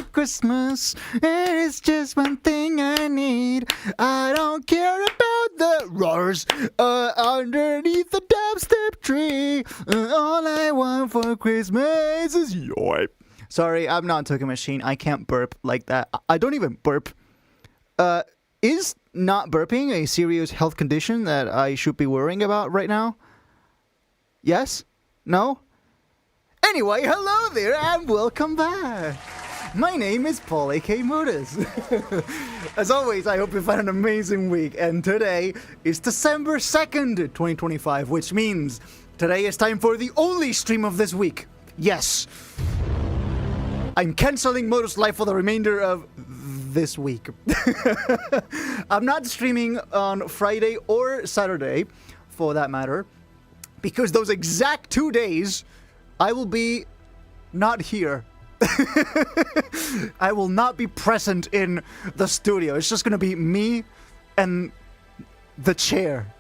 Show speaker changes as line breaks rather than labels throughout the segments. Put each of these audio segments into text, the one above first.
want Christmas. It is just one thing I need. I don't care about the roars underneath the dubstep tree. All I want for Christmas is your. Sorry, I'm not a talking machine. I can't burp like that. I don't even burp. Is not burping a serious health condition that I should be worrying about right now? Yes? No? Anyway, hello there and welcome back. My name is Paul, aka Modus. As always, I hope you've had an amazing week. And today is December 2nd, 2025, which means today is time for the only stream of this week. Yes. I'm canceling Modus Life for the remainder of this week. I'm not streaming on Friday or Saturday, for that matter, because those exact 2 days, I will be not here. I will not be present in the studio. It's just going to be me and the chair.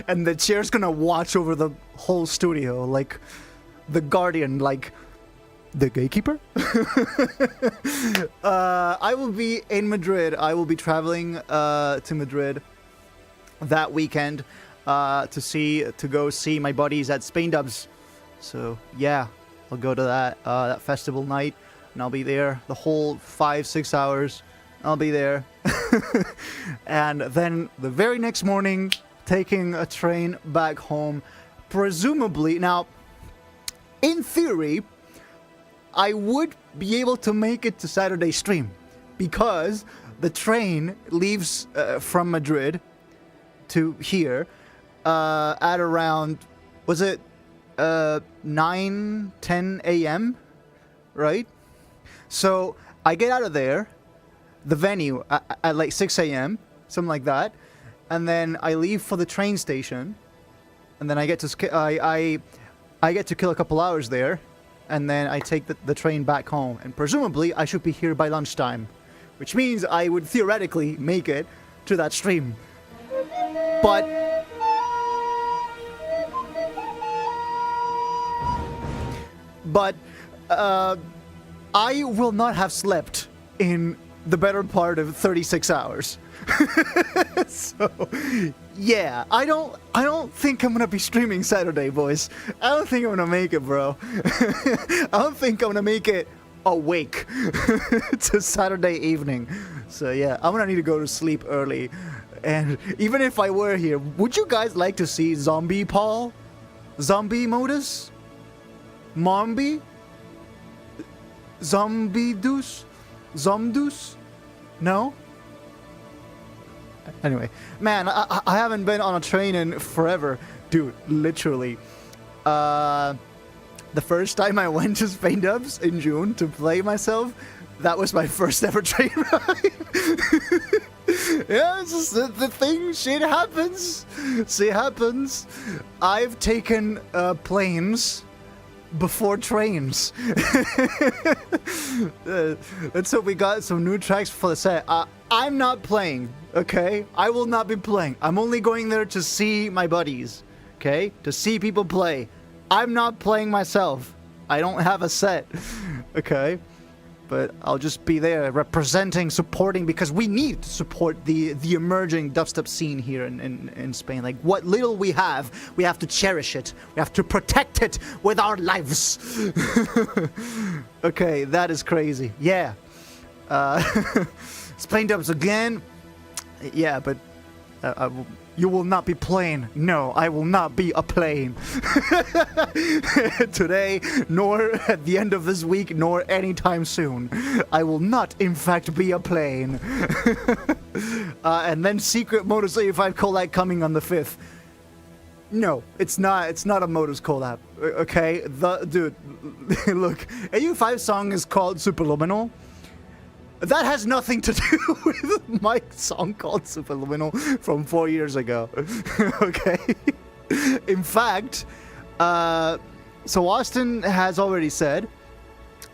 And the chair's going to watch over the whole studio like the guardian, like the gatekeeper. I will be in Madrid. I will be traveling to Madrid that weekend to go see my buddies at Spain Dubs. So yeah, I'll go to that festival night, and I'll be there the whole 5-6 hours. I'll be there, and then the very next morning, taking a train back home. Presumably, now, in theory, I would be able to make it to Saturday stream because the train leaves from Madrid to here at around, was it 9-10 a.m., right? So I get out of there, the venue, at like 6 a.m., something like that, and then I leave for the train station, and then I get to I get to kill a couple hours there, and then I take the train back home, and presumably I should be here by lunchtime, which means I would theoretically make it to that stream. But I will not have slept in the better part of 36 hours. So, yeah, I don't think I'm gonna be streaming Saturday, boys. I don't think I'm gonna make it, bro. I don't think I'm gonna make it awake to Saturday evening. So yeah, I'm gonna need to go to sleep early. And even if I were here, would you guys like to see Zombie Paul? Zombie Modus? Mombi? Zombie Deuce? Zomdus? No? Anyway, man, I haven't been on a train in forever. Dude, literally. The first time I went to Spain Dubs in June to play myself, that was my first ever train ride. Yeah, it's just the thing, shit happens. Shit happens. I've taken planes before trains. Let's hope we got some new tracks for the set. I'm not playing, okay? I will not be playing. I'm only going there to see my buddies, okay? To see people play. I'm not playing myself. I don't have a set, okay? But I'll just be there representing, supporting, because we need to support the emerging dubstep scene here in Spain. Like, what little we have to cherish it. We have to protect it with our lives. Okay, that is crazy. Yeah. Spain Dubs again. Yeah, but you will not be playing. No, I will not be a plane. Today, nor at the end of this week, nor anytime soon. I will not, in fact, be a plane. And then Secret Modus 85 collab coming on the 5th. No, it's not a Modus collab. Okay? Dude, look, AU5's song is called Superluminal. That has nothing to do with my song called Superluminal from 4 years ago. Okay? In fact, so Austin has already said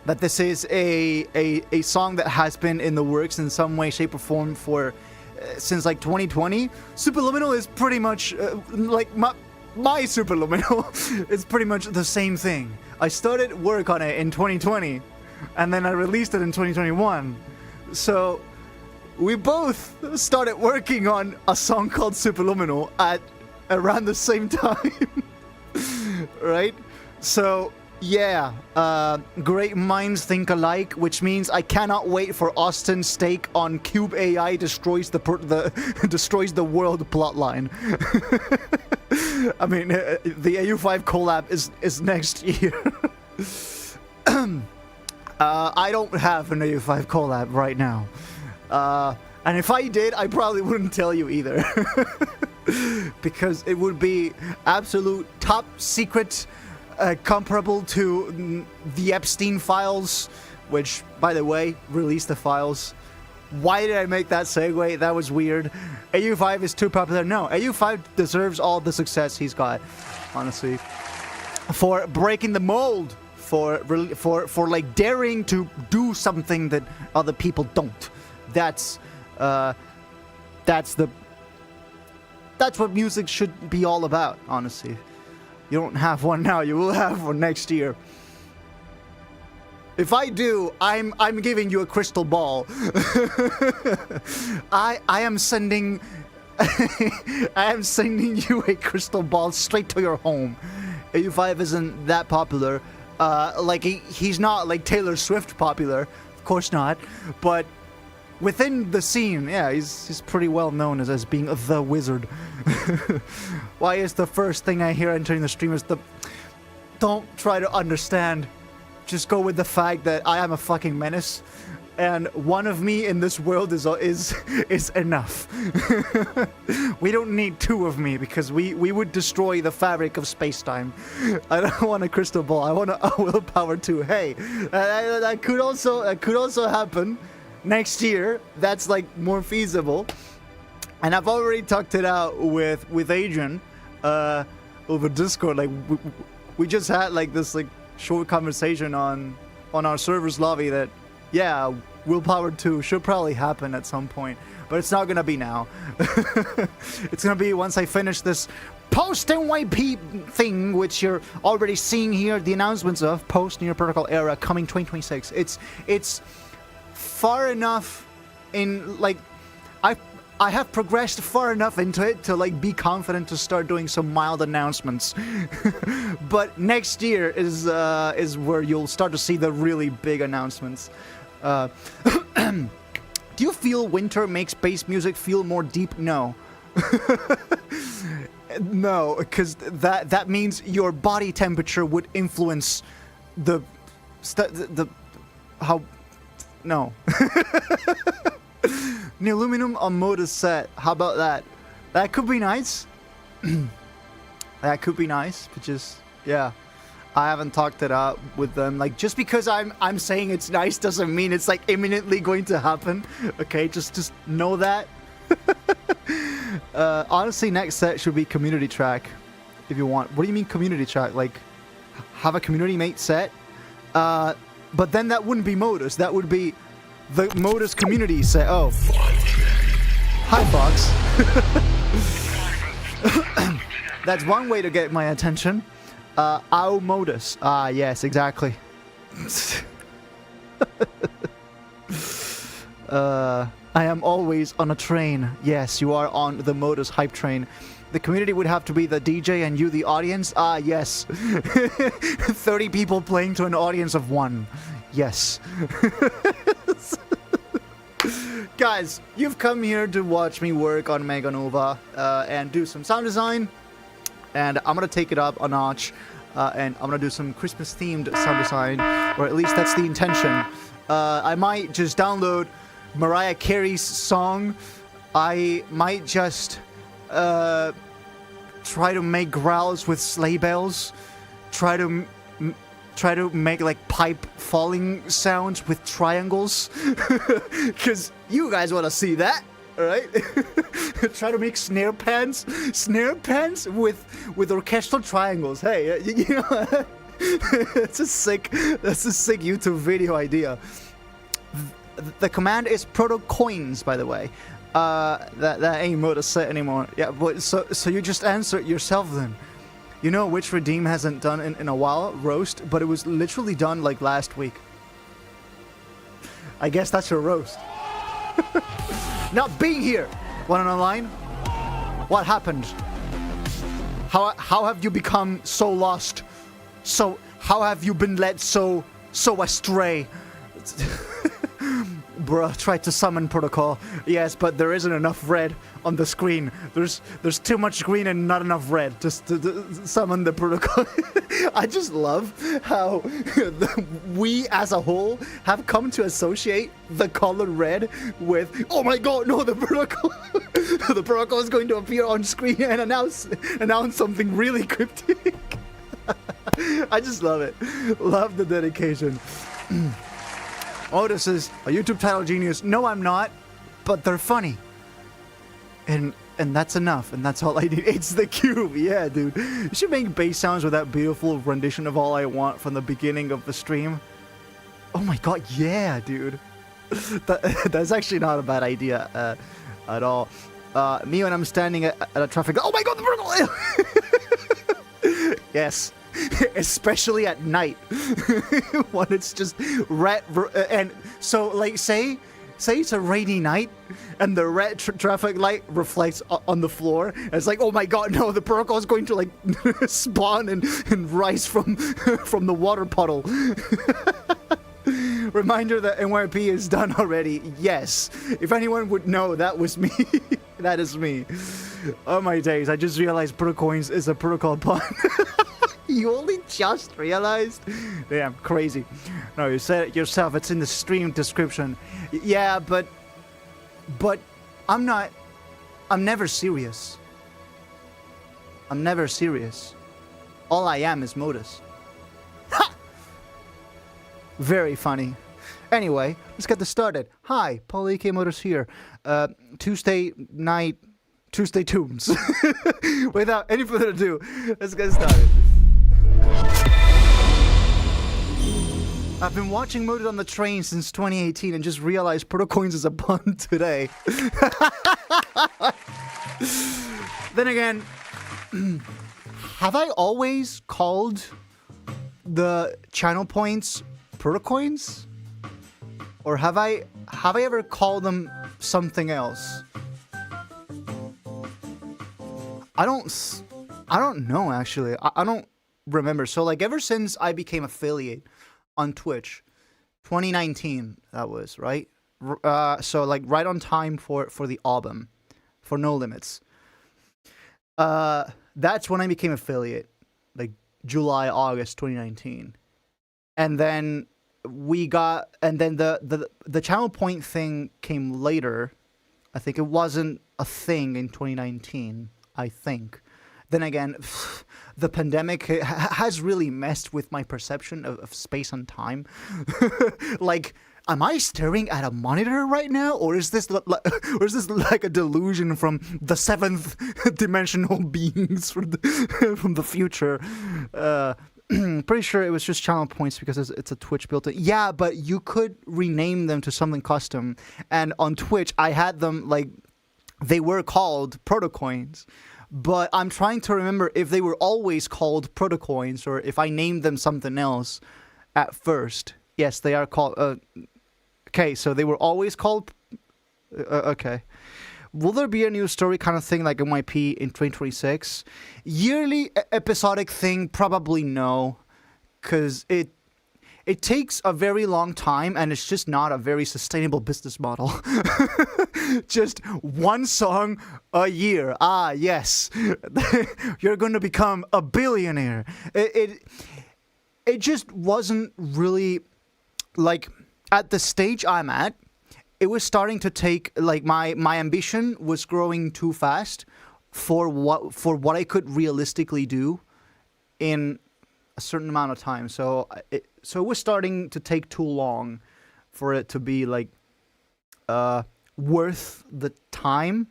that this is a song that has been in the works in some way, shape, or form for since like 2020. Superluminal is pretty much like my Superluminal is pretty much the same thing. I started work on it in 2020. and then I released it in 2021. So we both started working on a song called Superluminal at around the same time. Right? So yeah, great minds think alike, which means I cannot wait for Austin's take on Cube AI destroys destroys the world plotline. I mean, the AU5 collab is next year. I don't have an AU5 collab right now. And if I did, I probably wouldn't tell you either. Because it would be absolute top secret, comparable to the Epstein files, which, by the way, release the files. Why did I make that segue? That was weird. AU5 is too popular. No, AU5 deserves all the success he's got, honestly. For breaking the mold, for like daring to do something that other people don't. That's what music should be all about, honestly. You don't have one now, you will have one next year. If I do, I'm giving you a crystal ball. I am sending you a crystal ball straight to your home. AU5 isn't that popular. Like he's not like Taylor Swift popular, of course not. But within the scene, yeah, he's pretty well known as being the wizard. Why is the first thing I hear entering the stream is the... Don't try to understand. Just go with the fact that I am a fucking menace, and one of me in this world is enough. We don't need two of me because we would destroy the fabric of space-time. I don't want a crystal ball. I want a willpower too. Hey, that could also happen next year. That's like more feasible. And I've already talked it out with Adrian over Discord. Like we just had like this like short conversation on our server's lobby that, yeah, willpower 2 should probably happen at some point, but it's not gonna be now. It's gonna be once I finish this post-NYP thing, which you're already seeing here, the announcements of post-Near Protocol era coming 2026. It's far enough in, like, I have progressed far enough into it to like be confident to start doing some mild announcements. But next year is where you'll start to see the really big announcements. Do you feel winter makes bass music feel more deep? No. No, because that means your body temperature would influence the how. No. Aluminum on modus set. How about that? That could be nice. That could be nice, but just, yeah. I haven't talked it out with them. Like, just because I'm saying it's nice doesn't mean it's like imminently going to happen. Okay, just know that. Honestly, next set should be community track, if you want. What do you mean community track? Like, have a community mate set? But then that wouldn't be modus. That would be the modus community set. Oh. Hi, Fox. That's one way to get my attention. Ow, modus. Ah, yes, exactly. I am always on a train. Yes, you are on the modus hype train. The community would have to be the DJ and you the audience. Ah, yes. 30 people playing to an audience of 1. Yes. Guys, you've come here to watch me work on Mega Nova and do some sound design. And I'm going to take it up a notch. And I'm going to do some Christmas-themed sound design. Or at least that's the intention. I might just download Mariah Carey's song. I might just try to make growls with sleigh bells. Try to make like pipe falling sounds with triangles. Because you guys want to see that, right? Try to make snare pans with orchestral triangles. Hey, you know, that's a sick YouTube video idea. The command is proto coins, by the way. That ain't modus set anymore. Yeah, but so you just answer it yourself then. You know which Redeem hasn't done in a while? Roast, but it was literally done like last week. I guess that's your roast. Not being here. Want to line? What happened? How have you become so lost? So how have you been led so astray? Bruh, tried to summon protocol. Yes, but there isn't enough red on the screen. There's too much green and not enough red to summon the protocol. I just love how we as a whole have come to associate the color red with, oh my god, no, the protocol. The protocol is going to appear on screen and announce something really cryptic. I just love it. Love the dedication. Modus is a YouTube title genius. No, I'm not, but they're funny. And that's enough, and that's all I need. It's the cube. Yeah, dude. You should make bass sounds with that beautiful rendition of All I Want from the beginning of the stream. Oh my god, yeah, dude. That's actually not a bad idea at all. Me when I'm standing at a traffic... Oh my god, the vertical! Yes. Especially at night. When it's just red... And so, like, say it's a rainy night and the red traffic light reflects on the floor. And it's like, oh my god, no, the protocol is going to, like, spawn and rise from the water puddle. Reminder that NYP is done already. Yes. If anyone would know, that was me. That is me. Oh my days, I just realized Protocoins is a protocol pun. You only just realized? Damn, crazy. No, you said it yourself. It's in the stream description. Yeah, but I'm never serious. I'm never serious. All I am is Modus. Ha! Very funny. Anyway, let's get this started. Hi, Paul A.K. Modus here. Tuesday night, Tuesday Tombs. Without any further ado, let's get started. I've been watching Modus on the Train since 2018 and just realized Protocoins is a pun today. Then again, have I always called the channel points Protocoins? Or have I ever called them something else? I don't know, actually. I don't remember. So, like, ever since I became affiliate on Twitch, 2019, that was, right? So, like, right on time for the album, for No Limits. That's when I became affiliate, like, July, August 2019. And then the channel point thing came later. I think it wasn't a thing in 2019, I think. Then again, the pandemic has really messed with my perception of space and time. Like, am I staring at a monitor right now, or is this like a delusion from the seventh dimensional beings from the future? Pretty sure it was just channel points because it's a Twitch built-in. Yeah, but you could rename them to something custom. And on Twitch, I had them, like, they were called Protocoins. But I'm trying to remember if they were always called Protocoins or if I named them something else at first. Yes, they are called... okay, so they were always called... okay. Will there be a new story kind of thing like MYP in 2026? Yearly episodic thing? Probably no. Because it takes a very long time and it's just not a very sustainable business model. Just one song a year. Ah, yes. You're going to become a billionaire. It just wasn't really, like, at the stage I'm at, it was starting to take, like, my ambition was growing too fast for what I could realistically do in a certain amount of time. So it was starting to take too long for it to be, like, worth the time,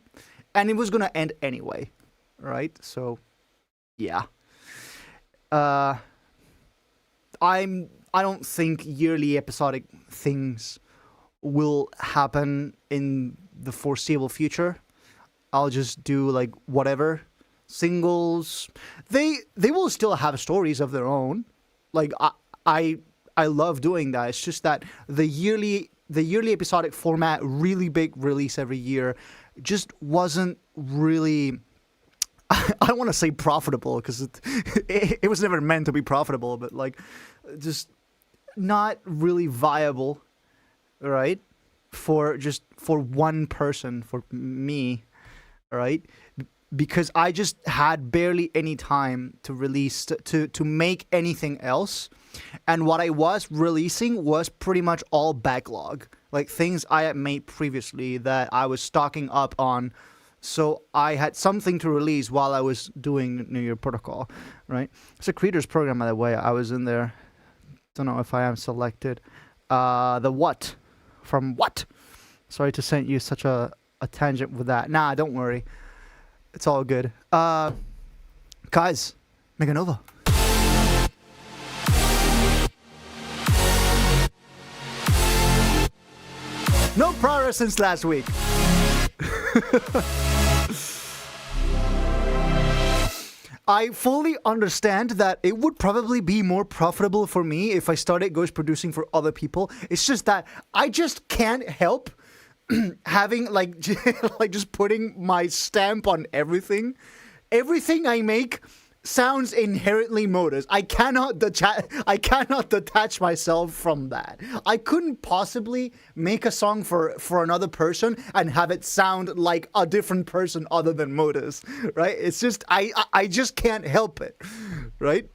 and it was gonna end anyway, right? So yeah, I don't think yearly episodic things will happen in the foreseeable future. I'll just do, like, whatever singles. They will still have stories of their own. Like, I love doing that. It's just that the the yearly episodic format, really big release every year, just wasn't really, I don't want to say profitable, because it was never meant to be profitable, but like, just not really viable, right? For one person, for me, right? Because I just had barely any time to release, to make anything else. And what I was releasing was pretty much all backlog. Like things I had made previously that I was stocking up on. So I had something to release while I was doing New Year Protocol, right? It's a creators program, by the way. I was in there. Don't know if I am selected. The what? From what? Sorry to send you such a tangent with that. Nah, don't worry. It's all good. Guys, Meganova. No progress since last week. I fully understand that it would probably be more profitable for me if I started ghost producing for other people. It's just that I just can't help having like just putting my stamp on everything. Everything I make sounds inherently modus. I cannot detach myself from that. I couldn't possibly make a song for another person and have it sound like a different person other than modus, right? It's just I just can't help it, right?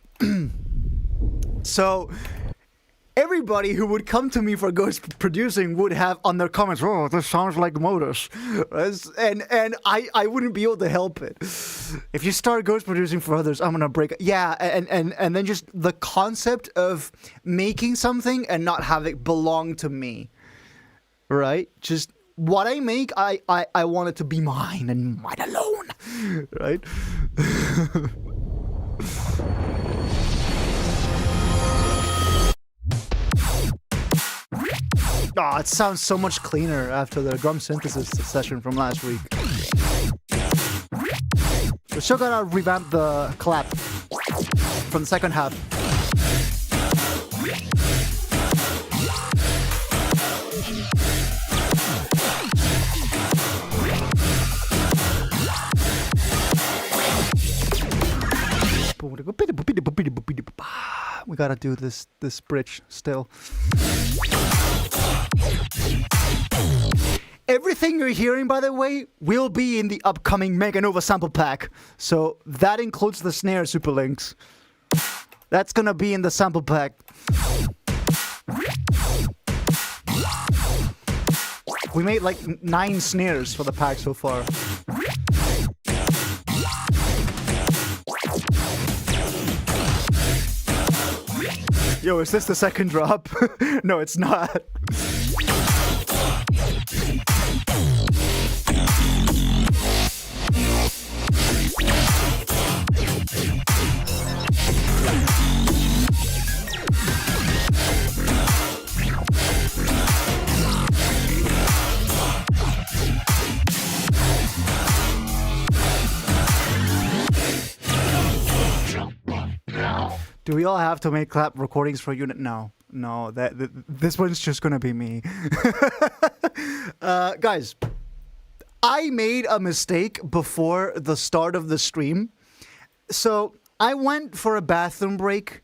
So everybody who would come to me for ghost producing would have on their comments, "Oh, this sounds like modus," and I wouldn't be able to help it. If you start ghost producing for others, I'm gonna break. Yeah, and then just the concept of making something and not have it belong to me, right? Just what I make, I want it to be mine and mine alone, right? Oh, it sounds so much cleaner after the drum synthesis session from last week. We're still gonna revamp the clap from the second half. We gotta do this bridge still. Everything you're hearing, by the way, will be in the upcoming Meganova sample pack. So that includes the snare super links. That's gonna be in the sample pack. We made like 9 snares for the pack so far. Yo, is this the second drop? No, it's not. Do we all have to make clap recordings for unit? No, this one's just gonna be me. Guys, I made a mistake before the start of the stream. So I went for a bathroom break,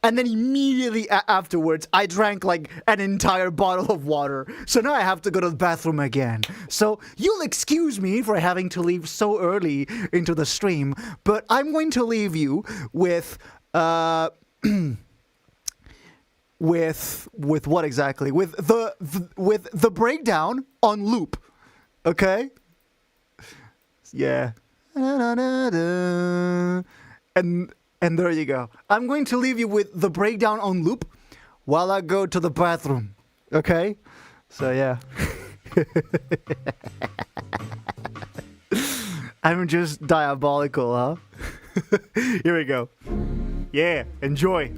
and then immediately afterwards, I drank like an entire bottle of water. So now I have to go to the bathroom again. So you'll excuse me for having to leave so early into the stream, but I'm going to leave you with with what exactly? With the breakdown on loop. Okay? Yeah. And there you go. I'm going to leave you with the breakdown on loop while I go to the bathroom. Okay? So yeah. I'm just diabolical, huh? Here we go. Yeah, enjoy.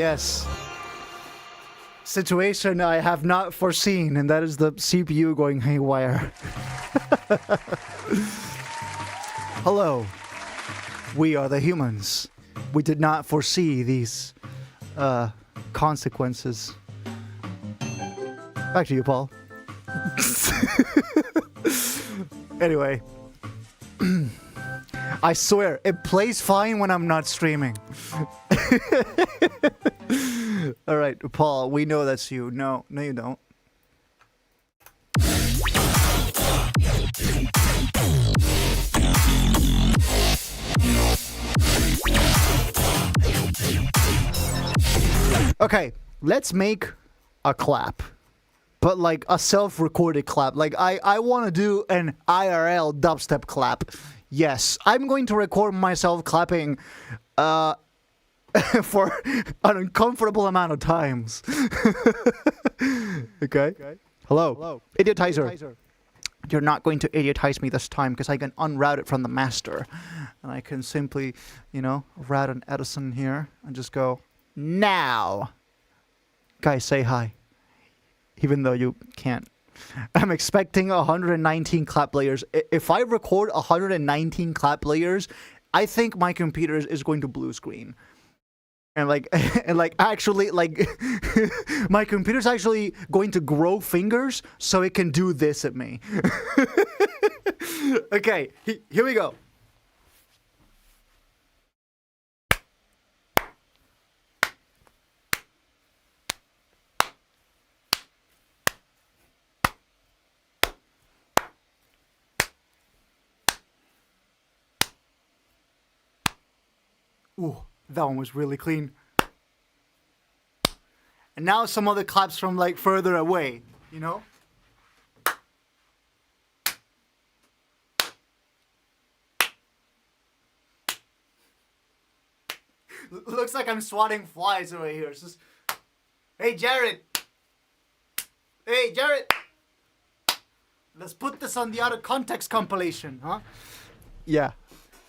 yes. Situation I have not foreseen, and that is the CPU going haywire. Hello. We are the humans. We did not foresee these consequences. Back to you, Paul. Anyway. I swear, it plays fine when I'm not streaming. Alright, Paul, we know that's you. No, you don't. Okay, let's make a clap. But like a self-recorded clap. Like I want to do an IRL dubstep clap. Yes, I'm going to record myself clapping for an uncomfortable amount of times. Okay. Hello. Idiotizer. You're not going to idiotize me this time because I can unroute it from the master. And I can simply, route an Edison here and just go, now. Guys, say hi. Even though you can't. I'm expecting 119 clap layers. If I record 119 clap layers, I think my computer is going to blue screen. And actually, my computer's actually going to grow fingers so it can do this at me. Okay, here we go. Ooh, that one was really clean. And now some other claps from further away, Looks like I'm swatting flies over here. It's just, hey Jared! Hey Jared! Let's put this on the out of context compilation, huh? Yeah.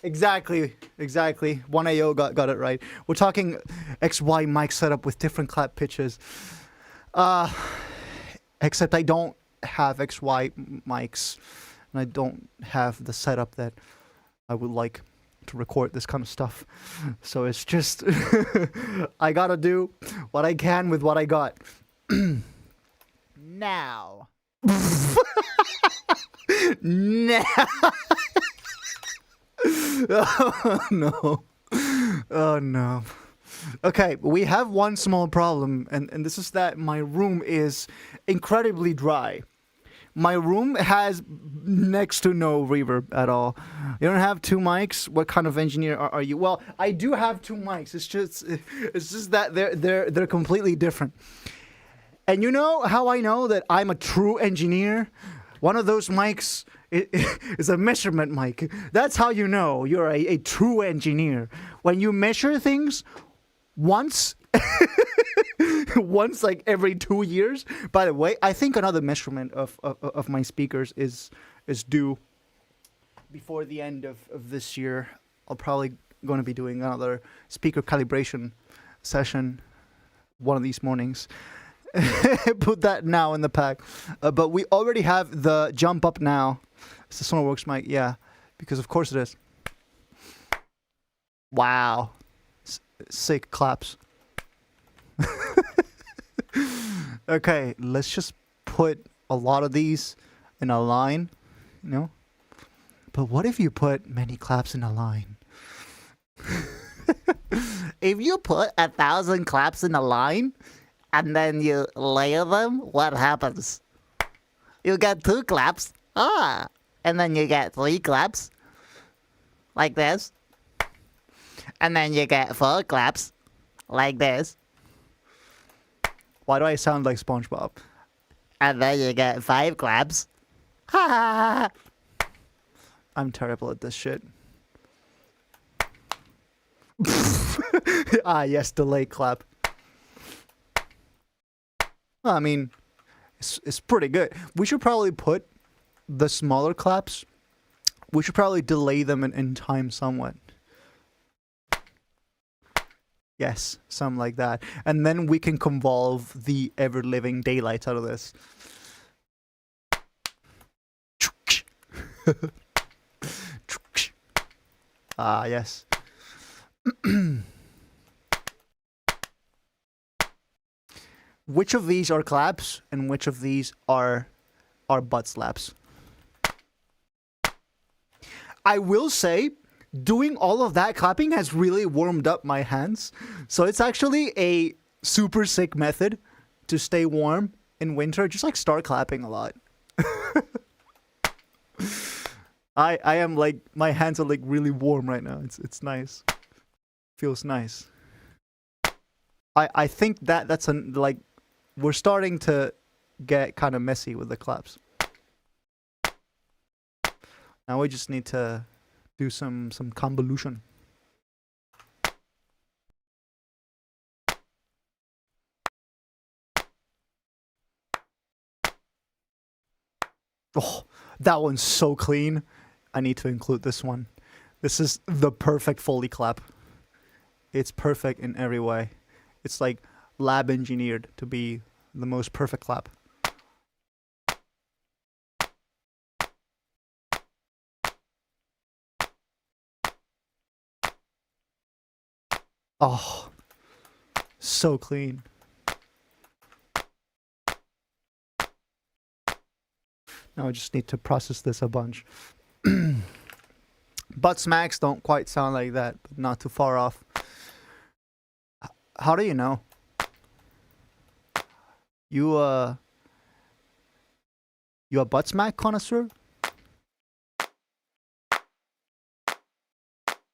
Exactly. 1AO got it right. We're talking XY mic setup with different clap pitches. Except I don't have XY mics, and I don't have the setup that I would like to record this kind of stuff. So it's just I gotta do what I can with what I got. Now. Now. Oh no. Oh no. Okay, we have one small problem, and this is that my room is incredibly dry. My room has next to no reverb at all. You don't have two mics? What kind of engineer are you? Well, I do have two mics. It's just that they're completely different. And you know how I know that I'm a true engineer? One of those mics is a measurement mic. That's how you know you're a true engineer. When you measure things once every 2 years. By the way, I think another measurement of my speakers is due before the end of this year. I'll probably going to be doing another speaker calibration session one of these mornings. Put that now in the pack. But we already have the jump up now. It's the Sonarworks mic, yeah, because of course it is. Wow. Sick claps. Okay, let's just put a lot of these in a line, But what if you put many claps in a line? If you put 1,000 claps in a line and then you layer them, what happens? You get 2 claps. And then you get 3 claps. Like this. And then you get 4 claps. Like this. Why do I sound like SpongeBob? And then you get 5 claps. Ha ha ha. I'm terrible at this shit. Yes, delay clap. I mean, it's pretty good. We should probably put the smaller claps, we should probably delay them in time somewhat. Yes, something like that. And then we can convolve the ever-living daylights out of this. Ah, yes. Which of these are claps and which of these are butt slaps? I will say, doing all of that clapping has really warmed up my hands. So it's actually a super sick method to stay warm in winter. Just like start clapping a lot. I am like, my hands are like really warm right now. It's nice. Feels nice. I think that's like, we're starting to get kind of messy with the claps. Now we just need to do some convolution. Oh, that one's so clean. I need to include this one. This is the perfect Foley clap. It's perfect in every way. It's like lab engineered to be the most perfect clap. Oh, so clean. Now I just need to process this a bunch. Butt smacks don't quite sound like that, but not too far off. How do you know? You a butt smack connoisseur?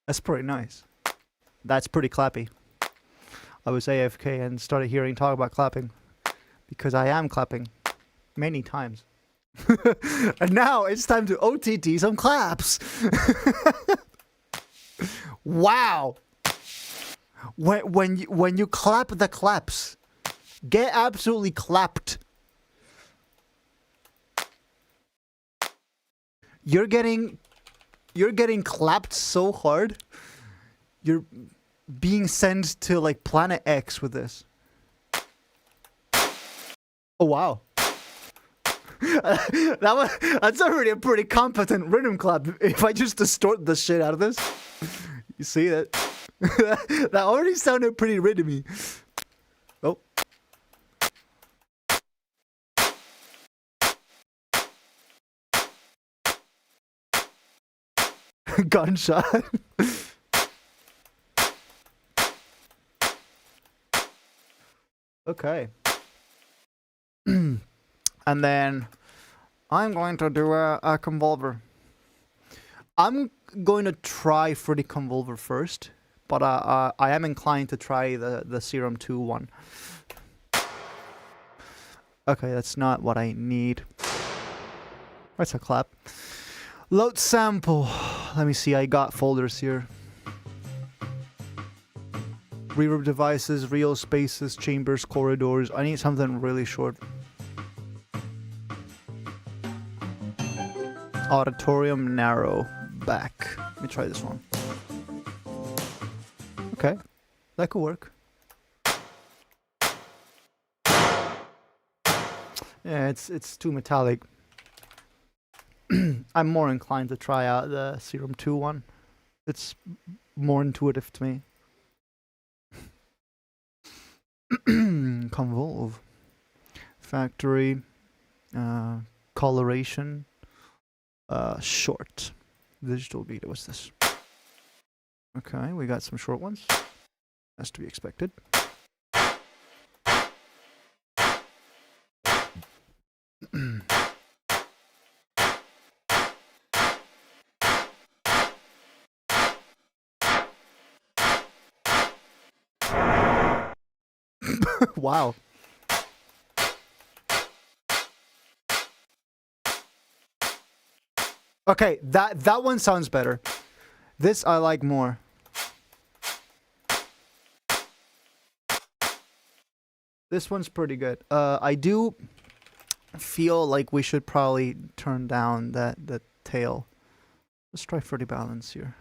That's pretty nice. That's pretty clappy. I was AFK and started hearing talk about clapping. Because I am clapping. Many times. And now it's time to OTT some claps. Wow. When you clap the claps, get absolutely clapped. You're getting clapped so hard. You're being sent to like Planet X with this. Oh wow. That's already a pretty competent rhythm clap. If I just distort the shit out of this, you see that? That already sounded pretty rhythmy. Oh. Gunshot. Okay. And then I'm going to do a convolver. I'm going to try for the convolver first, but I am inclined to try the Serum 2 one. Okay, that's not what I need. That's a clap. Load sample. Let me see, I got folders here. Reverb devices, real spaces, chambers, corridors. I need something really short. Auditorium narrow back. Let me try this one. Okay, that could work. Yeah, it's too metallic. I'm more inclined to try out the Serum 2 one. It's more intuitive to me. Convolve. Factory. Coloration. Short. Digital beta, what's this? Okay, we got some short ones. That's to be expected. Wow. Okay, that one sounds better. This I like more. This one's pretty good. I do feel like we should probably turn down the tail. Let's try 30 balance here.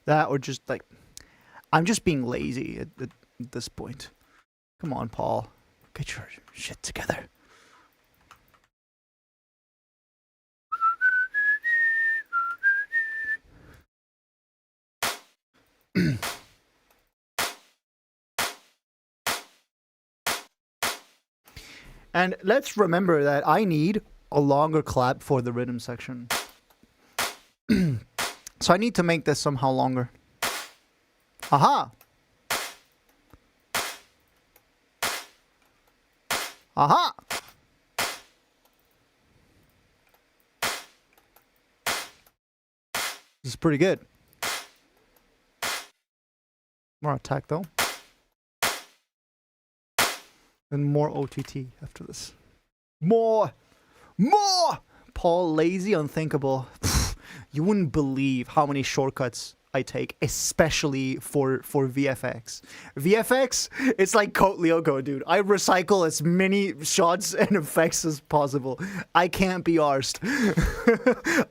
That or just like I'm just being lazy at this point. Come on, Paul. Get your shit together. And let's remember that I need a longer clap for the rhythm section. So I need to make this somehow longer. Aha! Aha! This is pretty good. More attack though. And more OTT after this. More! Paul, lazy, unthinkable. You wouldn't believe how many shortcuts I take, especially for VFX. VFX, it's like Code Lyoko, dude. I recycle as many shots and effects as possible. I can't be arsed.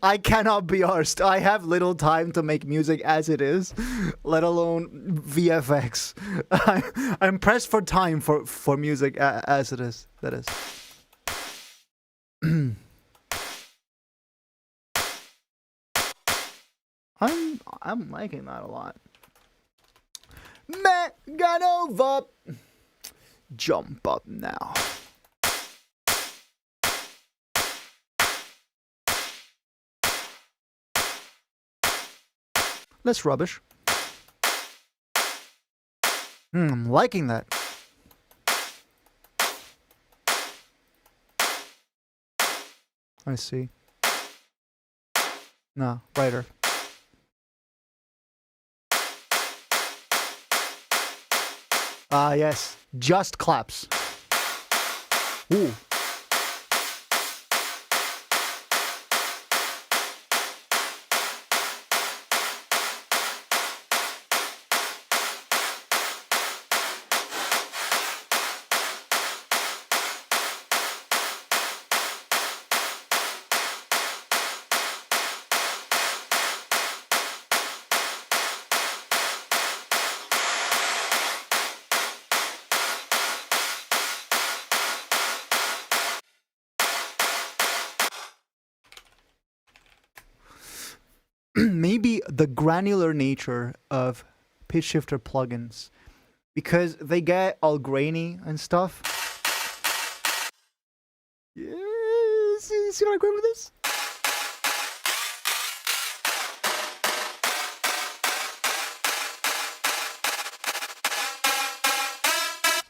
I cannot be arsed. I have little time to make music as it is, let alone VFX. I'm pressed for time for music as it is. That is. I'm liking that a lot. Meganova! Jump up now. That's rubbish. I'm liking that. I see. No, brighter. Ah, yes. Just claps. Ooh. Maybe the granular nature of pitch shifter plugins, because they get all grainy and stuff. Yeah, see what I'm going with this?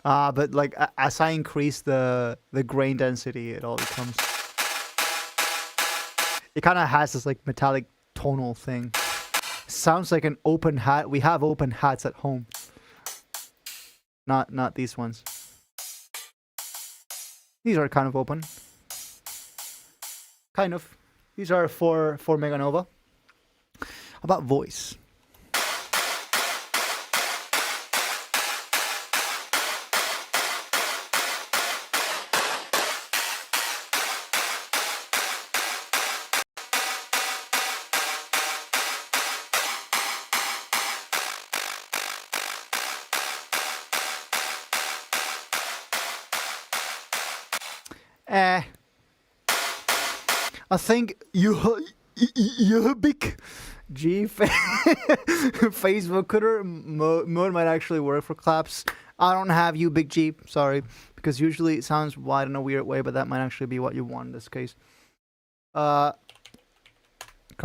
But like as I increase the grain density, it all becomes. It kind of has this like metallic tonal thing. Sounds like an open hat. We have open hats at home. Not these ones. These are kind of open. Kind of. These are for Meganova. How about voice? I think you big G Facebook mode might actually work for claps. I don't have you big G, sorry, because usually it sounds wide in a weird way, but that might actually be what you want in this case. Crowd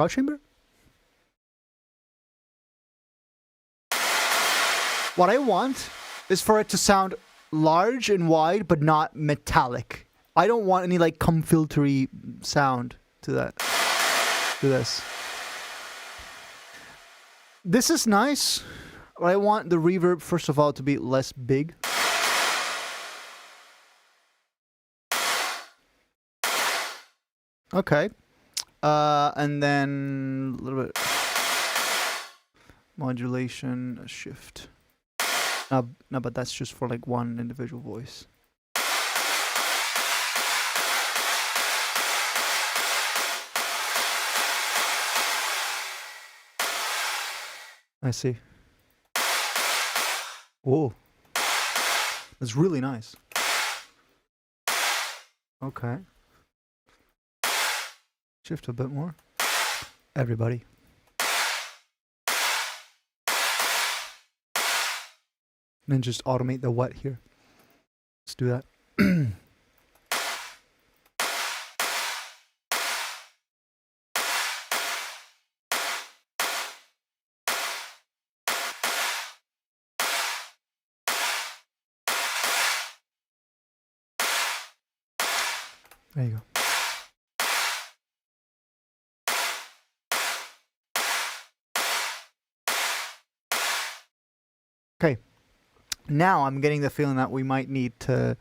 chamber? What I want is for it to sound large and wide, but not metallic. I don't want any like cum filtery sound to that. To this. This is nice. But I want the reverb first of all to be less big. Okay. And then a little bit modulation, a shift. No, but that's just for like one individual voice. I see. Oh, that's really nice. Okay. Shift a bit more. Everybody. And then just automate the wet here. Let's do that. There you go. Okay. Now I'm getting the feeling that we might need to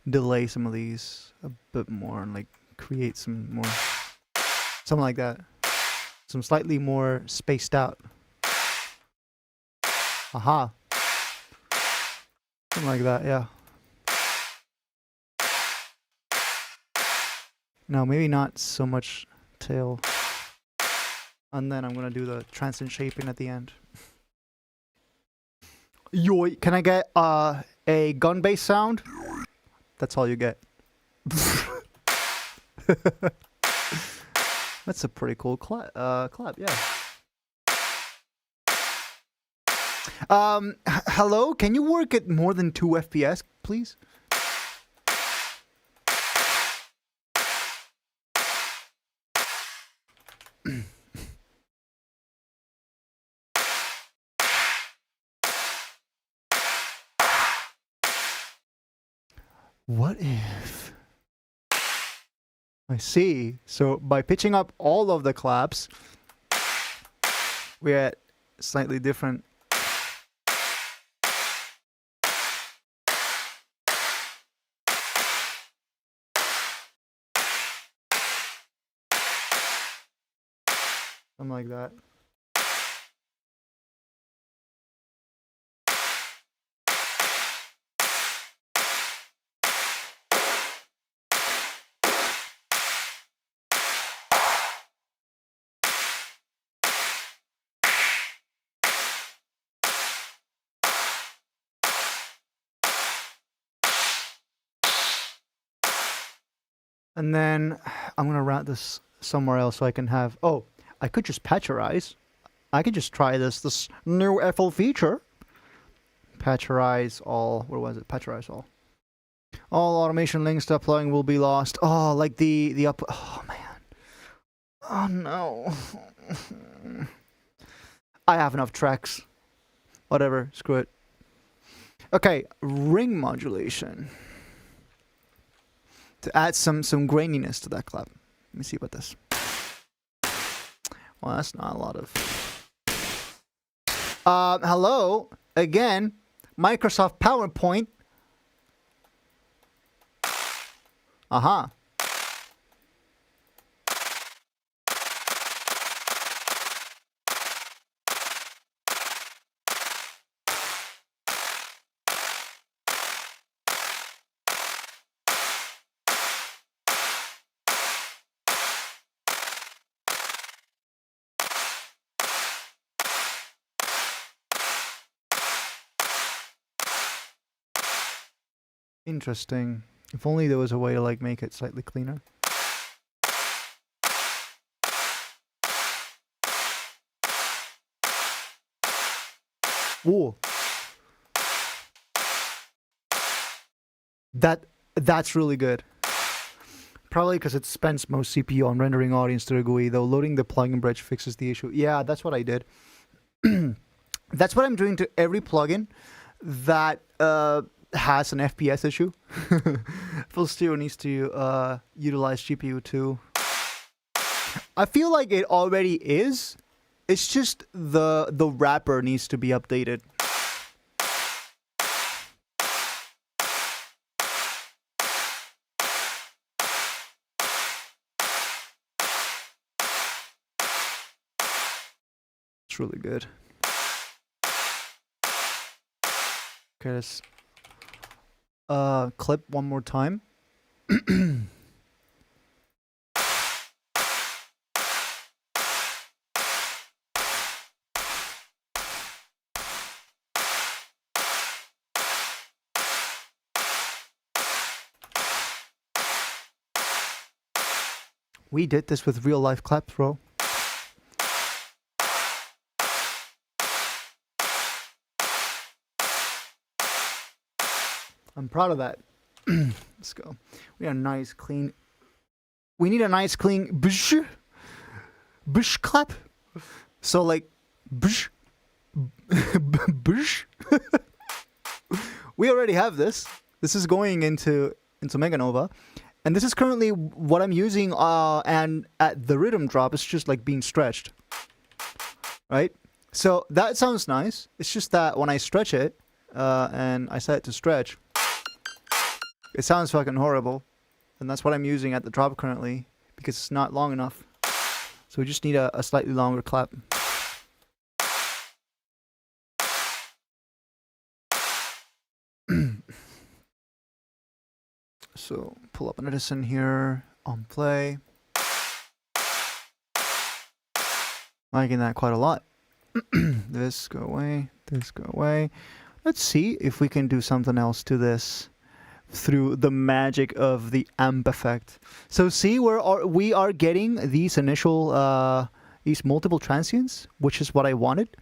delay some of these a bit more and like create some more, something like that. Some slightly more spaced out. Aha. Something like that, yeah. No, maybe not so much tail. And then I'm gonna do the transient shaping at the end. Yo, can I get a gun bass sound? That's all you get. That's a pretty cool clap, yeah. Hello, can you work at more than 2 FPS, please? What if... I see. So by pitching up all of the claps, we're at slightly different... Something like that. And then I'm going to route this somewhere else so I can have... Oh, I could just patcherize. I could just try this new FL feature. Patcherize all... Where was it? Patcherize all. All automation links to uploading will be lost. Oh, like the up... Oh, man. Oh, no. I have enough tracks. Whatever. Screw it. Okay. Ring modulation. To add some graininess to that clap. Let me see about this. Well, that's not a lot of... hello? Again, Microsoft PowerPoint. Aha. Interesting. If only there was a way to like make it slightly cleaner. Whoa. That's really good. Probably because it spends most CPU on rendering audience to the GUI, though loading the plugin bridge fixes the issue. Yeah, that's what I did. That's what I'm doing to every plugin that has an FPS issue. Full Stereo needs to utilize GPU too. I feel like it already is. It's just the wrapper needs to be updated. It's really good. Okay, let's clip one more time. We did this with real life claps, bro. I'm proud of that. Let's go. We need a nice clean bush clap. So like bush bush. We already have this. This is going into Meganova. And this is currently what I'm using, and at the rhythm drop, it's just like being stretched. Right? So that sounds nice. It's just that when I stretch it, and I set it to stretch, it sounds fucking horrible. And that's what I'm using at the drop currently, because it's not long enough. So we just need a slightly longer clap. So pull up an Edison here on play. Liking that quite a lot. This go away. This go away. Let's see if we can do something else to this through the magic of the amp effect. So see where we are getting these initial, these multiple transients, which is what I wanted.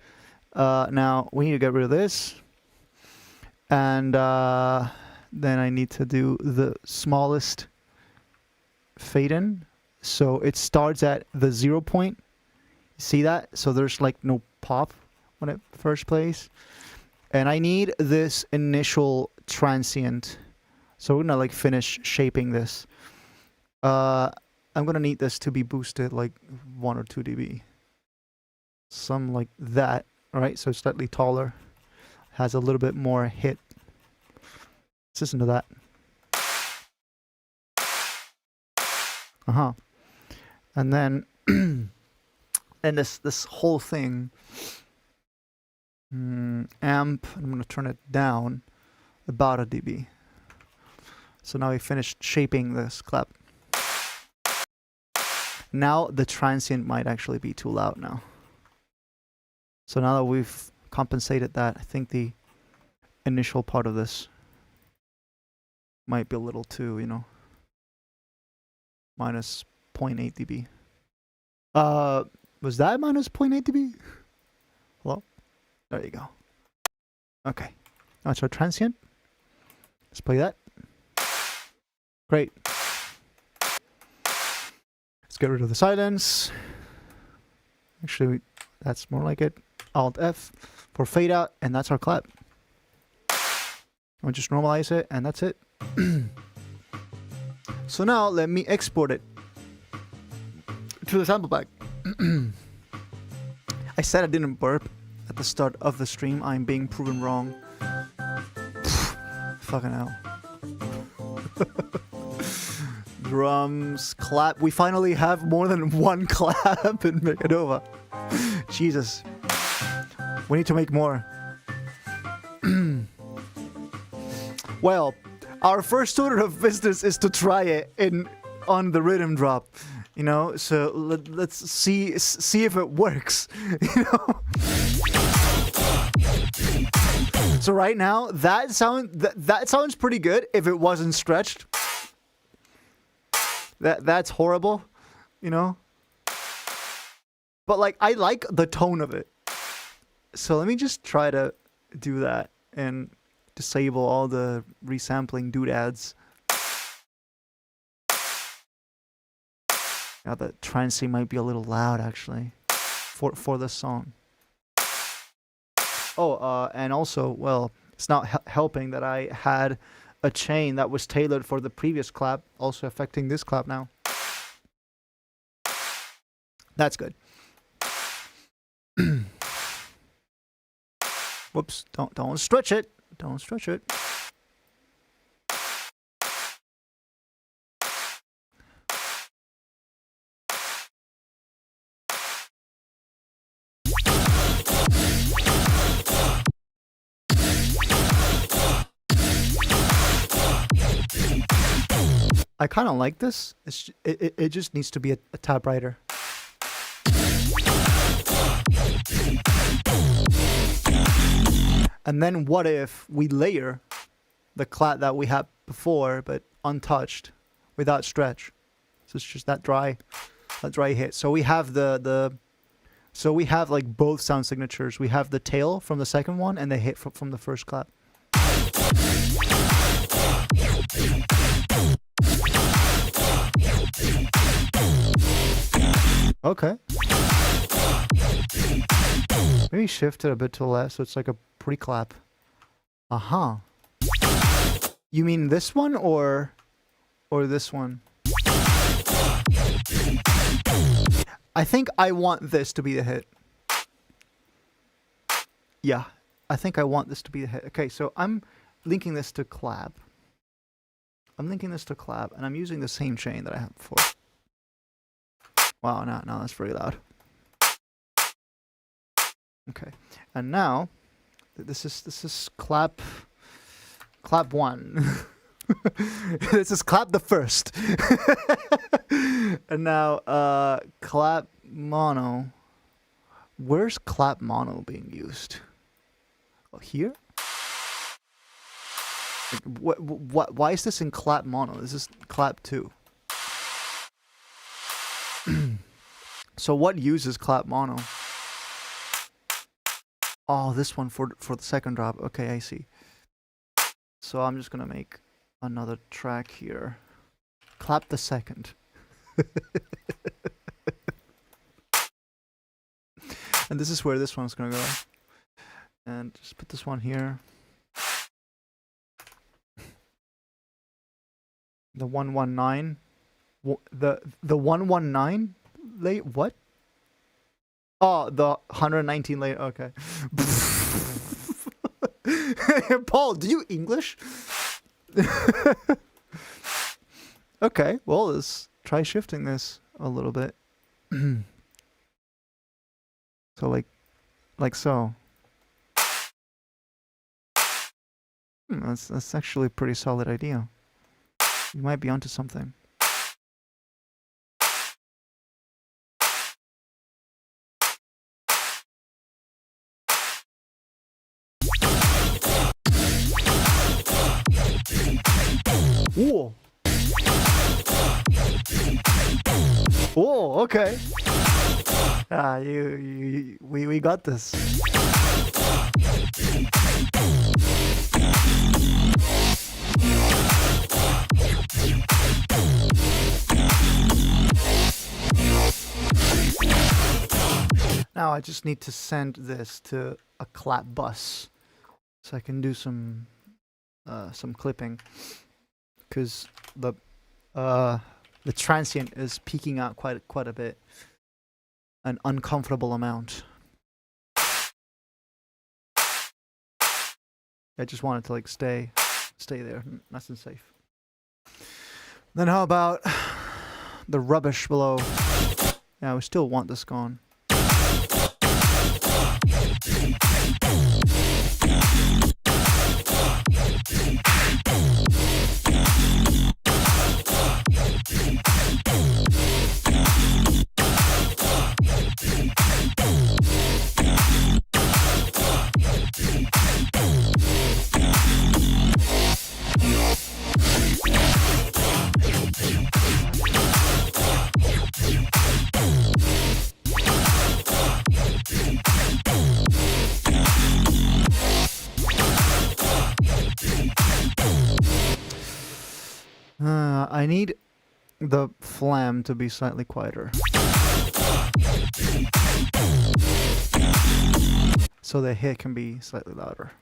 Now we need to get rid of this. And then I need to do the smallest fade in. So it starts at the 0 point. See that? So there's like no pop when it first plays. And I need this initial transient. So we're gonna like finish shaping this. I'm gonna need this to be boosted like 1 or 2 dB. Some like that, right? So slightly taller. Has a little bit more hit. Let's listen to that. And then and this whole thing, amp, I'm gonna turn it down about a dB. So now we finished shaping this clap. Now the transient might actually be too loud now. So now that we've compensated that, I think the initial part of this might be a little too, you know, minus 0.8 dB. Was that minus 0.8 dB? Hello? There you go. Okay. Now it's our transient. Let's play that. Great. Let's get rid of the silence. Actually, that's more like it. Alt F for fade out, and that's our clap. I'll just normalize it, and that's it. So now let me export it to the sample pack. I said I didn't burp at the start of the stream. I'm being proven wrong. Fucking hell. Drums, clap. We finally have more than one clap in Meganova. Jesus. We need to make more. Well, our first order of business is to try it on the rhythm drop, you know. So let's see if it works, you know. So right now that sounds pretty good if it wasn't stretched. That's horrible, you know. But like I like the tone of it. So let me just try to do that and disable all the resampling doodads. Now the transient might be a little loud actually for this song. Oh, and also, well, it's not helping that I had a chain that was tailored for the previous clap, also affecting this clap now. That's good. Whoops, don't stretch it. Don't stretch it. I kind of like this. It just needs to be a tad brighter. And then what if we layer the clap that we had before, but untouched, without stretch? So it's just that dry hit. So we have so we have like both sound signatures. We have the tail from the second one and the hit from the first clap. Okay. Maybe shift it a bit to the left so it's like a pre-clap. Uh-huh. You mean this one or this one? I think I want this to be the hit. Yeah, I think I want this to be the hit. Okay, so I'm linking this to clap. I'm linking this to clap, and I'm using the same chain that I had before. Wow, no, that's very loud. Okay, and now this is clap one. This is clap the first. And now clap mono. Where's clap mono being used? Oh, here? Like, why is this in clap mono? This is clap 2. So what uses clap mono? Oh, this one for the second drop. Okay, I see. So I'm just gonna make another track here. Clap the second. And this is where this one's gonna go. And just put this one here. The 119. The 119 late what? Oh, the 119 late. Okay. Paul, do you English? Okay, well, let's try shifting this a little bit. So like so. That's actually a pretty solid idea. You might be onto something. Whoa. Whoa, okay. We got this. Now I just need to send this to a clap bus so I can do some clipping, because the transient is peaking out quite a bit, an uncomfortable amount. I just want it to like stay there, nice and safe. Then how about the rubbish below? Yeah, we still want this gone. I need the flam to be slightly quieter, so the hit can be slightly louder.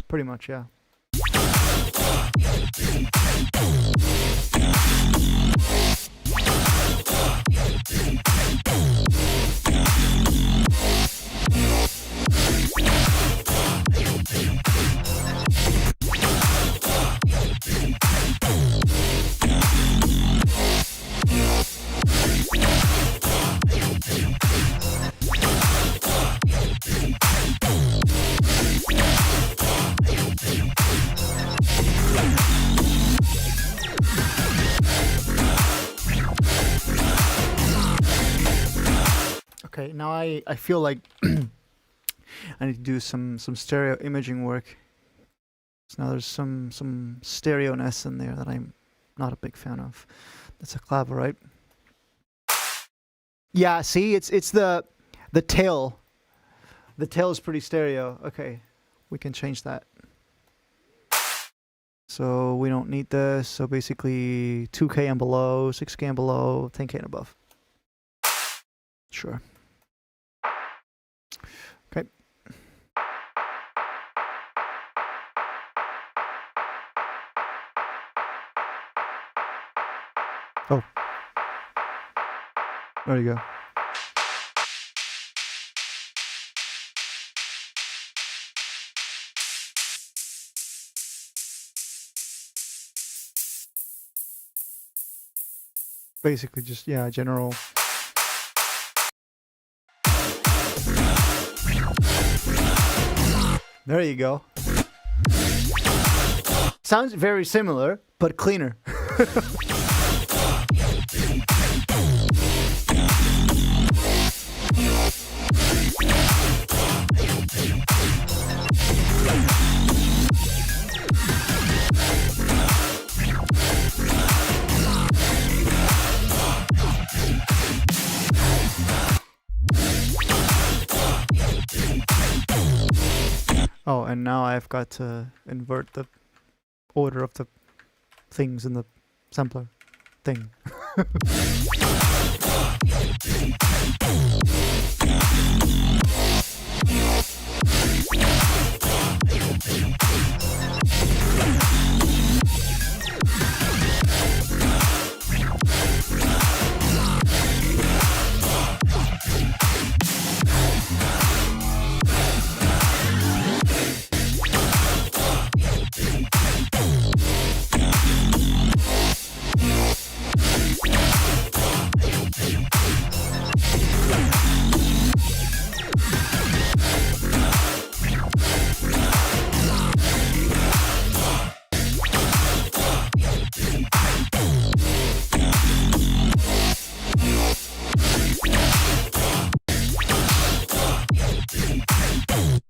Pretty much, yeah. Okay, now I feel like I need to do some stereo imaging work. So now there's some stereo-ness in there that I'm not a big fan of. That's a clap, right? Yeah, see, it's the tail. The tail is pretty stereo. Okay, we can change that. So we don't need this. So basically 2K and below, 6K and below, 10K and above. Sure. Okay. Oh. There you go. Basically just, yeah, general. There you go. Sounds very similar, but cleaner. Oh, and now I've got to invert the order of the things in the sampler thing.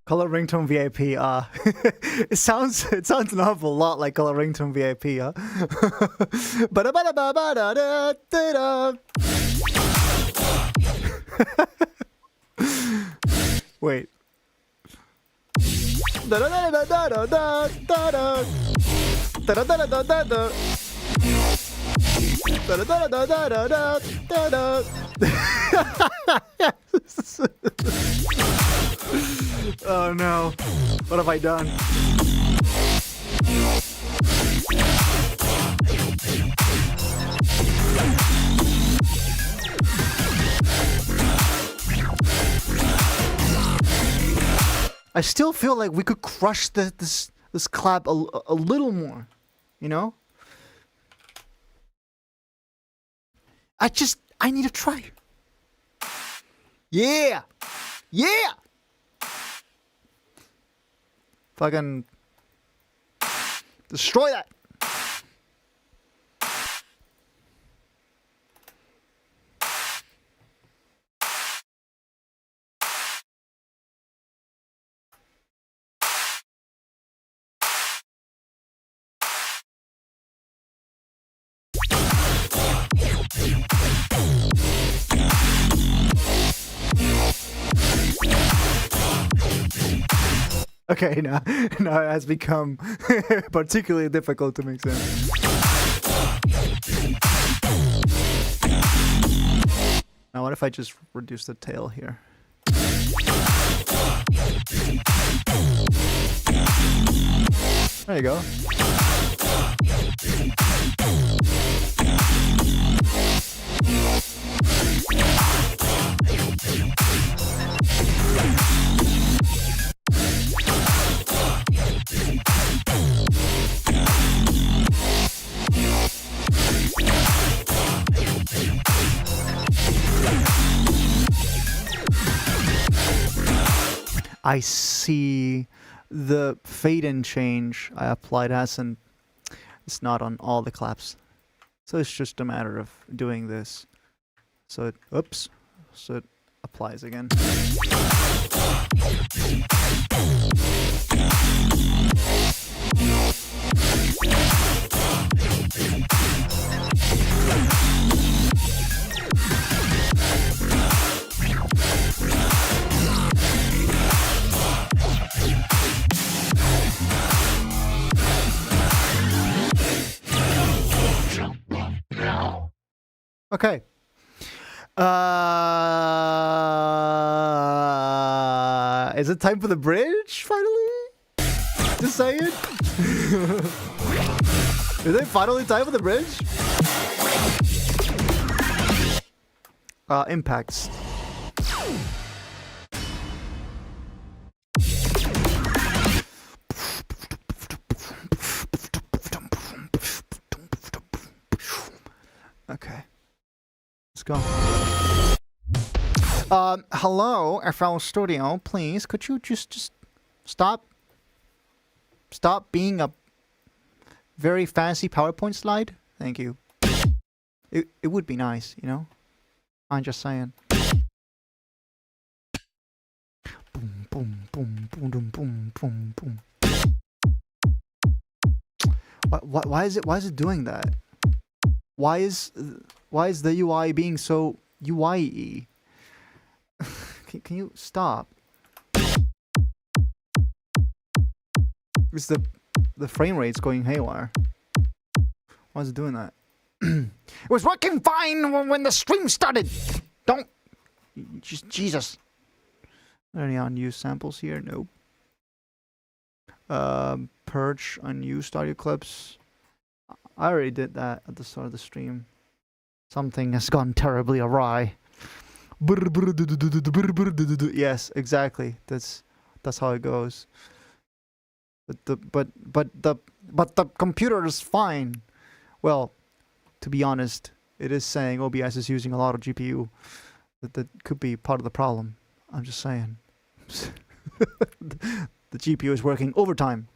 Color ringtone VIP. It sounds an awful lot like color ringtone VIP. Wait. Oh no, what have I done? I still feel like we could crush this clap a little more, you know? I need to try. Yeah! Yeah! Fucking destroy that. Okay, now it has become particularly difficult to make sense. Now what if I just reduce the tail here? There you go. I see the fade in change I applied it's not on all the claps. So it's just a matter of doing this. So it applies again. Okay. Is it time for the bridge, finally? Just say it. Is it finally time for the bridge? Impacts. Okay. Let's go. Hello, FL Studio, please, could you just stop being a very fancy PowerPoint slide? Thank you. It would be nice, you know? I'm just saying. Boom, boom, boom, boom, boom, boom, boom, boom. Why is it doing that? Why is the UI being so UI-y? Can you stop? It's the frame rate's going haywire. Why is it doing that? It was working fine when the stream started. Don't just Jesus. Any unused samples here? Nope. Purge unused audio clips. I already did that at the start of the stream. Something has gone terribly awry. Yes, exactly. That's how it goes. But the computer is fine. Well, to be honest, it is saying OBS is using a lot of GPU. That could be part of the problem. I'm just saying. The GPU is working overtime,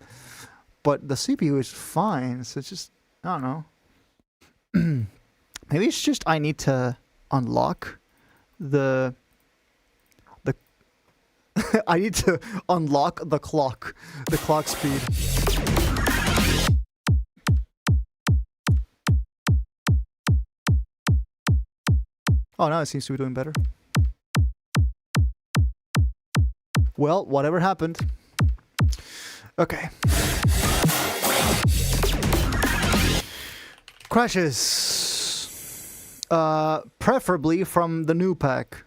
but the CPU is fine. So it's just, I don't know. Maybe it's just I need to unlock the I need to unlock the clock speed. Oh, now it seems to be doing better. Well, whatever happened. Okay. Crashes. Preferably from the new pack.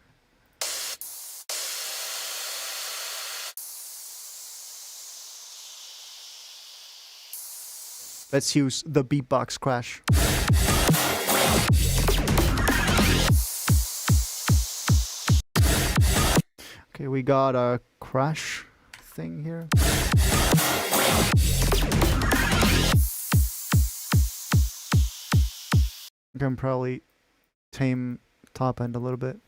Let's use the beatbox crash. Okay, we got a crash thing here. I can probably tame top end a little bit.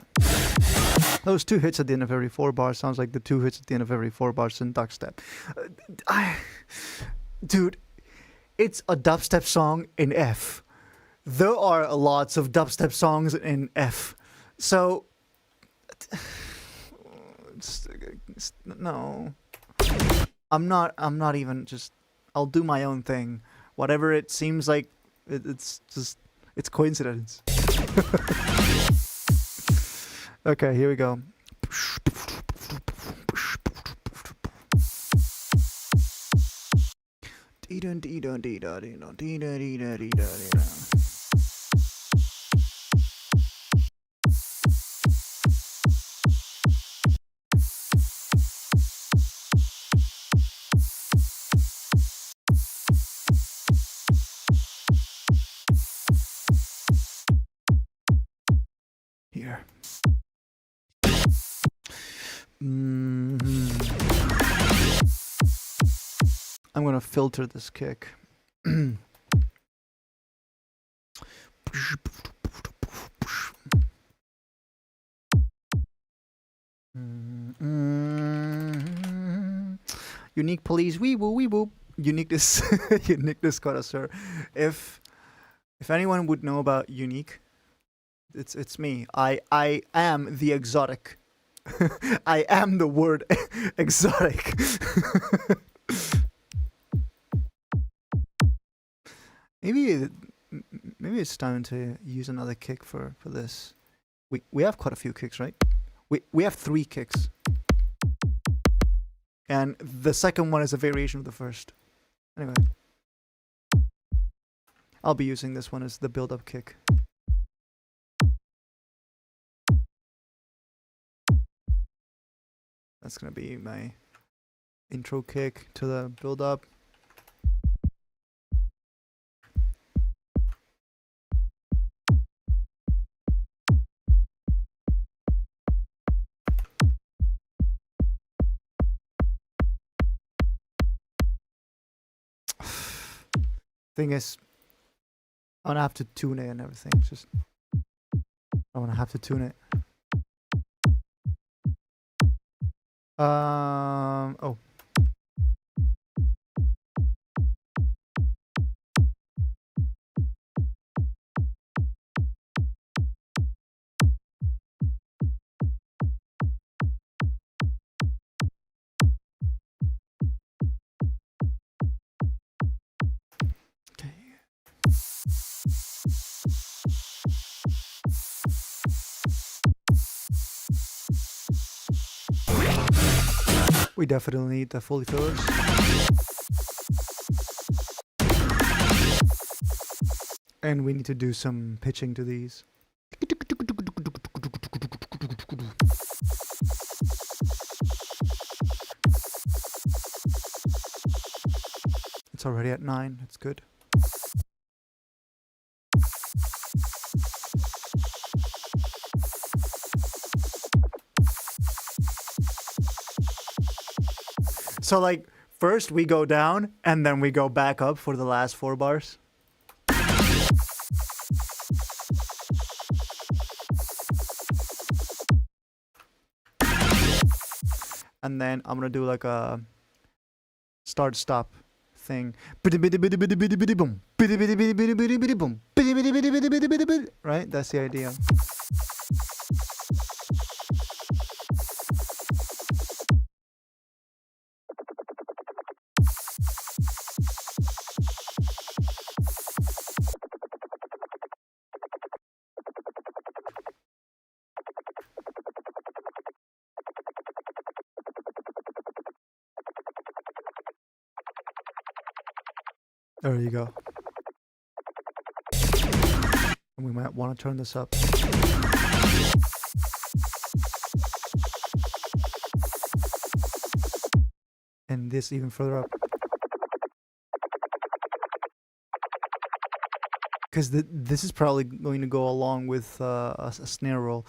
Those 2 hits at the end of every 4 bars sounds like the 2 hits at the end of every 4 bars in dubstep. Dude, it's a dubstep song in F. There are lots of dubstep songs in F. So no. I'm not even just, I'll do my own thing. Whatever it seems like, it's coincidence. Okay, here we go. Here. I'm gonna filter this kick. Unique police, wee woo wee woo. Uniqueness, uniqueness connoisseur. If anyone would know about unique, it's me. I am the exotic. I am the word exotic. Maybe it's time to use another kick for this. We have quite a few kicks, right? We have 3 kicks. And the second one is a variation of the first. Anyway. I'll be using this one as the build-up kick. That's gonna be my intro kick to the build up. Thing is, I'm gonna have to tune it and everything. It's just I'm gonna have to tune it. Oh. We definitely need the Foley fillers. And we need to do some pitching to these. It's already at 9, that's good. So like, first we go down, and then we go back up for the last 4 bars. And then I'm gonna do like a start-stop thing. Right? That's the idea. There you go. And we might want to turn this up. And this even further up. Because this is probably going to go along with a snare roll.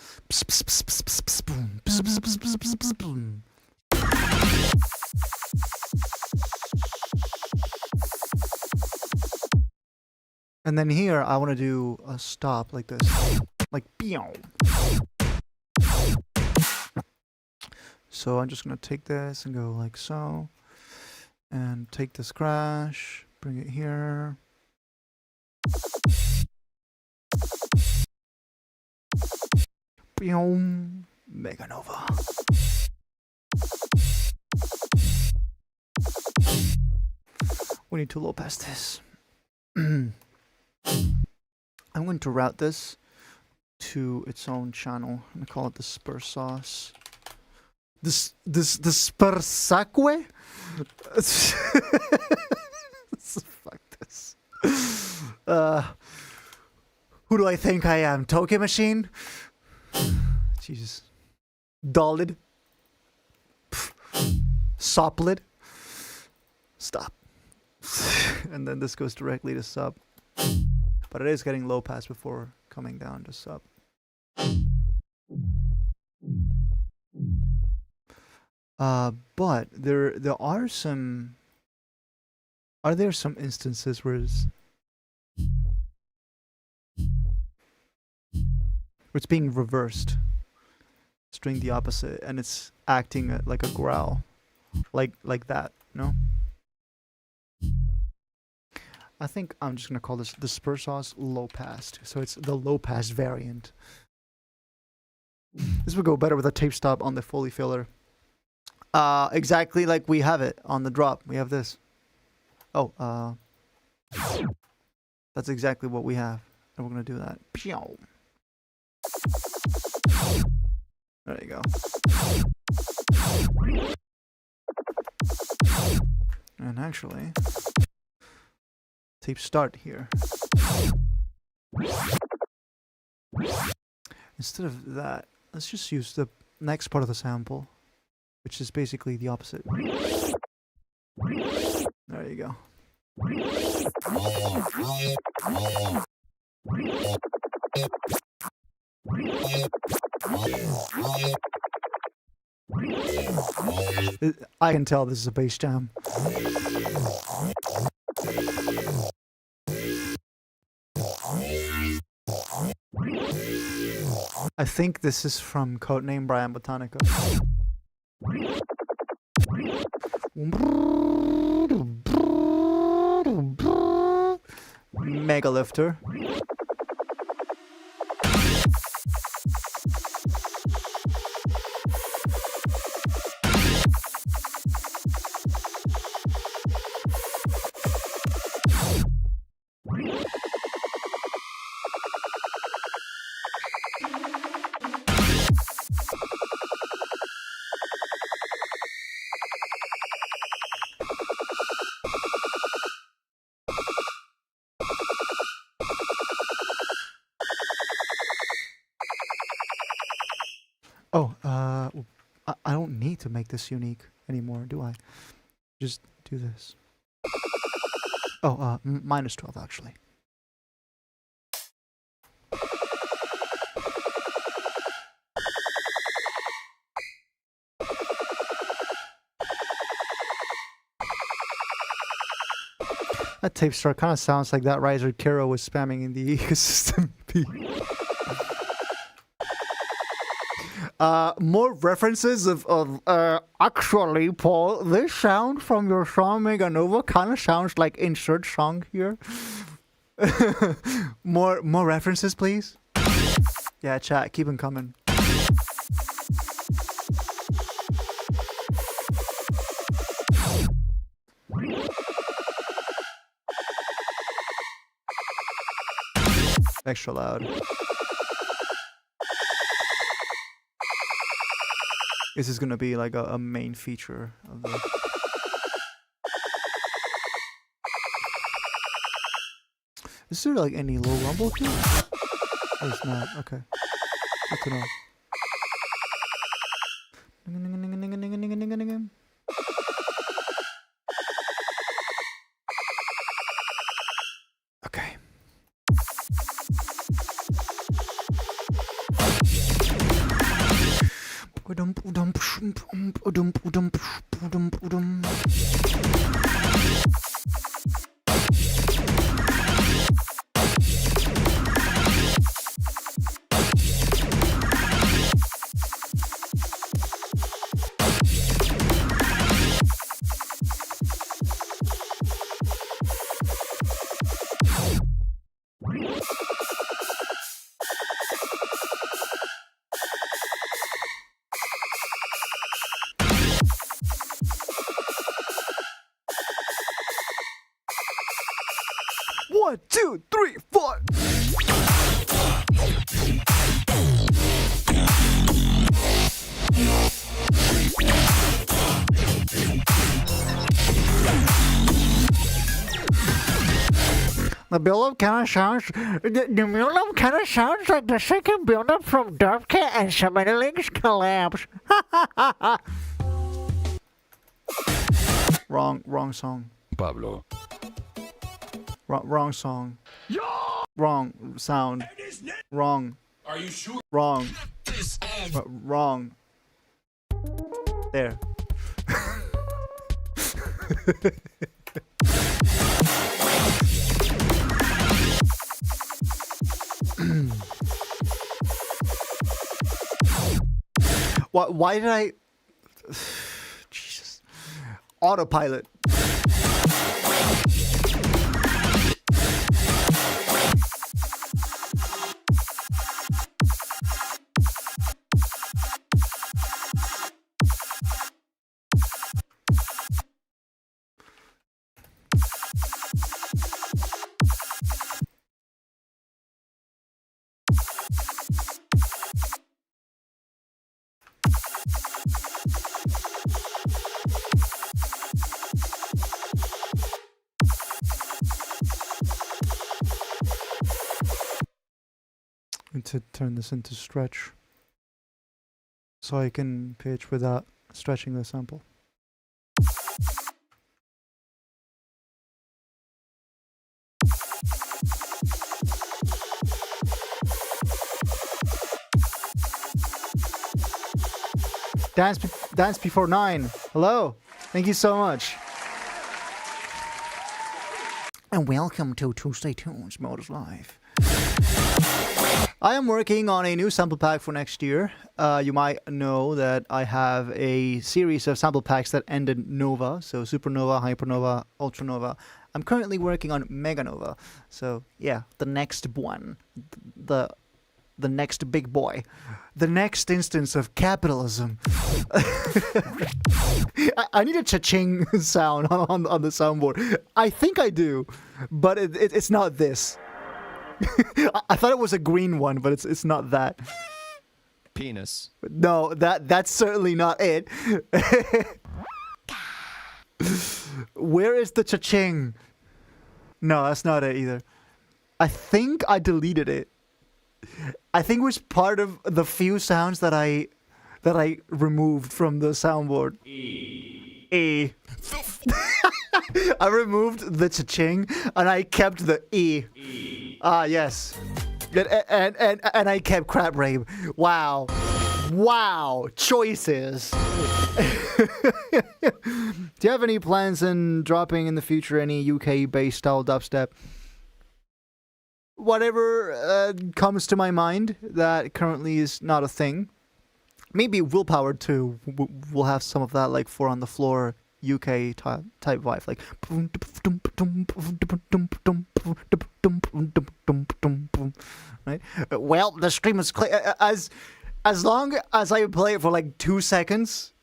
And then here, I want to do a stop like this. Like, pew. So I'm just going to take this and go like so. And take this crash, bring it here. Pew. Mega Nova. We need to low pass this. I'm going to route this to its own channel. I'm gonna call it the spur sauce. The Spursacque? Fuck this. Who do I think I am? Toke Machine? Jesus. Dollid? Soplid? Stop. And then this goes directly to sub. But it is getting low pass before coming down to sub. But there are some... Are there some instances where it's being reversed? It's doing the opposite, and it's acting like a growl. Like that, no? I think I'm just gonna call this the spur sauce low pass. So it's the low pass variant. This would go better with a tape stop on the Foley filler. Exactly like we have it on the drop. We have this. Oh, that's exactly what we have. And we're gonna do that. There you go. And actually, tape start here. Instead of that, let's just use the next part of the sample. which is basically the opposite. There you go. I can tell this is a bass jam. I think this is from Codename Brian Botanica. Mega lifter. Oh, I don't need to make this unique anymore, do I? Just do this. Oh, minus 12 actually. That tape star kind of sounds like that Riser Kiro was spamming in the ecosystem. More references of actually, Paul, this sound from your song Mega Nova kind of sounds like insert song here. more references, please. Yeah, chat, keep them coming. Extra loud. This is gonna be like a main feature of the... Is there like any low rumble here? Or it's not? Okay. Good to know. Okay. One, two, three, four. The build-up kind of sounds. The build-up kind of sounds like the second build-up from Darkcat and Submitterlink's collapse. Wrong song.
Pablo.
Wrong song. Wrong sound. Wrong.
Are you sure?
Wrong. Wrong. There. Why did I... Jesus. Autopilot. To turn this into stretch so I can pitch without stretching the sample. Dance before 9. Hello. Thank you so much. And welcome to Tuesday Tunes Modus Live. I am working on a new sample pack for next year. You might know that I have a series of sample packs that end in Nova. So Supernova, Hypernova, Ultranova. I'm currently working on Meganova. So yeah, the next one. The next big boy. The next instance of capitalism. I need a cha-ching sound on the soundboard. I think I do, but it's not this. I thought it was a green one, but it's not that.
Penis.
No, that's certainly not it. Where is the cha-ching? No, that's not it either. I think I deleted it. I think it was part of the few sounds that I removed from the soundboard. E. I removed the cha-ching and I kept the E. Ah, yes. And I kept crap rave. Wow. Wow. Choices. Do you have any plans in dropping in the future any UK-based style dubstep? Whatever comes to my mind that currently is not a thing. Maybe Willpower 2 will have some of that, like 4 on the floor UK type vibe, like. Right? Well, the stream is clear. As long as I play it for like 2 seconds,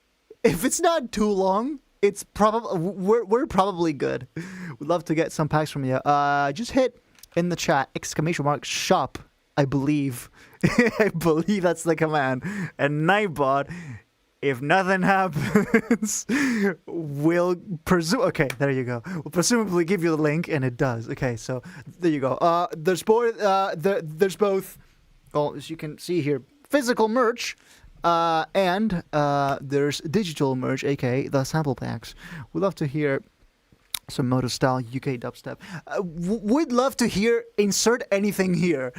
if it's not too long, it's probably we're probably good. We'd love to get some packs from you. Just hit in the chat !shop. I believe. I believe that's the command. And Nightbot, if nothing happens, will presume. Okay, there you go. We'll presumably give you the link, and it does. Okay, so there you go. There's both. Well, as you can see here, physical merch, and there's digital merch, aka the sample packs. We'd love to hear some Modus style UK dubstep. Would love to hear insert anything here.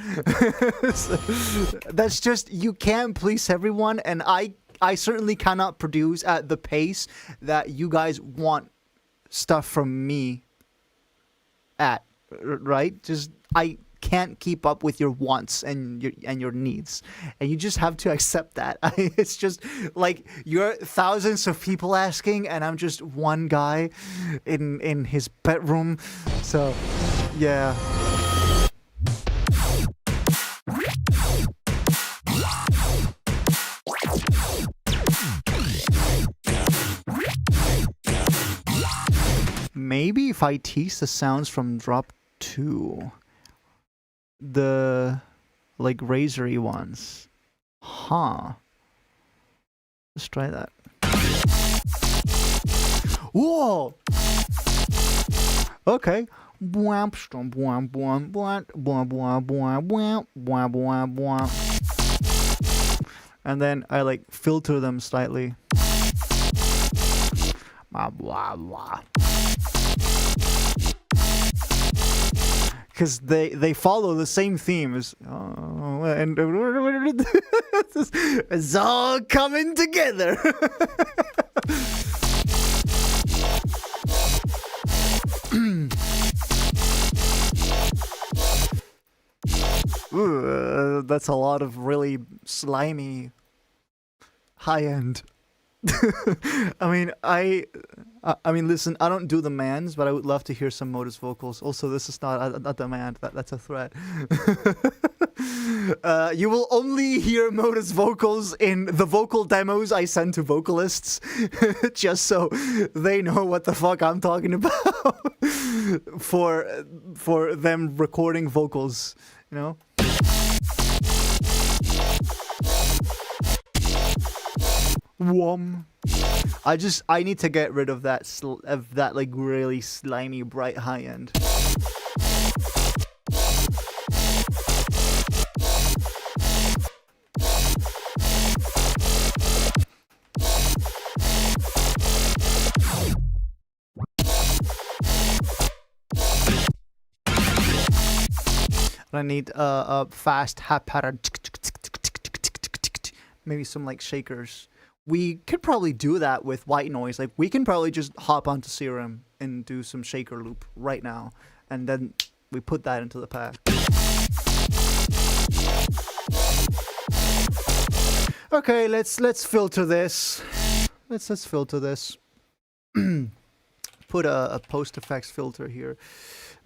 That's just, you can't please everyone, and I certainly cannot produce at the pace that you guys want stuff from me at, right? Just, I can't keep up with your wants and your needs, and you just have to accept that. It's just like you're thousands of people asking, and I'm just one guy in his bedroom. So yeah. Maybe if I tease the sounds from drop 2. The like razory ones. Huh. Let's try that. Whoa! Okay. And then I like filter them slightly. Because they follow the same themes. Oh, and it's all coming together. Ooh, that's a lot of really slimy high-end. I mean, listen, I don't do the mans, but I would love to hear some Modus vocals. Also, this is not a demand, that's a threat. You will only hear Modus vocals in the vocal demos I send to vocalists, just so they know what the fuck I'm talking about, for them recording vocals, you know? Wom. I need to get rid of that like really slimy bright high end. I need a fast hat pattern. Maybe some like shakers. We could probably do that with white noise. Like we can probably just hop onto Serum and do some shaker loop right now, and then we put that into the pack. Okay, let's filter this. Let's filter this. Put a post effects filter here.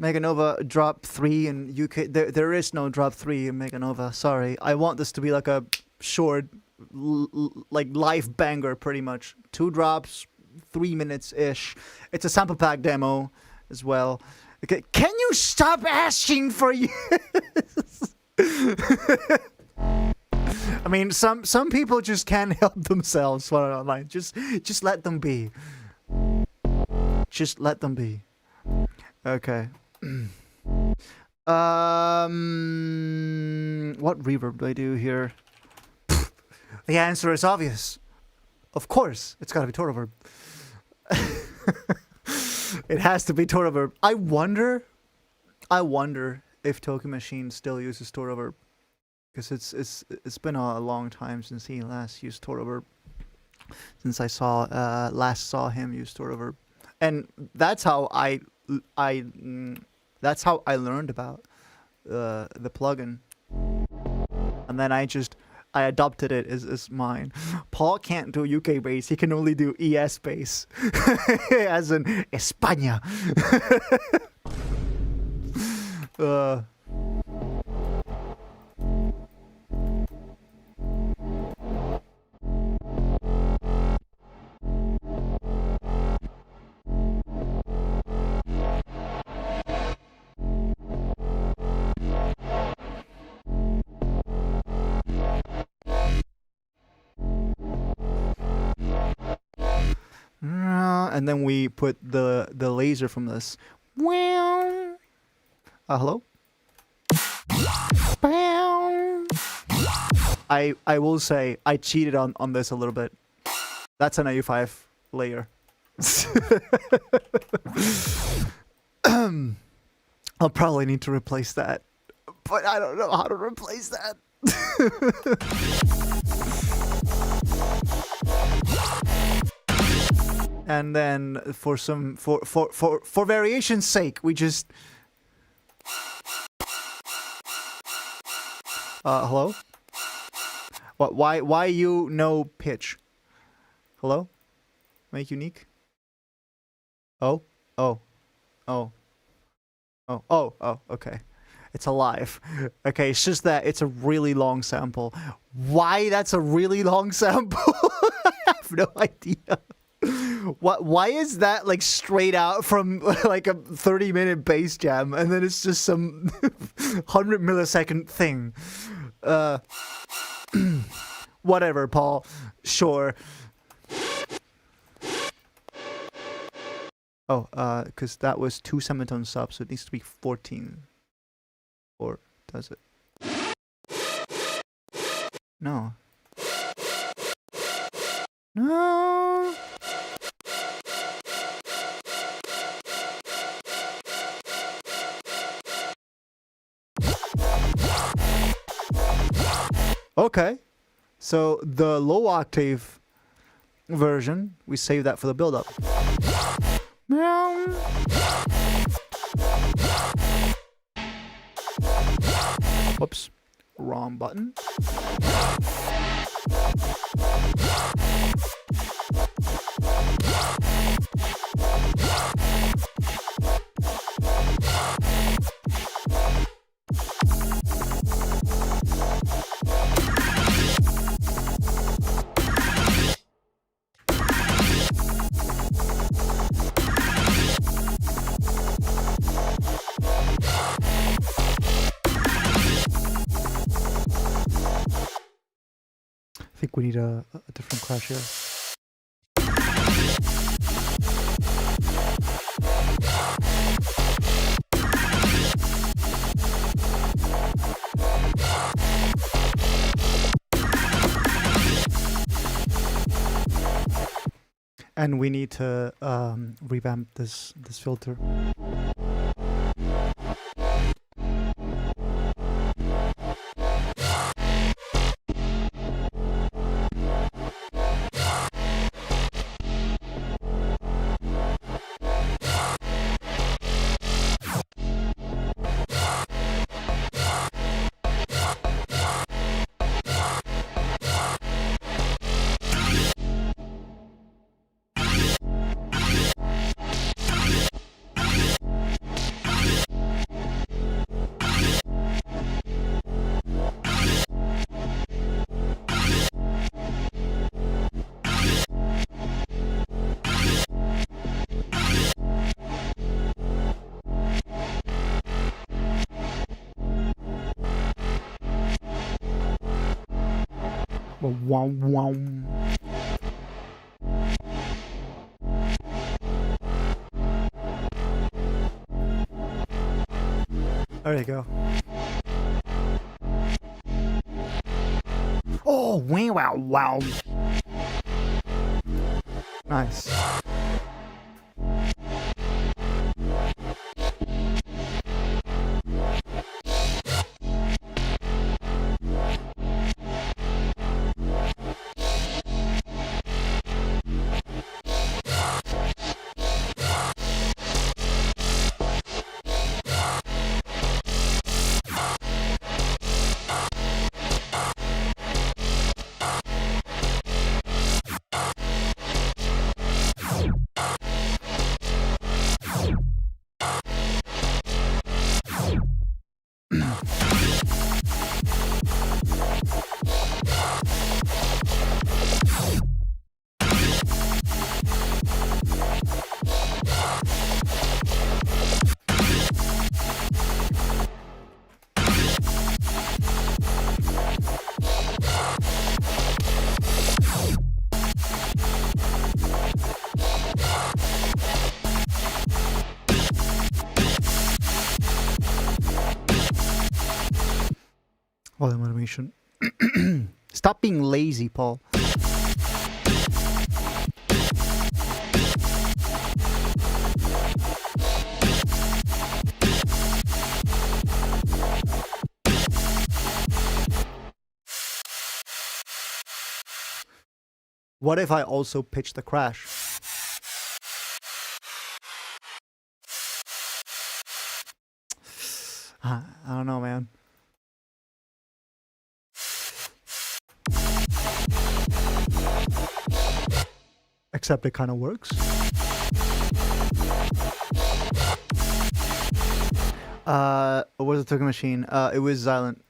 Meganova drop 3 in UK. There is no drop 3 in Meganova. Sorry, I want this to be like a short, like live banger, pretty much. 2 drops, 3 minutes ish. It's a sample pack demo as well. Okay, can you stop asking for you? I mean, some people just can't help themselves when they're online. Just let them be. Just let them be. Okay. What reverb do I do here? The answer is obvious. Of course, it's gotta be total verb. It has to be total verb. I wonder if Token Machine still uses total verb, because it's been a long time since he last used total verb. Since I last saw him use total verb, and that's how I learned about the plugin, and then I adopted it as mine. Paul can't do UK bass; he can only do ES bass, as in España. And then we put the laser from this. Hello? I will say I cheated on this a little bit. That's an AU5 layer. I'll probably need to replace that, but I don't know how to replace that. And then for variation's sake, we just hello? What? Why you no pitch? Hello? Make unique? Oh. Okay. It's alive. Okay, it's just that it's a really long sample. Why that's a really long sample? I have no idea. Why is that like straight out from like a 30-minute bass jam, and then it's just some 100 millisecond thing? Whatever, Paul. Sure. Oh, because that was 2 semitone subs, so it needs to be 14. Or does it? No. No. Okay. So the low octave version, we save that for the build up. Whoops. Wrong button. I think we need a different crash here. And we need to revamp this filter. Wow, wow. There you go. Oh, wow, wow. Nice. Volume automation. Stop being lazy, Paul. What if I also pitch the crash? I don't know, man. Except it kind of works. What was the token machine? It was Xylent.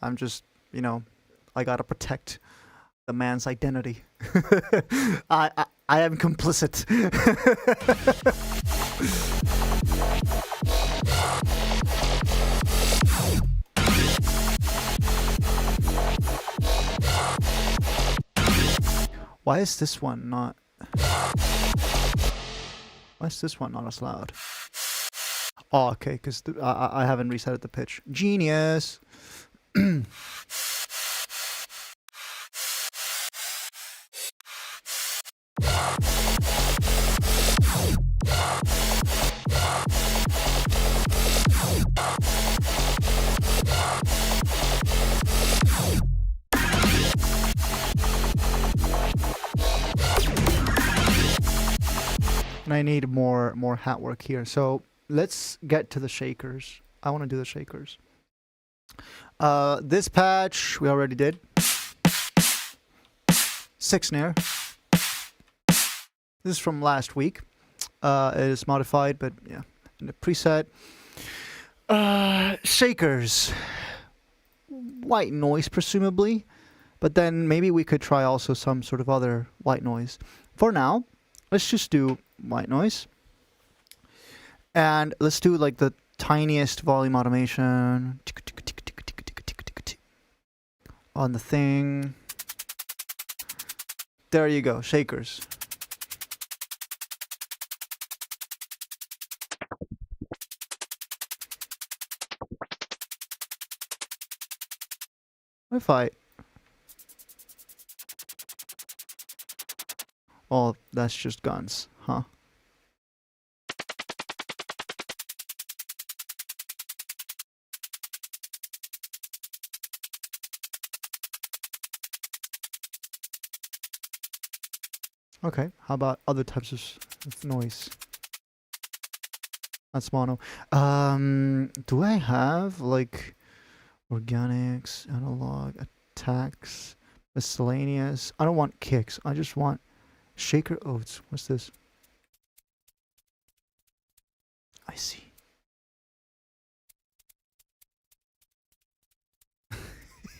I'm just, you know, I gotta protect the man's identity. I am complicit. Why is this one not? Why is this one not as loud? Oh, okay, because I haven't reset the pitch. Genius. And I need more hat work here. So let's get to the shakers. I want to do the shakers. This patch we already did. 6 snare. This is from last week. It is modified, but yeah, in the preset. Shakers. White noise, presumably. But then maybe we could try also some sort of other white noise. For now, let's just do white noise. And let's do like the tiniest volume automation on the thing. There you go, shakers. What if I... Oh, that's just guns, huh? Okay, how about other types of noise? That's mono. Do I have like organics, analog, attacks, miscellaneous? I don't want kicks. I just want shaker oats. What's this? I see.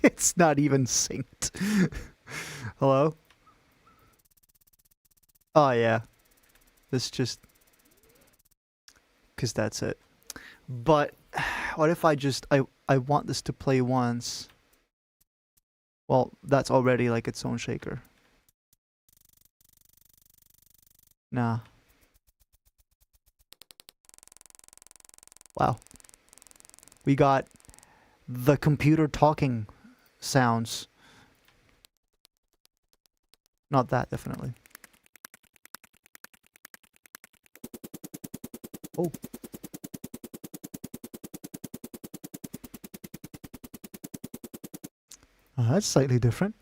It's not even synced. Hello? Oh yeah. This just... Because that's it. But what if I just... I want this to play once. Well, that's already like its own shaker. Nah. Wow. We got the computer talking sounds. Not that, definitely. Oh. That's slightly different.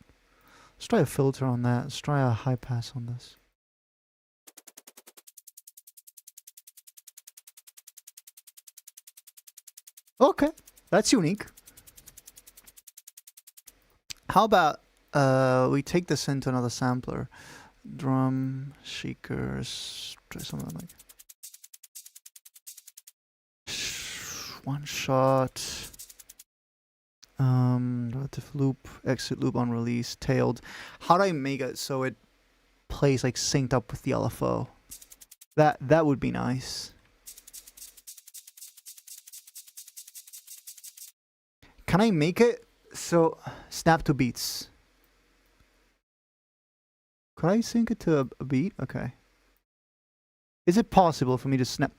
Let's try a filter on that. Let's try a high pass on this. Okay, that's unique. How about we take this into another sampler? Drum, shakers, try something like one shot. Relative loop, exit loop on release, tailed. How do I make it so it plays like synced up with the LFO? That would be nice. Can I make it so snap to beats? Could I sync it to a beat? Okay. Is it possible for me to snap?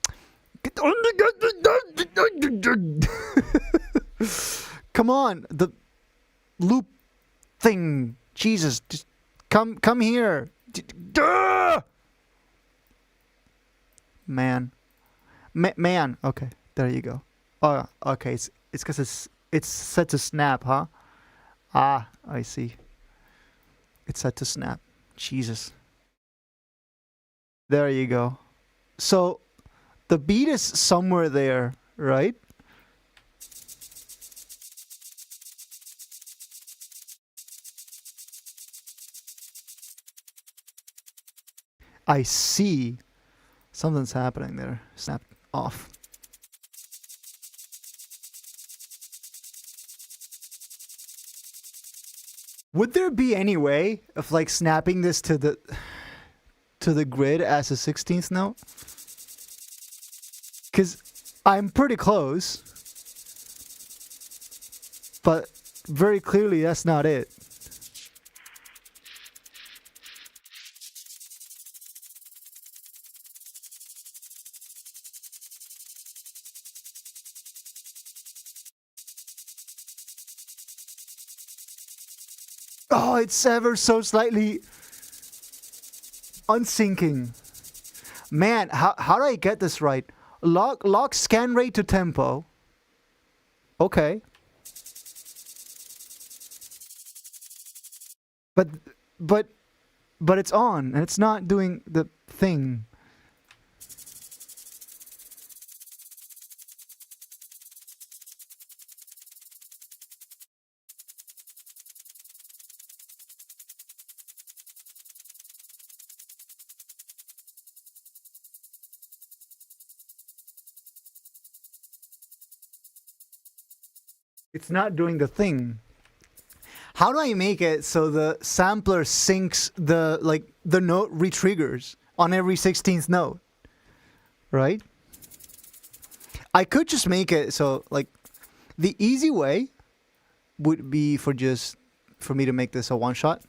Come on, the loop thing. Jesus, just come here. Man. Man. Okay, there you go. Oh, okay. It's because it's set to snap, huh? Ah, I see. It's set to snap. Jesus. There you go. So the beat is somewhere there, right? I see. Something's happening there. Snap off. Would there be any way of like snapping this to the grid as a 16th note? Because I'm pretty close, but very clearly that's not it. Oh, it's ever so slightly unsyncing. Man, how do I get this right? Lock scan rate to tempo. Okay. But it's on and it's not doing the thing. It's not doing the thing. How do I make it so the sampler syncs the note retriggers on every 16th note? Right? I could just make it so like the easy way would be for me to make this a one shot.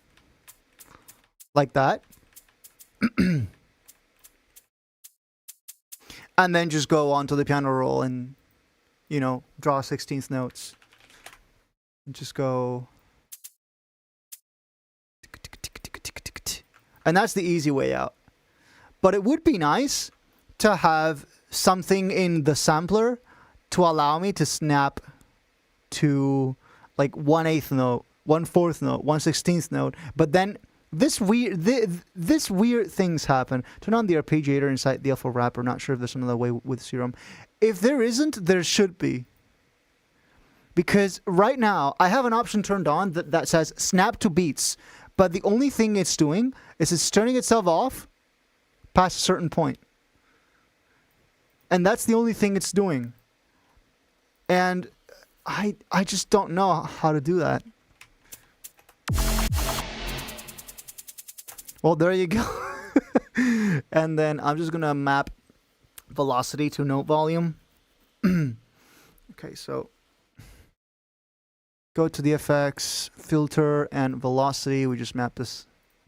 Like that. And then just go onto the piano roll and draw 16th notes. And just go. And that's the easy way out. But it would be nice to have something in the sampler to allow me to snap to like 1/8 note, 1/4 note, 1/16 note. But then this weird things happen. Turn on the arpeggiator inside the alpha wrapper. Not sure if there's another way with Serum. If there isn't, there should be. Because right now, I have an option turned on that says snap to beats. But the only thing it's doing is it's turning itself off past a certain point. And that's the only thing it's doing. And I just don't know how to do that. Well, there you go. And then I'm just going to map velocity to note volume. Okay, so go to the FX, filter, and velocity. We just map this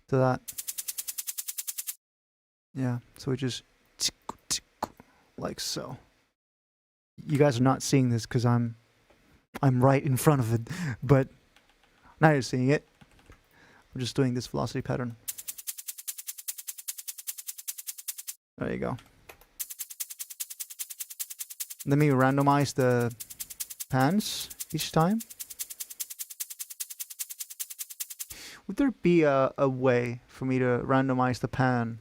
to that. Yeah, so we just like so. You guys are not seeing this because I'm right in front of it, but now you're seeing it. I'm just doing this velocity pattern. There you go. Let me randomize the pans each time. Would there be a way for me to randomize the pan?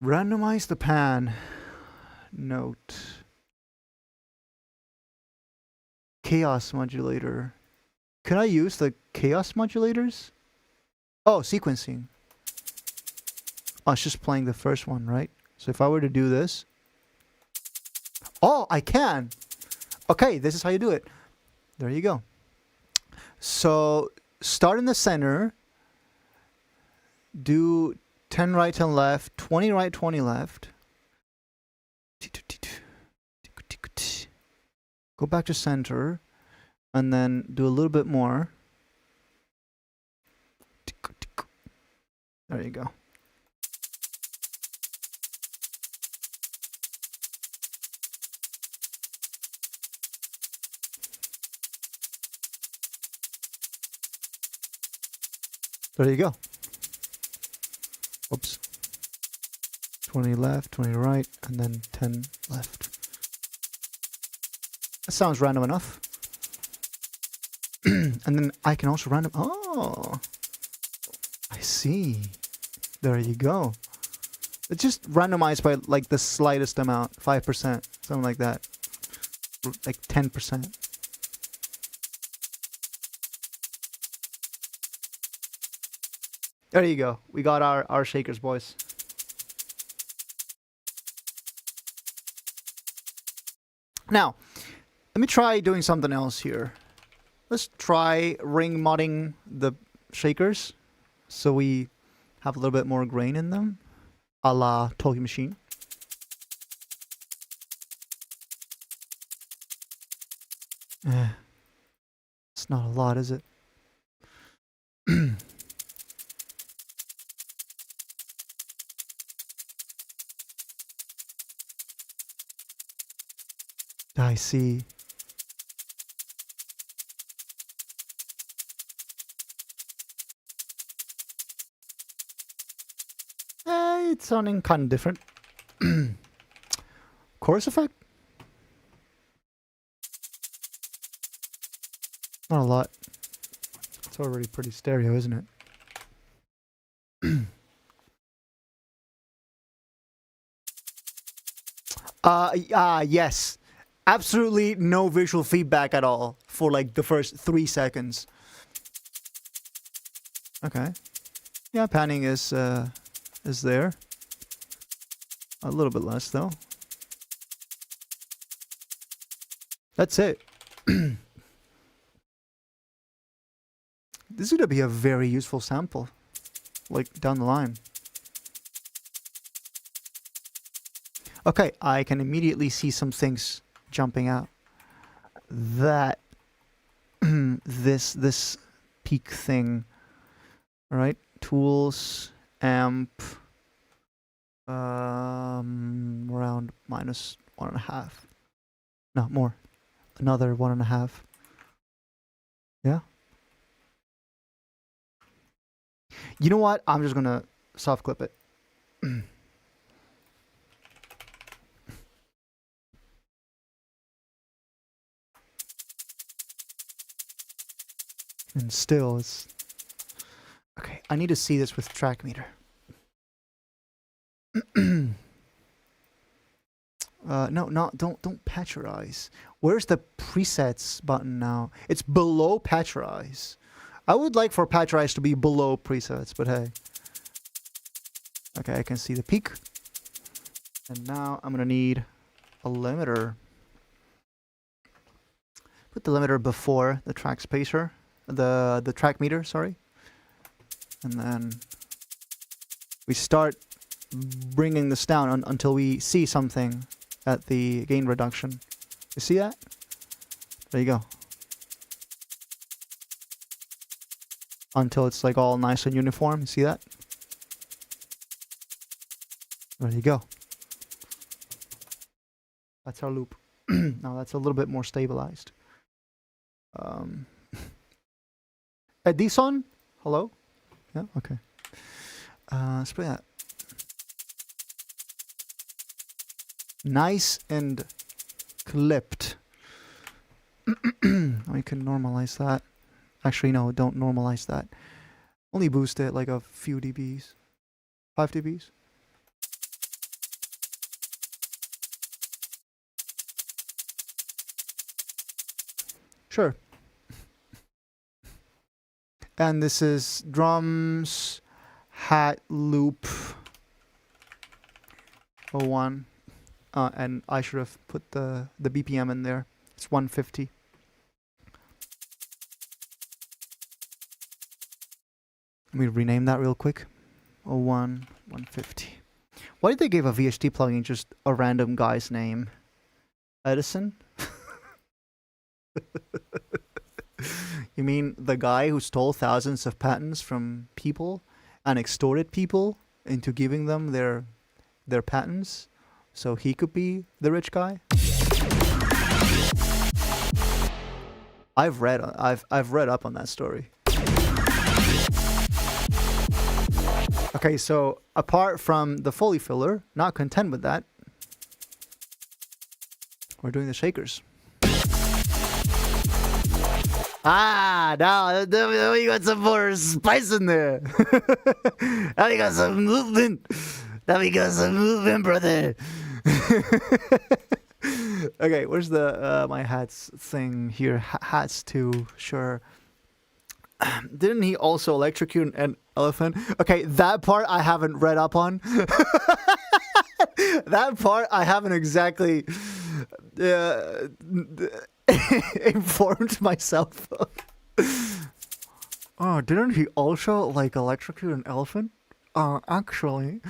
Randomize the pan. Note. Chaos modulator. Can I use the chaos modulators? Oh, sequencing. Oh, it's just playing the first one, right? So if I were to do this. Oh, I can. Okay, this is how you do it. There you go. So start in the center. Do 10 right, 10 left, 20 right, 20 left. Go back to center. And then do a little bit more. There you go. There you go. Oops. 20 left, 20 right, and then 10 left. That sounds random enough. And then I can also random... Oh! I see. There you go. It's just randomized by like the slightest amount. 5%. Something like that. Like 10%. There you go. We got our shakers, boys. Now, let me try doing something else here. Let's try ring modding the shakers so we have a little bit more grain in them, a la Talking Machine. It's not a lot, is it? I see. It's sounding kind of different. Chorus effect? Not a lot. It's already pretty stereo, isn't it? Yes. Absolutely no visual feedback at all for like the first 3 seconds. Okay. Yeah, panning is there. A little bit less though. That's it. This is gonna be a very useful sample, like down the line. Okay, I can immediately see some things jumping out. That this peak thing. All right, tools, amp, around -1.5. No, more. Another 1.5. Yeah. You know what? I'm just gonna soft clip it. And still, it's okay. I need to see this with track meter. No, don't patcherize. Where's the presets button now? It's below patcherize. I would like for patcherize to be below presets, but hey. Okay, I can see the peak. And now I'm gonna need a limiter. Put the limiter before the track spacer, the track meter, sorry. And then we start bringing this down until we see something at the gain reduction. You see that? There you go. until it's like all nice and uniform. You see that? There you go. That's our loop. Now that's a little bit more stabilized. Edison? Hello? Yeah, okay. Let's play that. Nice and clipped. We can normalize that. Actually, no, don't normalize that. Only boost it like a few dBs. 5 dBs. Sure. And this is drums, hat, loop, 01. And I should have put the BPM in there. It's 150. Let me rename that real quick. 01, 150. Why did they give a VHD plugin just a random guy's name? Edison? You mean the guy who stole thousands of patents from people and extorted people into giving them their patents so he could be the rich guy? I've read up on that story. Okay, so apart from the Foley filler, not content with that, we're doing the shakers. Now we got some more spice in there. Now we got some movement. Brother. Okay, where's the my hats thing here? Hats too, sure. Didn't he also electrocute an elephant? Okay, that part I haven't read up on. That part I haven't exactly informed myself of. Oh, didn't he also like electrocute an elephant? Actually.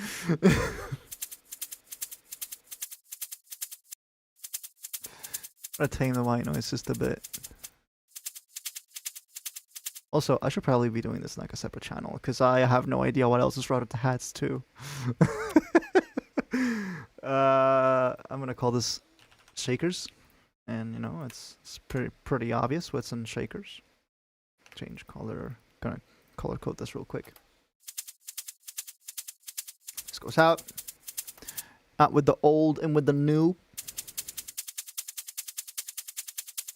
I'll tame the white noise just a bit. Also, I should probably be doing this in like a separate channel because I have no idea what else is routed to hats too. I'm gonna call this shakers, and you know it's pretty obvious what's in shakers. Change color. Gonna color code this real quick. This goes out with the old and with the new.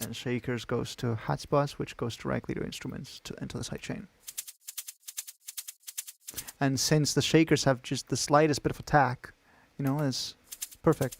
And shakers goes to hats bus, which goes directly to instruments into the sidechain. And since the shakers have just the slightest bit of attack, you know, it's perfect.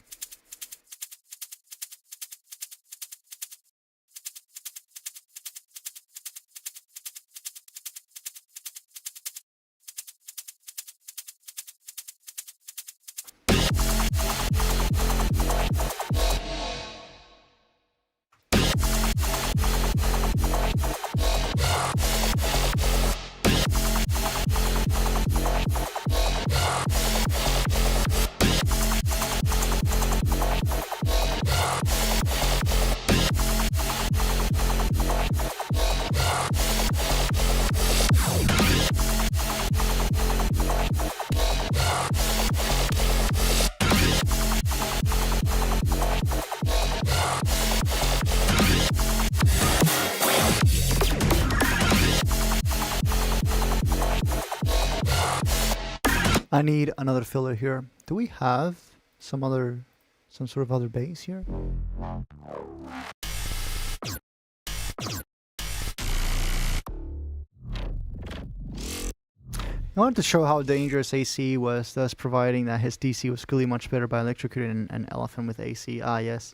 I need another filler here. Do we have some sort of other bass here? I wanted to show how dangerous AC was, thus providing that his DC was clearly much better by electrocuting an elephant with AC. Ah, yes.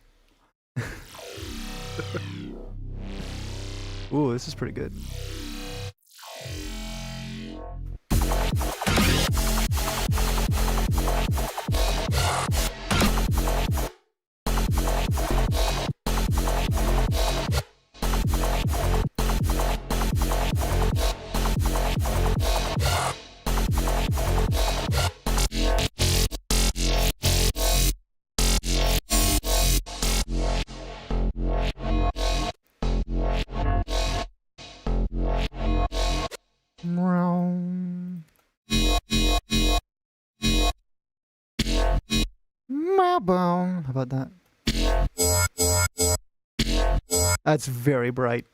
Ooh, this is pretty good. How about that? That's very bright.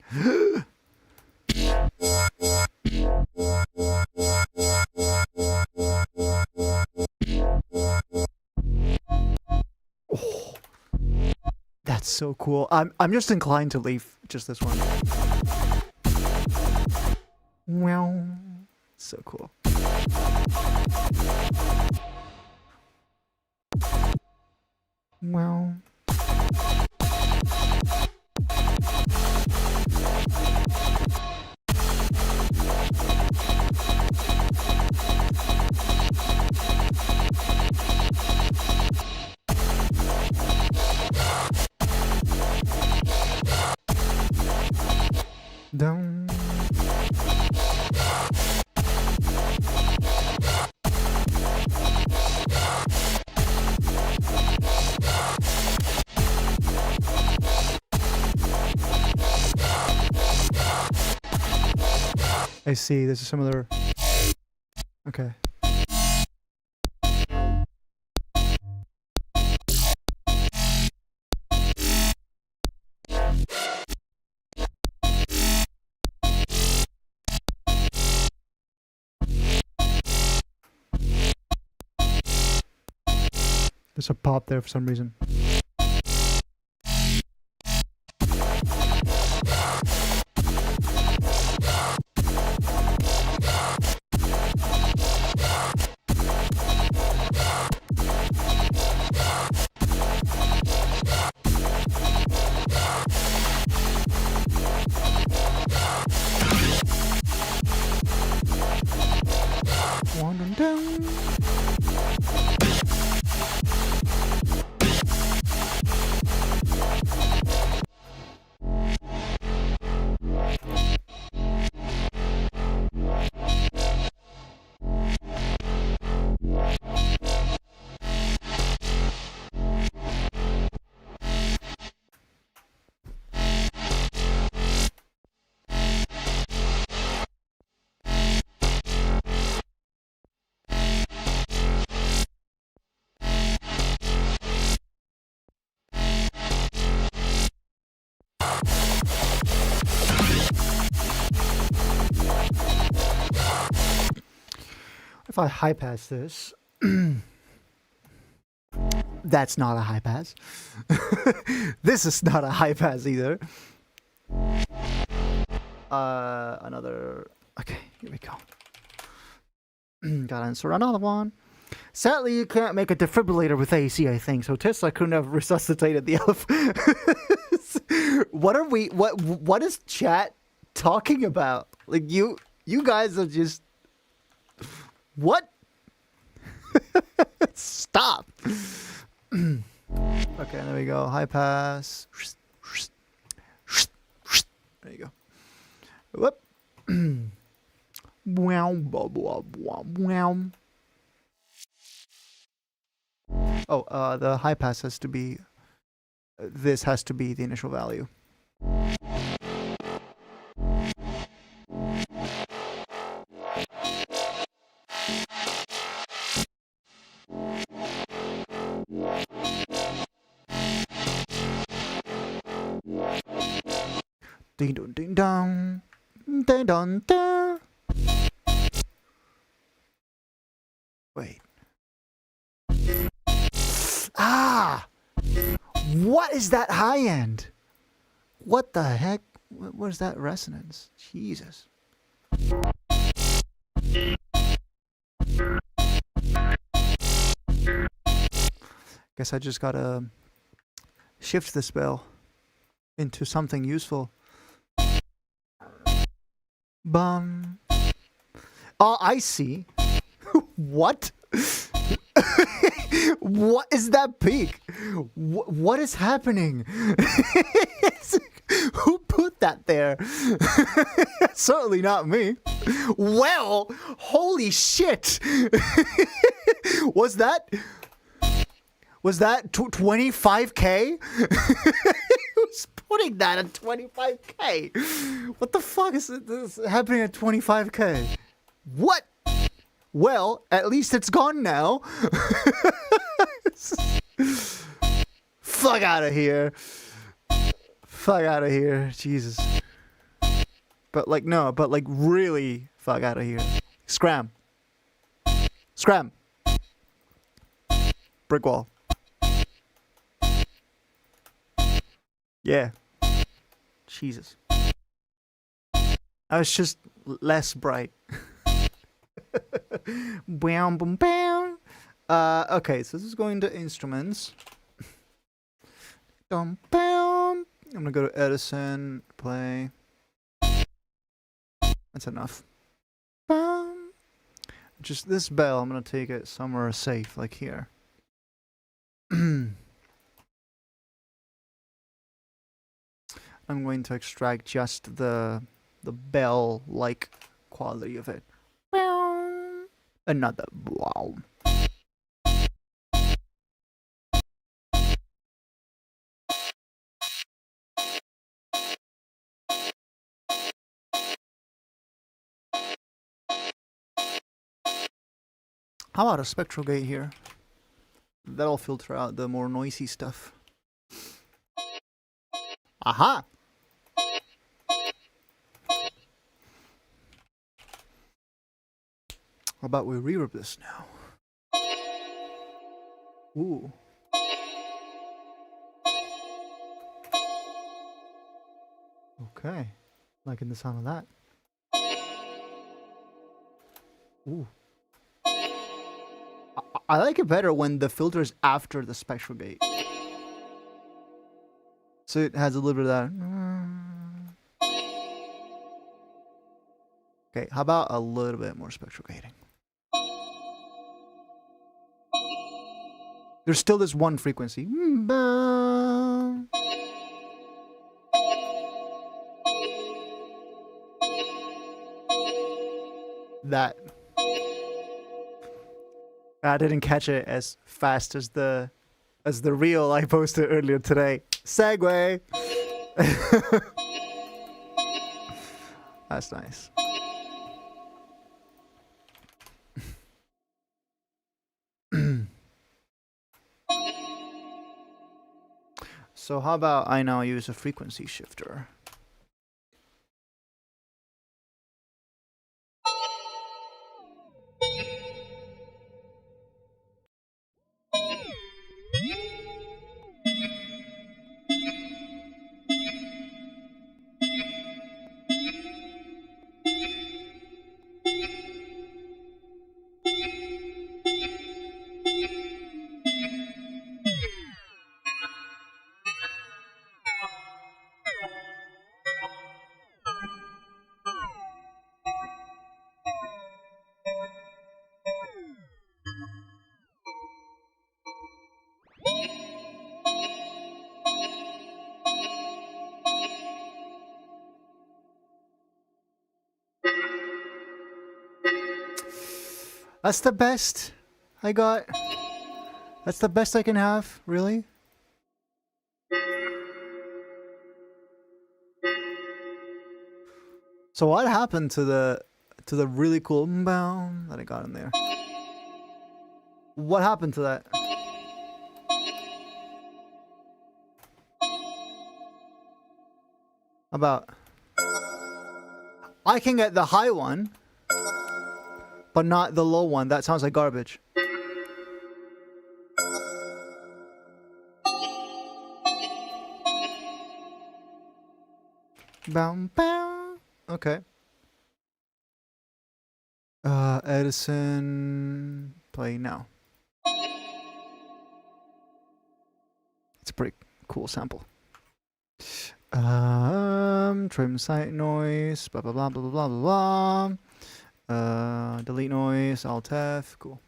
Oh, that's so cool. I'm just inclined to leave just this one. Well, so cool. Well. Down. I see. This is similar. Okay. There's a pop there for some reason. Wandering down. If I high pass this, that's not a high pass. This is not a high pass either. Another. Okay, here we go. Gotta insert another one. Sadly, you can't make a defibrillator with AC, I think. So Tesla couldn't have resuscitated the elephant. What are we? What is chat talking about? Like you guys are just. What? Stop. Okay, there we go. High pass. There you go. Whoop. Oh, the high pass has to be. This has to be the initial value. Ding dong ding dong. Ding dong dong. Wait. Ah! What is that high end? What the heck? What is that resonance? Jesus. Guess I just gotta shift the spell into something useful. Bum. Oh, I see. What? What is that peak? What is happening? Who put that there? Certainly not me. Well, holy shit. Was that 25K? Who's putting that at 25K? What the fuck is this happening at 25K? What? Well, at least it's gone now. Fuck out of here. Fuck out of here. Jesus. But like, no, but like really fuck out of here. Scram. Scram. Brick wall. Yeah. Jesus. I was just less bright. Bam, bam, bam. Okay, so this is going to instruments. Dum, bam. I'm gonna go to Edison, play. That's enough. Bam. Just this bell, I'm gonna take it somewhere safe, like here. I'm going to extract just the bell-like quality of it. Another wow. How about a spectral gate here? That'll filter out the more noisy stuff. Aha! How about we reverb this now? Ooh. Okay. Liking the sound of that. Ooh. I like it better when the filter is after the spectral gate. So it has a little bit of that. Okay, how about a little bit more spectral gating? There's still this one frequency. That. I didn't catch it as fast as the reel I posted earlier today. Segway. That's nice. So how about I now use a frequency shifter? That's the best I got. That's the best I can have, really. So what happened to the really cool bound that I got in there? What happened to that? About I can get the high one, but not the low one. That sounds like garbage. Bow, bow. Okay. Edison, play now. It's a pretty cool sample. Trim site noise, blah blah blah blah blah blah blah. Delete noise, Alt F, cool.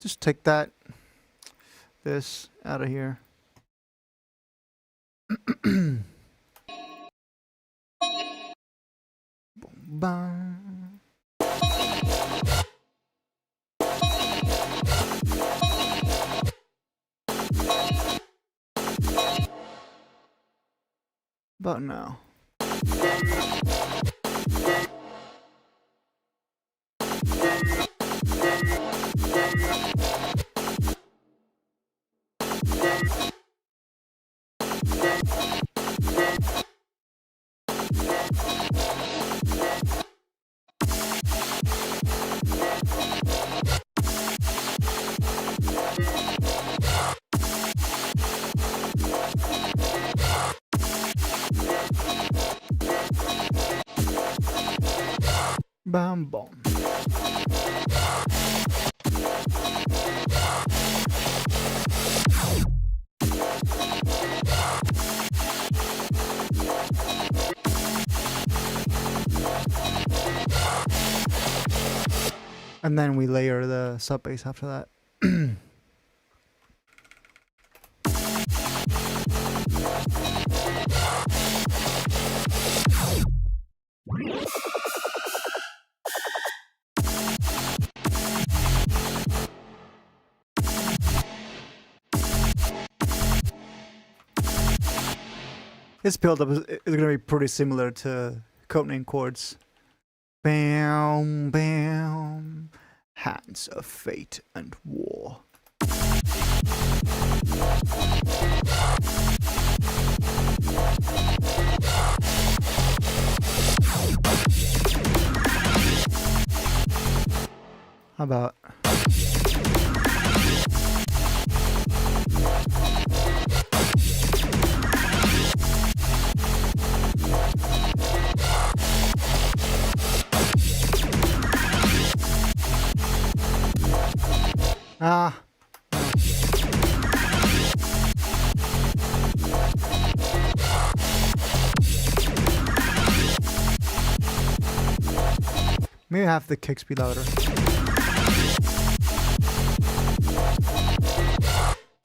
Just take this out of here. Boom, bam. But now. Bam bom. And then we layer the sub bass after that. This build-up is going to be pretty similar to codename chords. Bam, bam, hands of fate and war. How about... Ah. Maybe have the kicks be louder.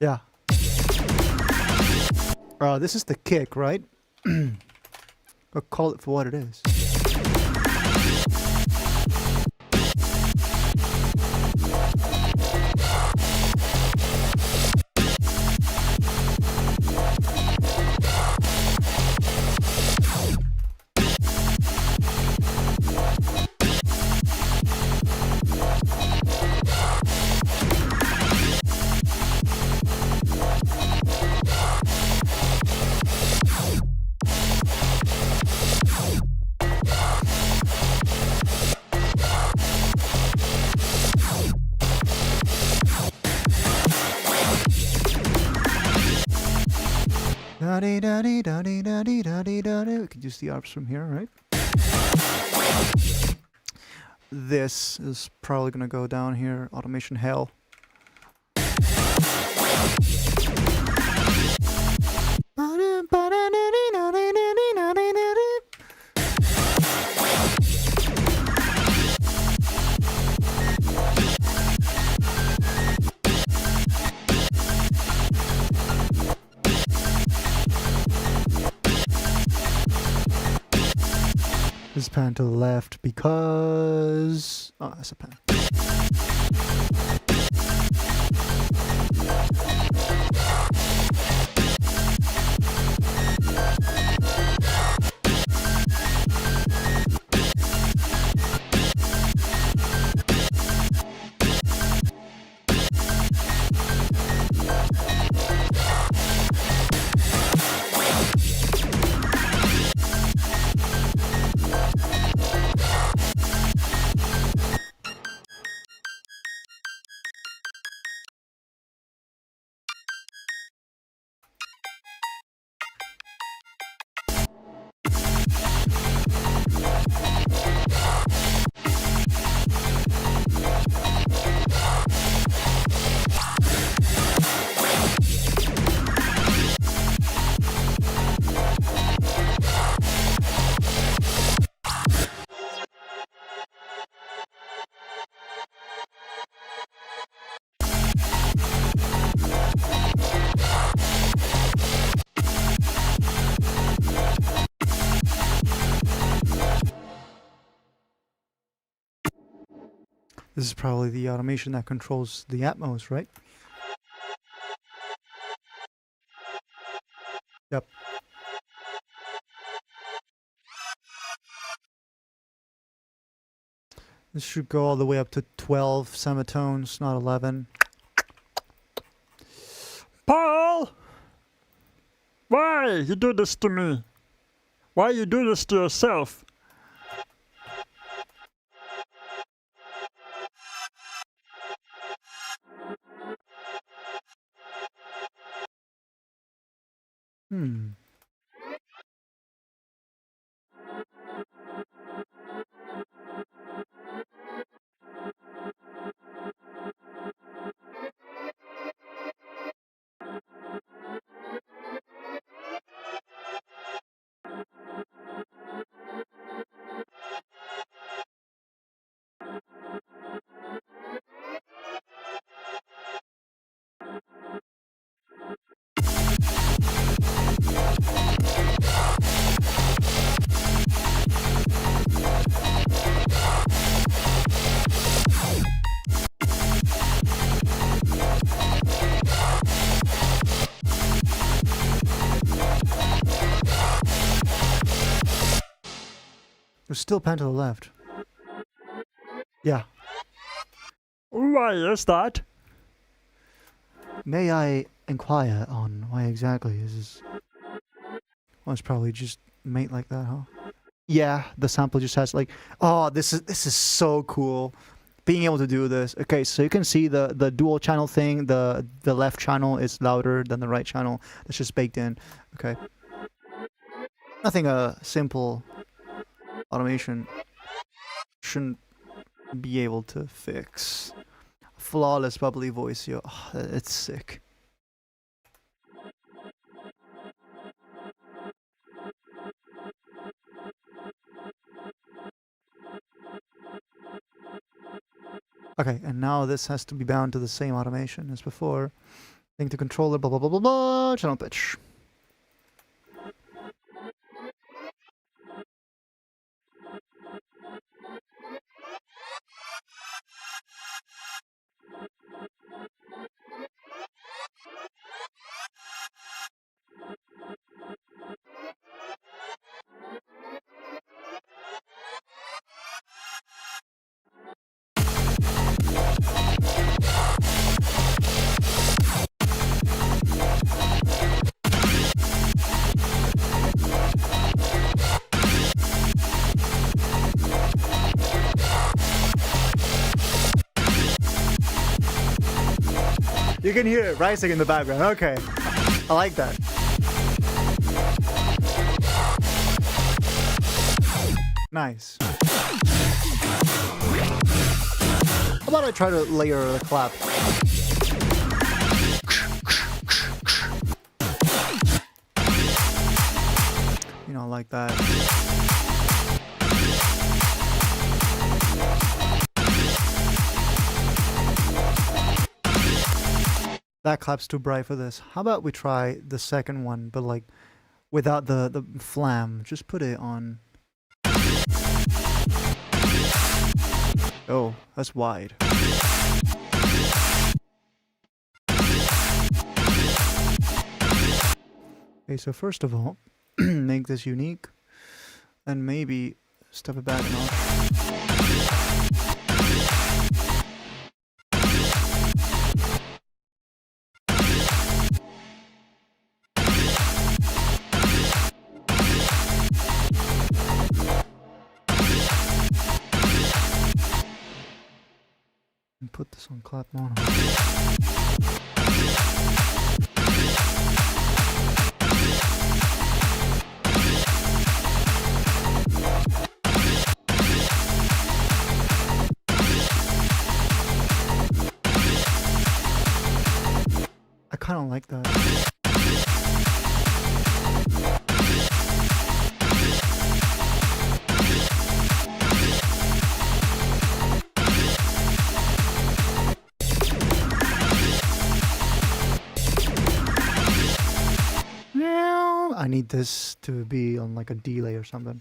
Yeah. This is the kick, right? I'll call it for what it is. We could use the arps from here, right? This is probably gonna go down here. Automation hell. This pan to the left because... Oh, that's a pan. This is probably the automation that controls the Atmos, right? Yep. This should go all the way up to 12 semitones, not 11.
Paul! Why you do this to me? Why you do this to yourself?
still pan to the left. Yeah.
Why is that?
May I inquire on why exactly this is... Well, it's probably just made like that, huh? Yeah, the sample just has like... Oh, this is so cool. Being able to do this. Okay, so you can see the dual channel thing. The left channel is louder than the right channel. That's just baked in. Okay. Nothing a simple automation shouldn't be able to fix. Flawless bubbly voice, yo. Oh, it's sick. Okay, and now this has to be bound to the same automation as before. Link to controller, blah blah blah blah blah, channel pitch. You can hear it rising in the background. Okay. I like that. Nice. How about I try to layer the clap? You know, like that. That clap's too bright for this. How about we try the second one, but like without the flam? Just put it on. Oh, that's wide. Okay, so first of all, make this unique, and maybe step it back a notch. And put this on clap mono. I kind of like that. I need this to be on like a delay or something.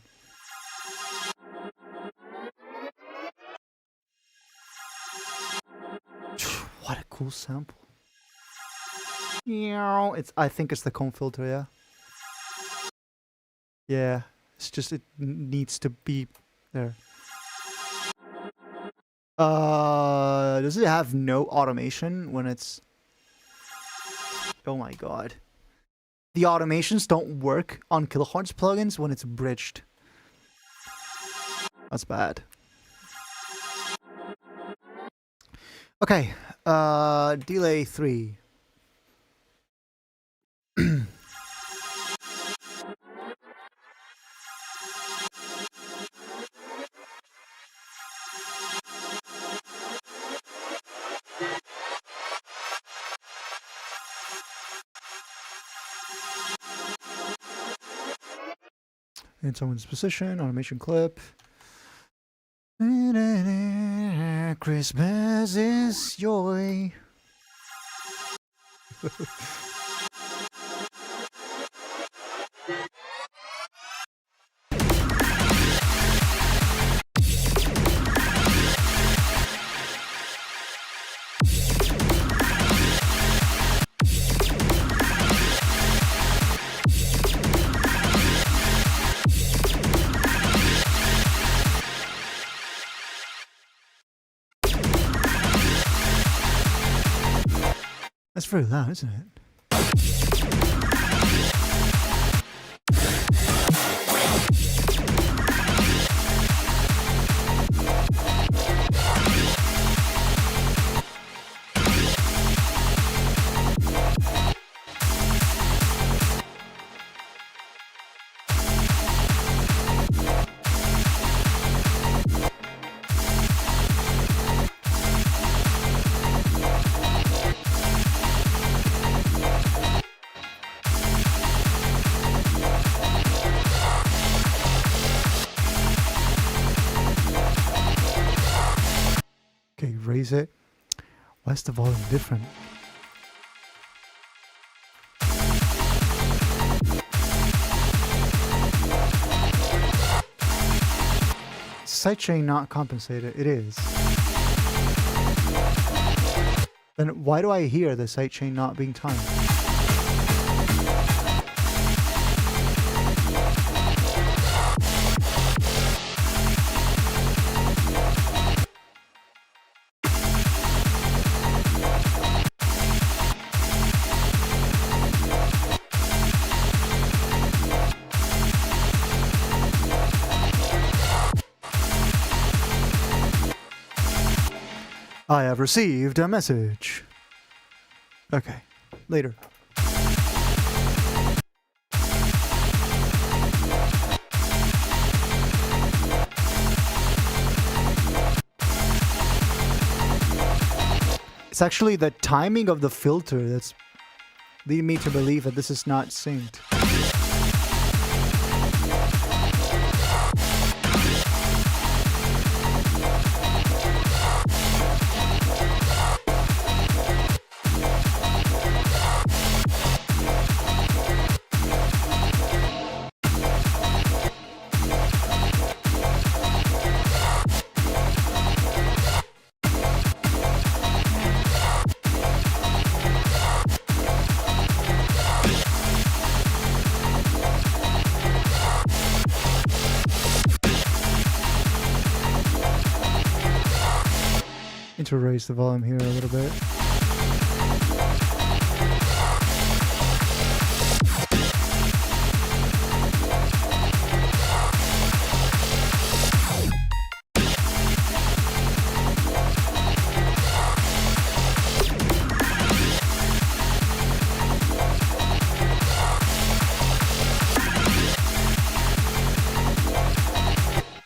What a cool sample. I think it's the comb filter, yeah. Yeah, it's just it needs to be there. Does it have no automation when it's... Oh my god. The automations don't work on kilohertz plugins when it's bridged. That's bad. Okay, delay 3. In someone's position, automation clip. Christmas is joy. That's very loud, isn't it? Okay, raise it. Why is the volume different? Sidechain not compensated. It is. Then why do I hear the sidechain not being timed? I have received a message. Okay, later. It's actually the timing of the filter that's leading me to believe that this is not synced. Need to raise the volume here a little bit.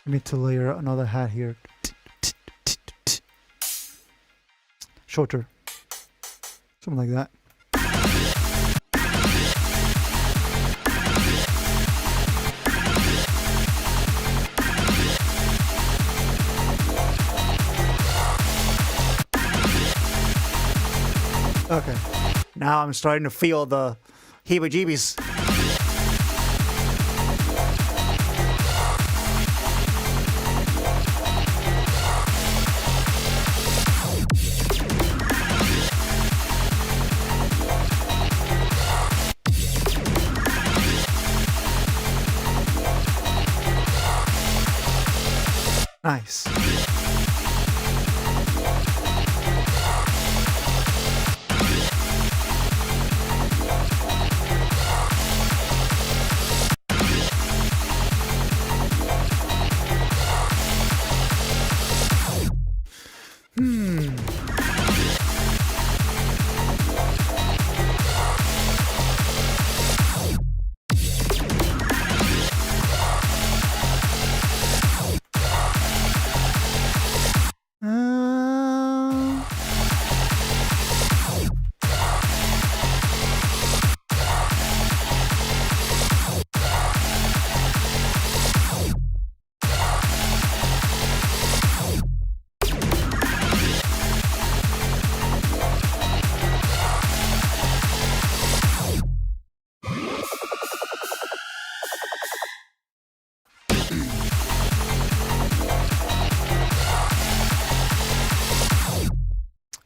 I need to layer another hat here. Shorter. Something like that. Okay. Now I'm starting to feel the heebie-jeebies. Nice.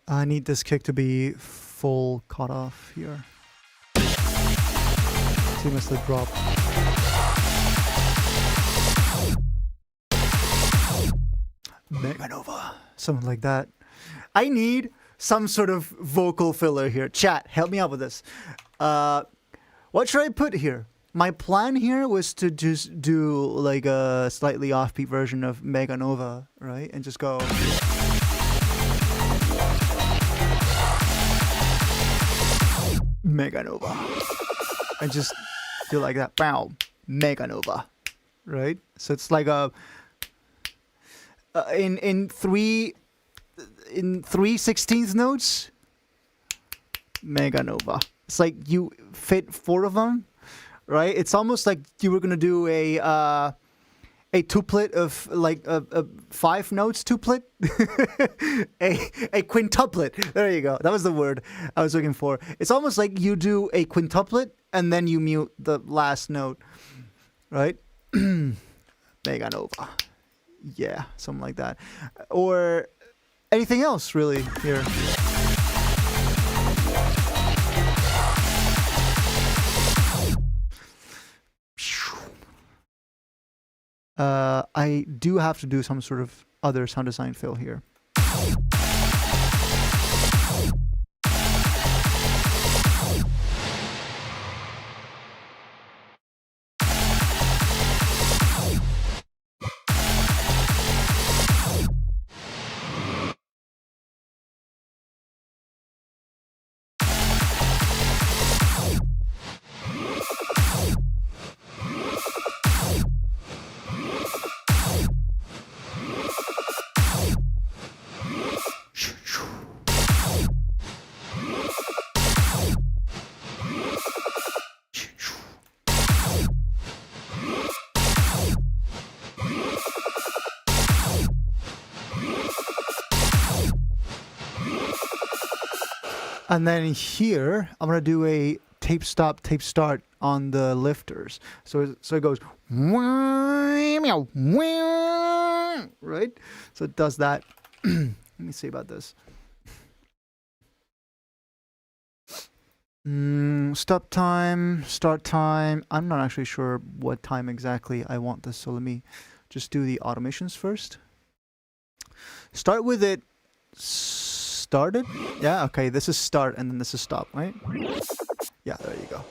I need this kick to be full cut off here. Seamlessly drop. Mega Nova. Something like that. I need some sort of vocal filler here. Chat, help me out with this. What should I put here? My plan here was to just do like a slightly offbeat version of Mega Nova, right? And just go. Mega Nova. And just do like that. Bow. Mega Nova. Right? So it's like a in 3/16 notes. Mega Nova. It's like you fit 4 of them, right? It's almost like you were gonna do a tuplet of like a 5 notes tuplet, a quintuplet. There you go. That was the word I was looking for. It's almost like you do a quintuplet and then you mute the last note, right? Mega Nova. Yeah, something like that. Or anything else really here. I do have to do some sort of other sound design fill here. And then here, I'm going to do a tape stop, tape start on the lifters. So it goes, right? So it does that. Let me see about this. Stop time, start time. I'm not actually sure what time exactly I want this. So let me just do the automations first. Start with it. Started? Yeah, okay, this is start and then this is stop, right? Yeah, there you go.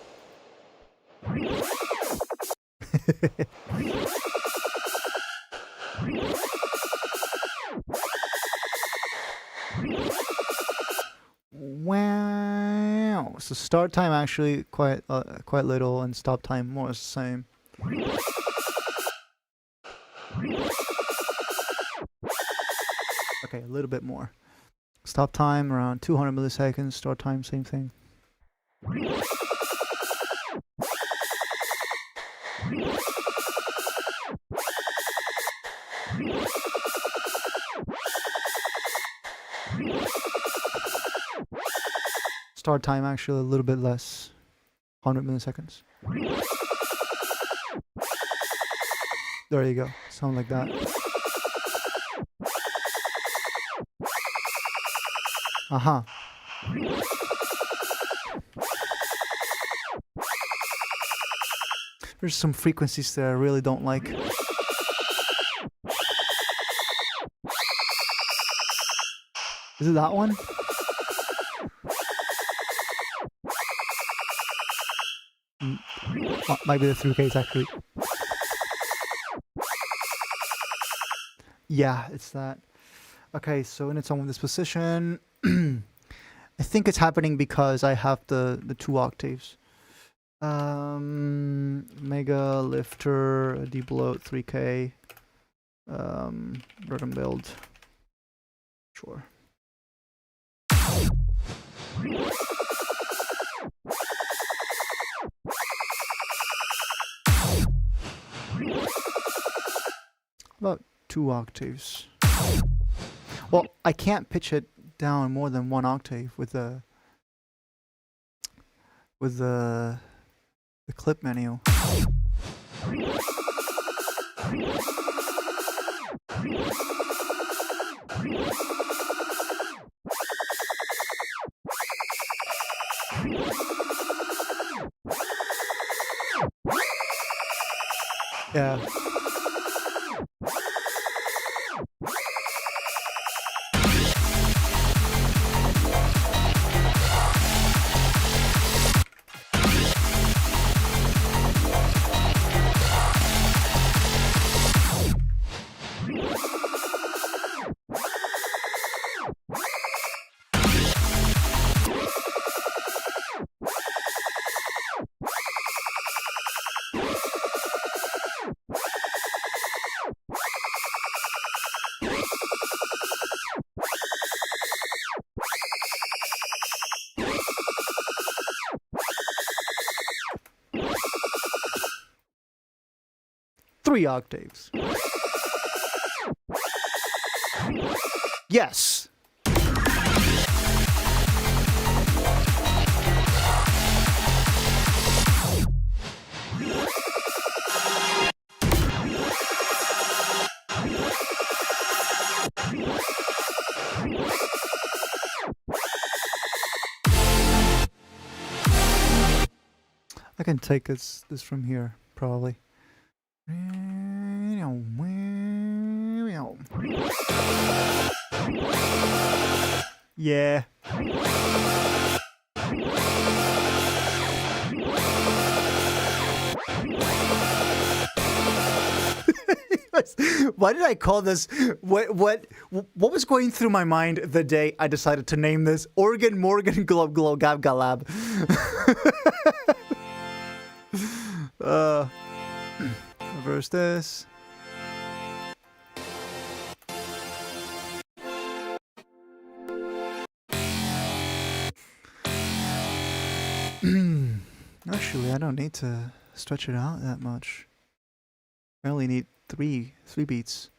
Wow. So start time actually quite little and stop time more or less the same. Okay, a little bit more. Stop time around 200 milliseconds. Start time, same thing. Start time actually a little bit less. 100 milliseconds. There you go. Sound like that. Uh-huh. There's some frequencies that I really don't like. Is it that one? Oh, might be the 3Ks actually. Yeah, it's that. Okay, so in its own disposition, I think it's happening because I have the 2 octaves. Mega lifter, debloat 3K, rhythm build. Sure. About 2 octaves. Well, I can't pitch it down more than 1 octave with the clip menu. Yeah. 3 octaves. Yes. I can take this from here, probably. Yeah. Why did I call this? What was going through my mind the day I decided to name this? Organ Morgan Glob Glob Gab Galab. Reverse this. Actually, I don't need to stretch it out that much. I only need three beats.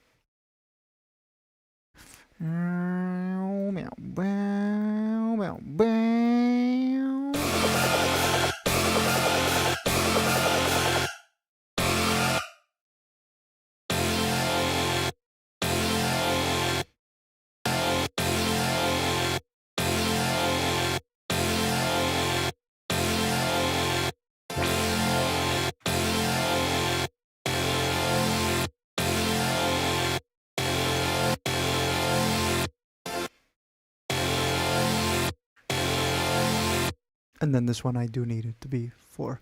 And then this one I do need it to be 4.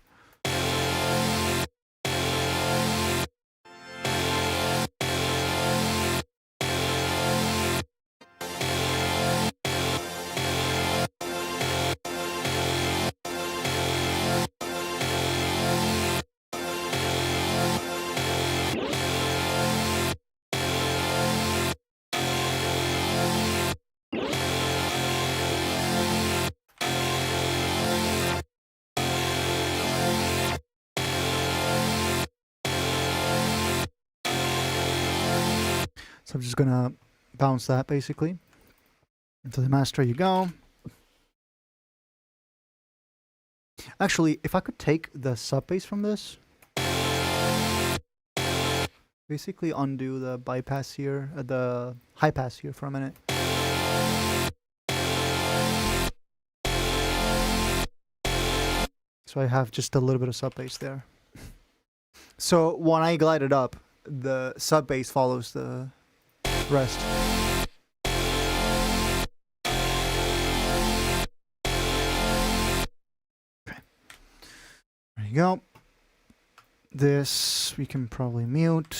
So I'm just gonna bounce that basically. Into the master you go. Actually, if I could take the sub bass from this, basically undo the bypass here, the high pass here for a minute. So I have just a little bit of sub bass there. So when I glide it up, the sub bass follows the rest. Okay. There you go. This we can probably mute.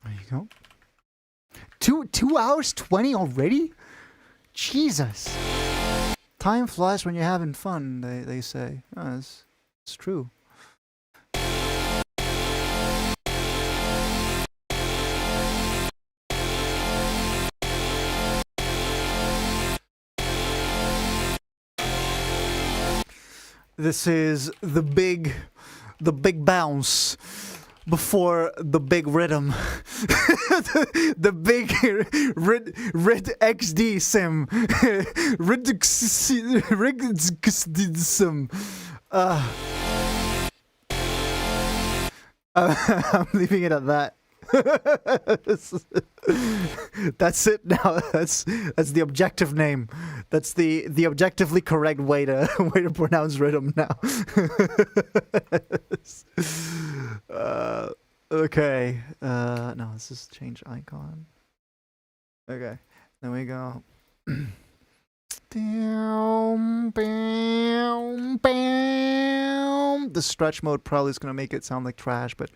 There you go. 2 hours 20 already? Jesus. Time flies when you're having fun, they say. Oh, it's true. This is the big bounce before the big rhythm. the big rid XD sim. Rid sim. I'm leaving it at that. That's it now. That's the objective name. That's the objectively correct way to pronounce rhythm now. Okay. No, let's just change icon. Okay. There we go. The stretch mode probably is gonna make it sound like trash, but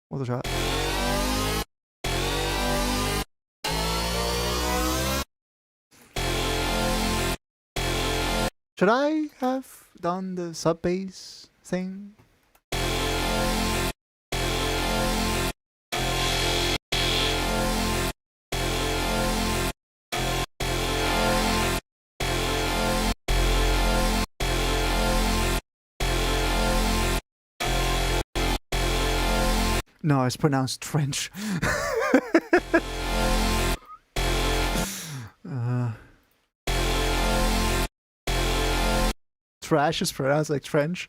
what's a shot? Should I have done the sub bass thing? No, it's pronounced trench. Trash is pronounced like trench.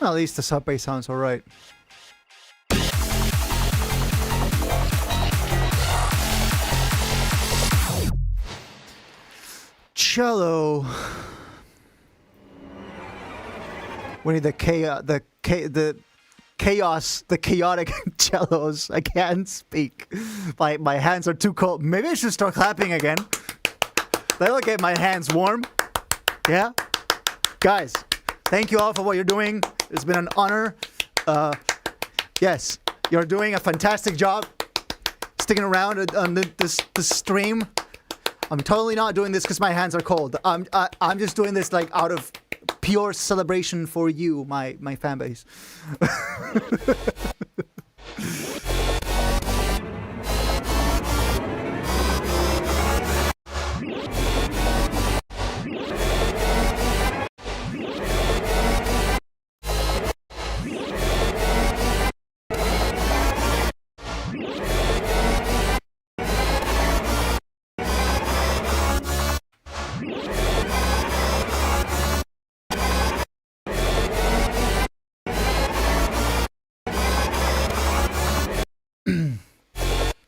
Well, at least the subway sounds alright. Cello. We need the chaos, the chaotic cellos. I can't speak. My hands are too cold. Maybe I should start clapping again. That'll get my hands warm. Yeah? Guys, thank you all for what you're doing. It's been an honor. Yes, you're doing a fantastic job sticking around on this stream. I'm totally not doing this because my hands are cold. I'm just doing this like out of pure celebration for you, my fan base.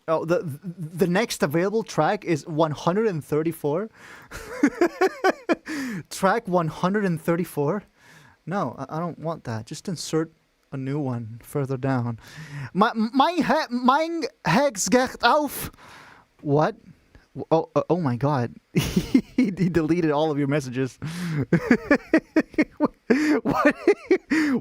Oh, the next available track is 134. Track 134. No, I don't want that. Just insert a new one further down. Mein Hex geht auf. What? Oh my God. He deleted all of your messages.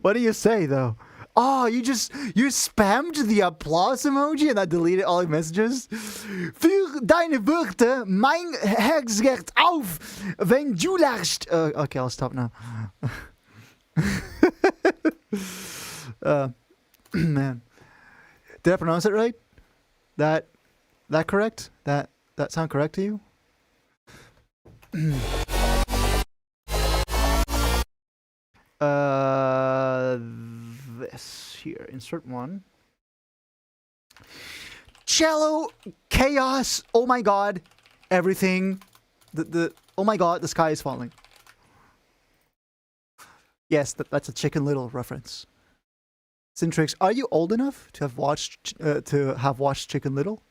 What do you say though? Oh, you spammed the applause emoji and I deleted all your messages? Für deine Worte, mein Herz geht auf, wenn du lachst. Okay, I'll stop now. Man. Did I pronounce it right? That correct? That sound correct to you? This here, insert one. Cello, chaos, oh my God, everything. Oh my God, the sky is falling. Yes, that's a Chicken Little reference. Cintrix, are you old enough to have watched Chicken Little?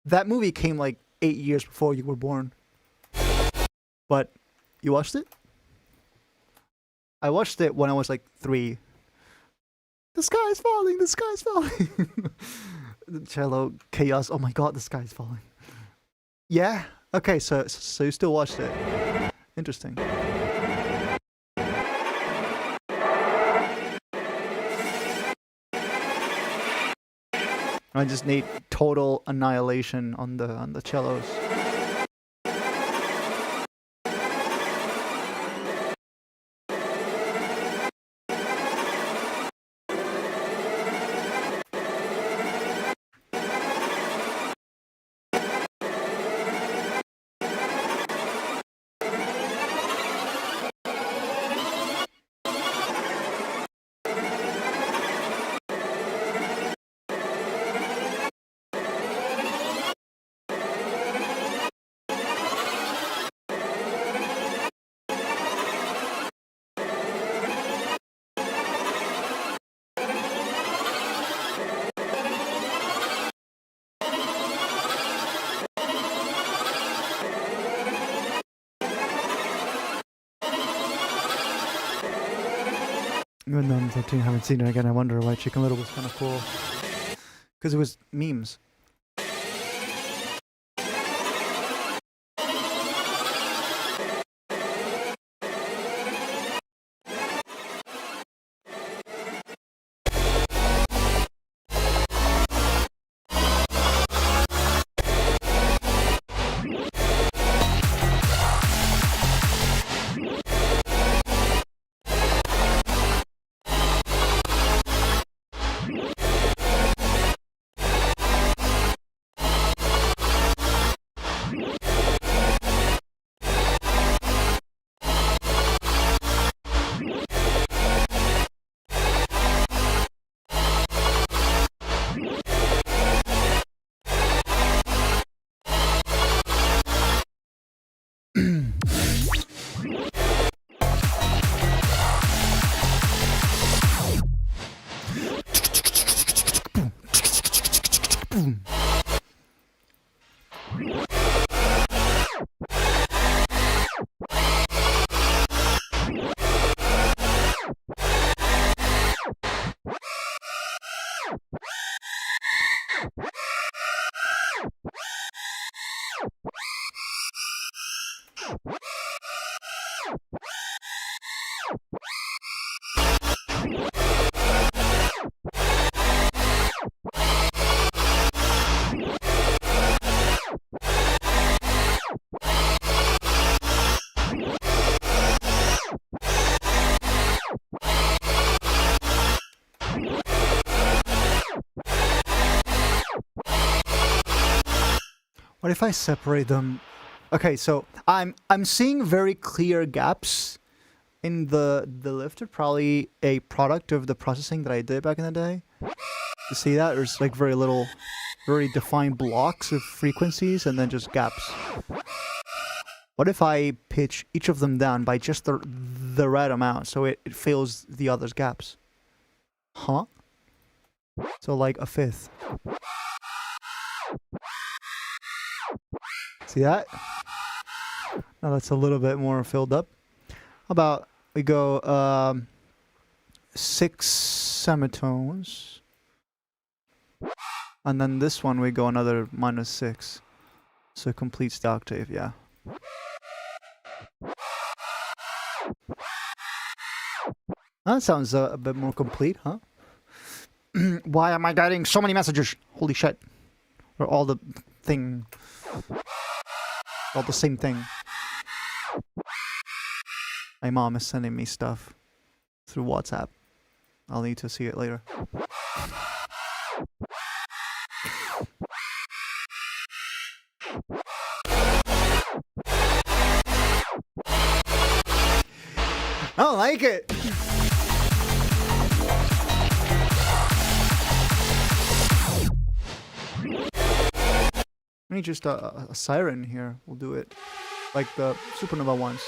That movie came like 8 years before you were born. But you watched it? I watched it when I was like 3. The sky is falling, the sky is falling. Cello, chaos, oh my God, the sky is falling. Yeah? Okay, so you still watched it. Interesting. I just need total annihilation on the cellos. Even though I'm 13, I haven't seen it again. I wonder why Chicken Little was kind of cool. Because it was memes. What if I separate them? Okay, so I'm seeing very clear gaps in the lifter, probably a product of the processing that I did back in the day. You see that? There's like very little, very defined blocks of frequencies and then just gaps. What if I pitch each of them down by just the right amount so it fills the other's gaps? Huh? So like a fifth. See that? Now that's a little bit more filled up. How about we go 6 semitones. And then this one we go another -6. So it completes the octave, yeah. That sounds a bit more complete, huh? Why am I getting so many messages? Holy shit. Or all the thing. All the same thing. My mom is sending me stuff through WhatsApp. I'll need to see it later. I don't like it. I need just a siren here. We'll do it like the Supernova ones.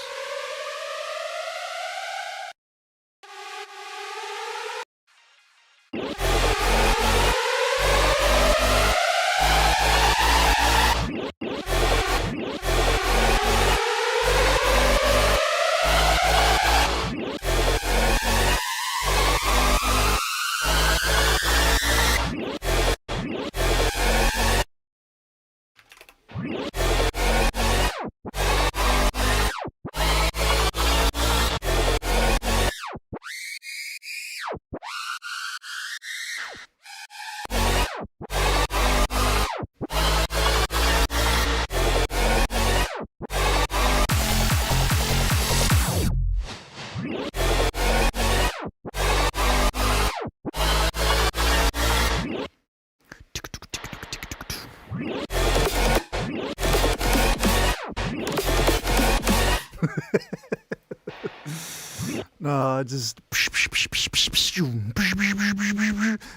Just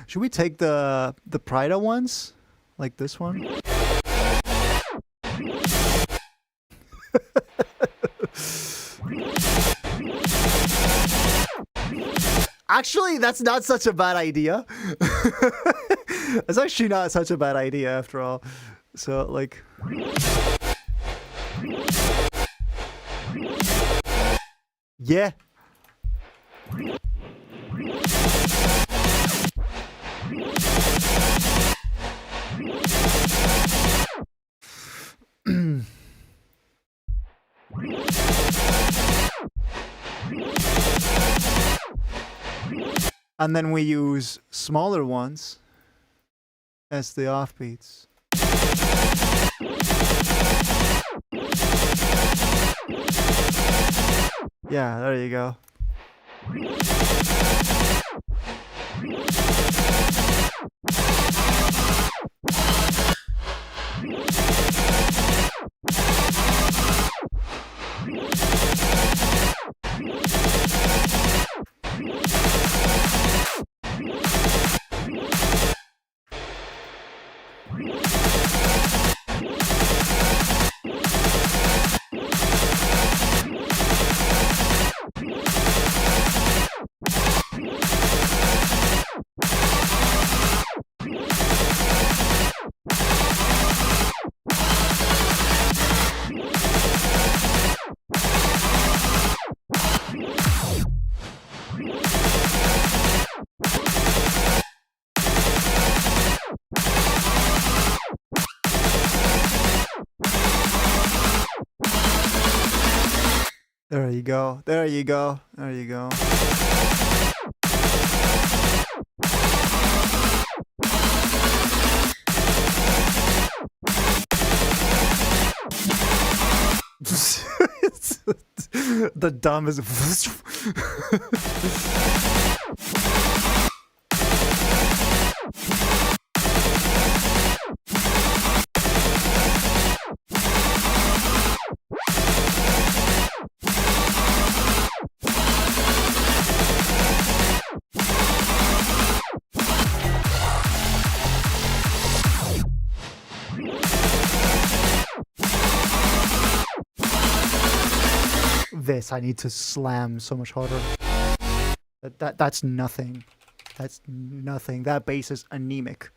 should we take the Prida ones like this one? Actually, that's not such a bad idea. It's actually not such a bad idea after all. So like yeah. And then we use smaller ones as the offbeats. Yeah, there you go. There you go. There you go. There you go. The dumbest. This I need to slam so much harder. That's nothing. That's nothing. That bass is anemic.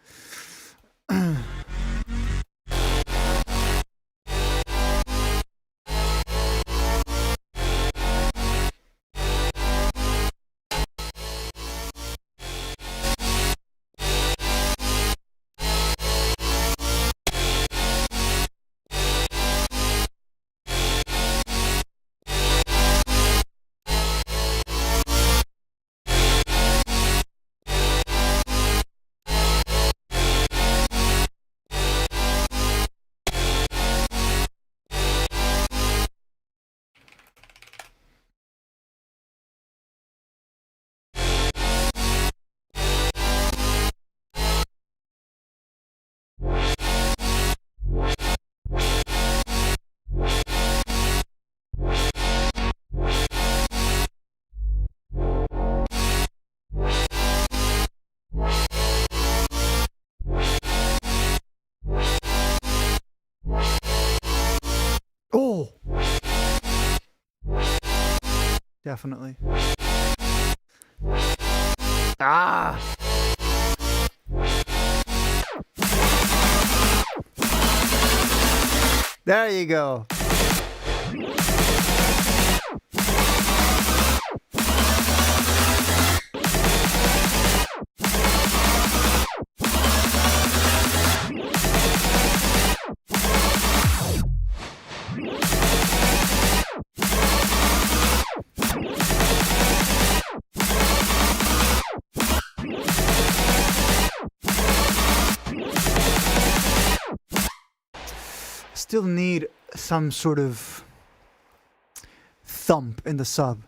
Oh! Definitely. Ah! There you go. Still need some sort of thump in the sub.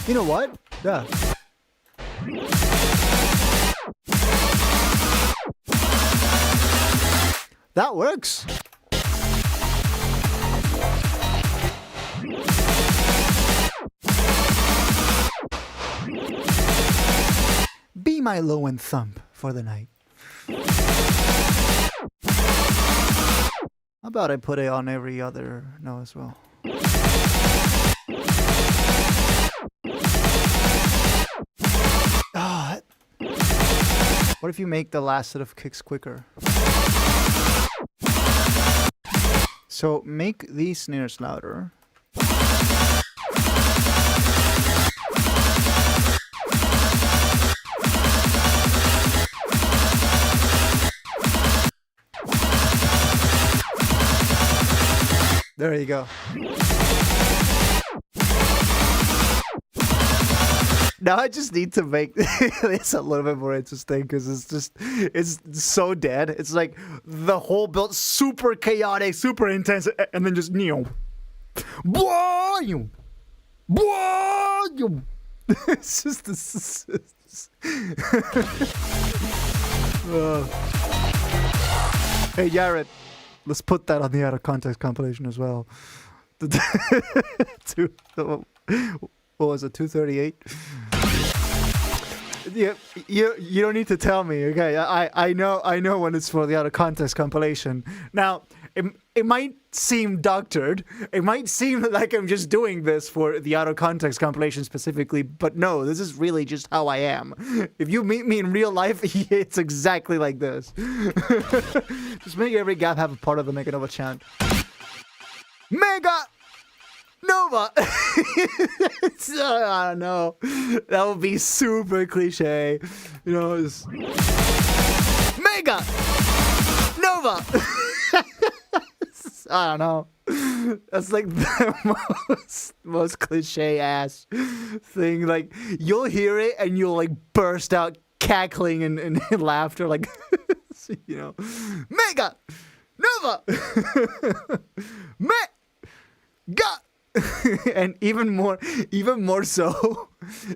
You know what? Yeah. That works. Be my low end thump for the night. How about I put it on every other note as well? Oh, what if you make the last set of kicks quicker? So make these snares louder. There you go. Now I just need to make this a little bit more interesting because it's so dead. It's like the whole build super chaotic, super intense, and then just boom, boom. It's just this. Hey Jared, let's put that on the out of context compilation as well. What was it? 238. You don't need to tell me, okay? I know when it's for the out of context compilation. Now, it might seem doctored. It might seem like I'm just doing this for the out of context compilation specifically, but no, this is really just how I am. If you meet me in real life, it's exactly like this. Just make every gap have a part of the Mega Nova chant. Mega Nova! I don't know. That would be super cliche. You know, it's Mega Nova! I don't know. That's like the most cliche ass thing. Like, you'll hear it and you'll like burst out cackling and laughter. Like, you know, Mega Nova! Mega! And even more so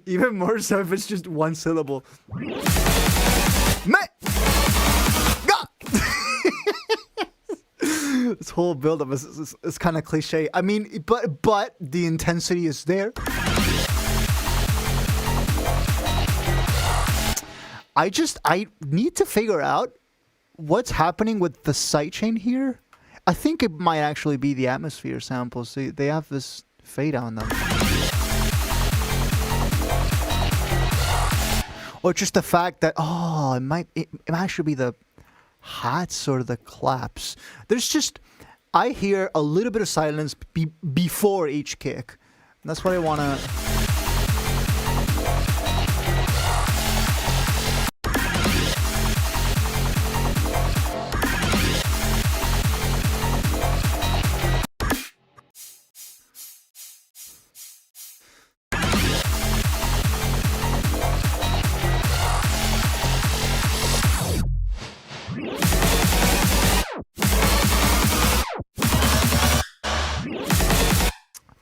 if it's just one syllable. This whole build-up is kind of cliche. I mean, but the intensity is there. I need to figure out what's happening with the sidechain here. I think it might actually be the atmosphere samples. They have this fade on them. Or just the fact that, it might actually be the hats or the claps. There's just, I hear a little bit of silence before each kick. And that's what I want to...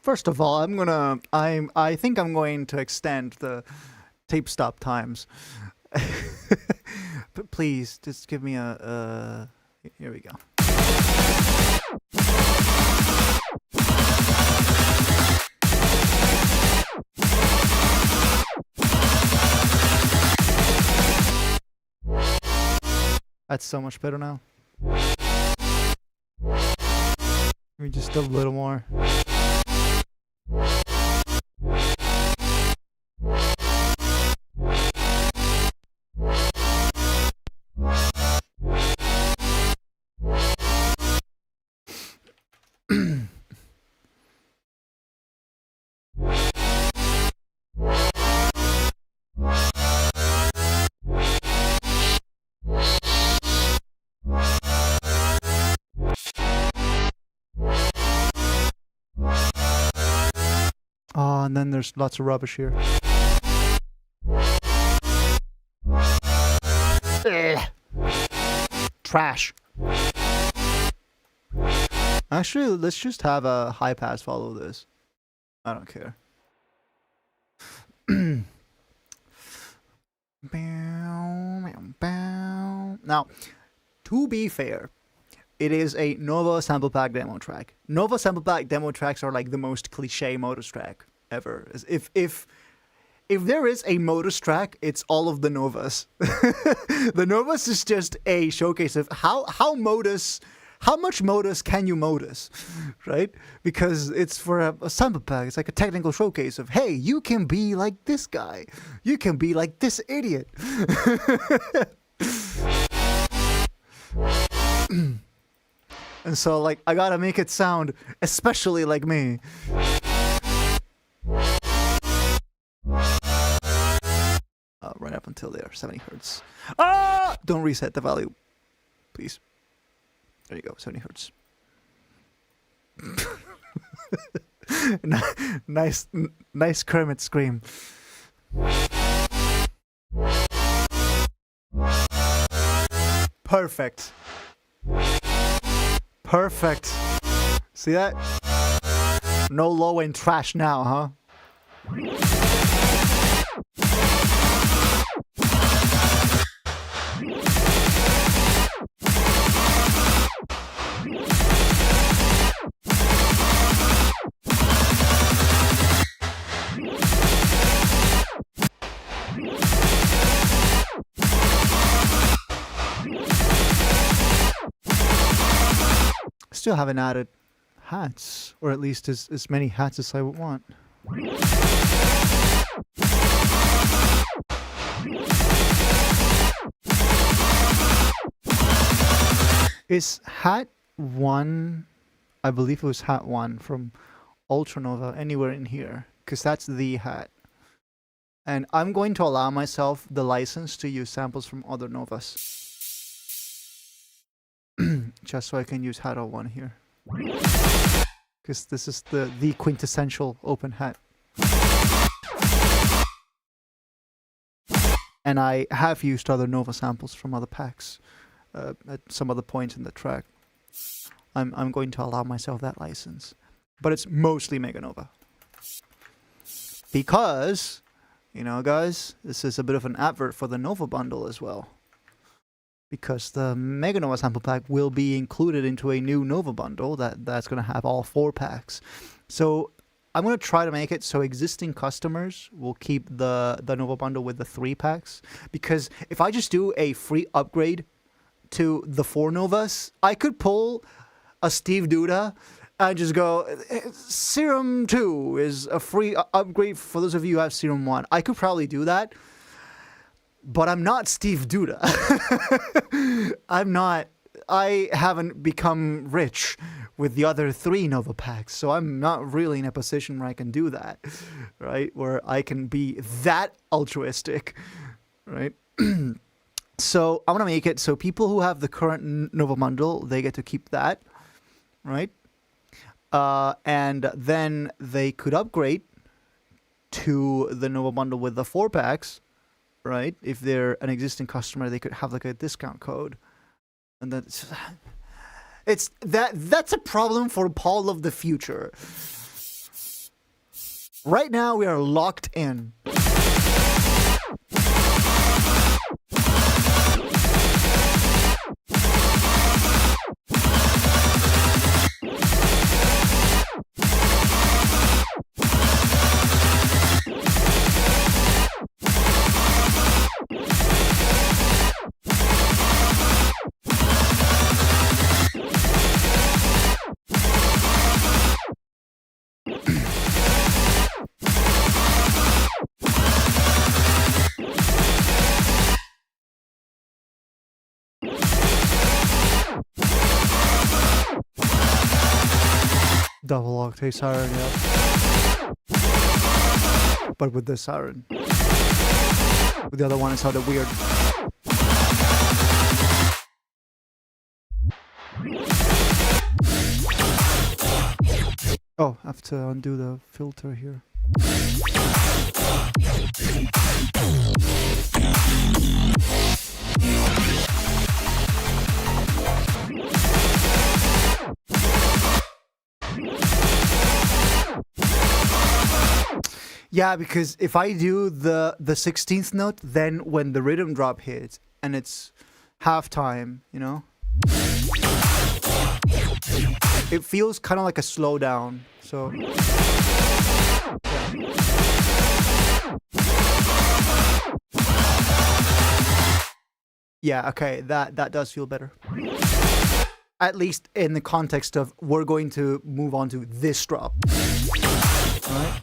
First of all, I think I'm going to extend the tape stop times. But please, just give me a here we go. That's so much better now. Maybe just a little more. And then there's lots of rubbish here. Ugh. Trash. Actually, let's just have a high pass follow this. I don't care. Now, to be fair, it is a Nova sample pack demo track. Nova sample pack demo tracks are like the most cliche modus track ever. If there is a modus track, it's all of the Novas. The Novas is just a showcase of how much modus can you modus, right? Because it's for a sample pack. It's like a technical showcase of, hey, you can be like this guy. You can be like this idiot. And so, like, I gotta make it sound especially like me. Right up until there, 70 hertz. Ah! Don't reset the value, please. There you go, 70 hertz. Nice Kermit scream. Perfect. Perfect. See that? No low end trash now, huh? Still haven't added hats, or at least as many hats as I would want. Is hat 1, I believe it was hat 1 from Ultranova anywhere in here? Because that's the hat. And I'm going to allow myself the license to use samples from other Novas. Just so I can use hat 01 here. Because this is the quintessential open hat. And I have used other Nova samples from other packs at some other points in the track. I'm going to allow myself that license. But it's mostly Mega Nova. Because, you know guys, this is a bit of an advert for the Nova bundle as well. Because the Mega Nova sample pack will be included into a new Nova bundle that's going to have all 4 packs. So I'm going to try to make it so existing customers will keep the Nova bundle with the 3 packs. Because if I just do a free upgrade to the 4 Novas, I could pull a Steve Duda and just go, Serum 2 is a free upgrade for those of you who have Serum 1. I could probably do that. But I'm not Steve Duda. I haven't become rich with the other 3 Nova packs, so I'm not really in a position where I can do that, right? Where I can be that altruistic, right? So I'm gonna make it so people who have the current Nova bundle, they get to keep that, right? And then they could upgrade to the Nova bundle with the 4 packs. Right? If they're an existing customer, they could have like a discount code. And that's a problem for Paul of the future. Right now we are locked in. Double octave siren, yeah. But with the siren. With the other one, it sounded weird. Oh, I have to undo the filter here. Yeah, because if I do the 16th note, then when the rhythm drop hits and it's halftime, you know, it feels kind of like a slowdown. So yeah, okay, that does feel better. At least in the context of we're going to move on to this drop. All right.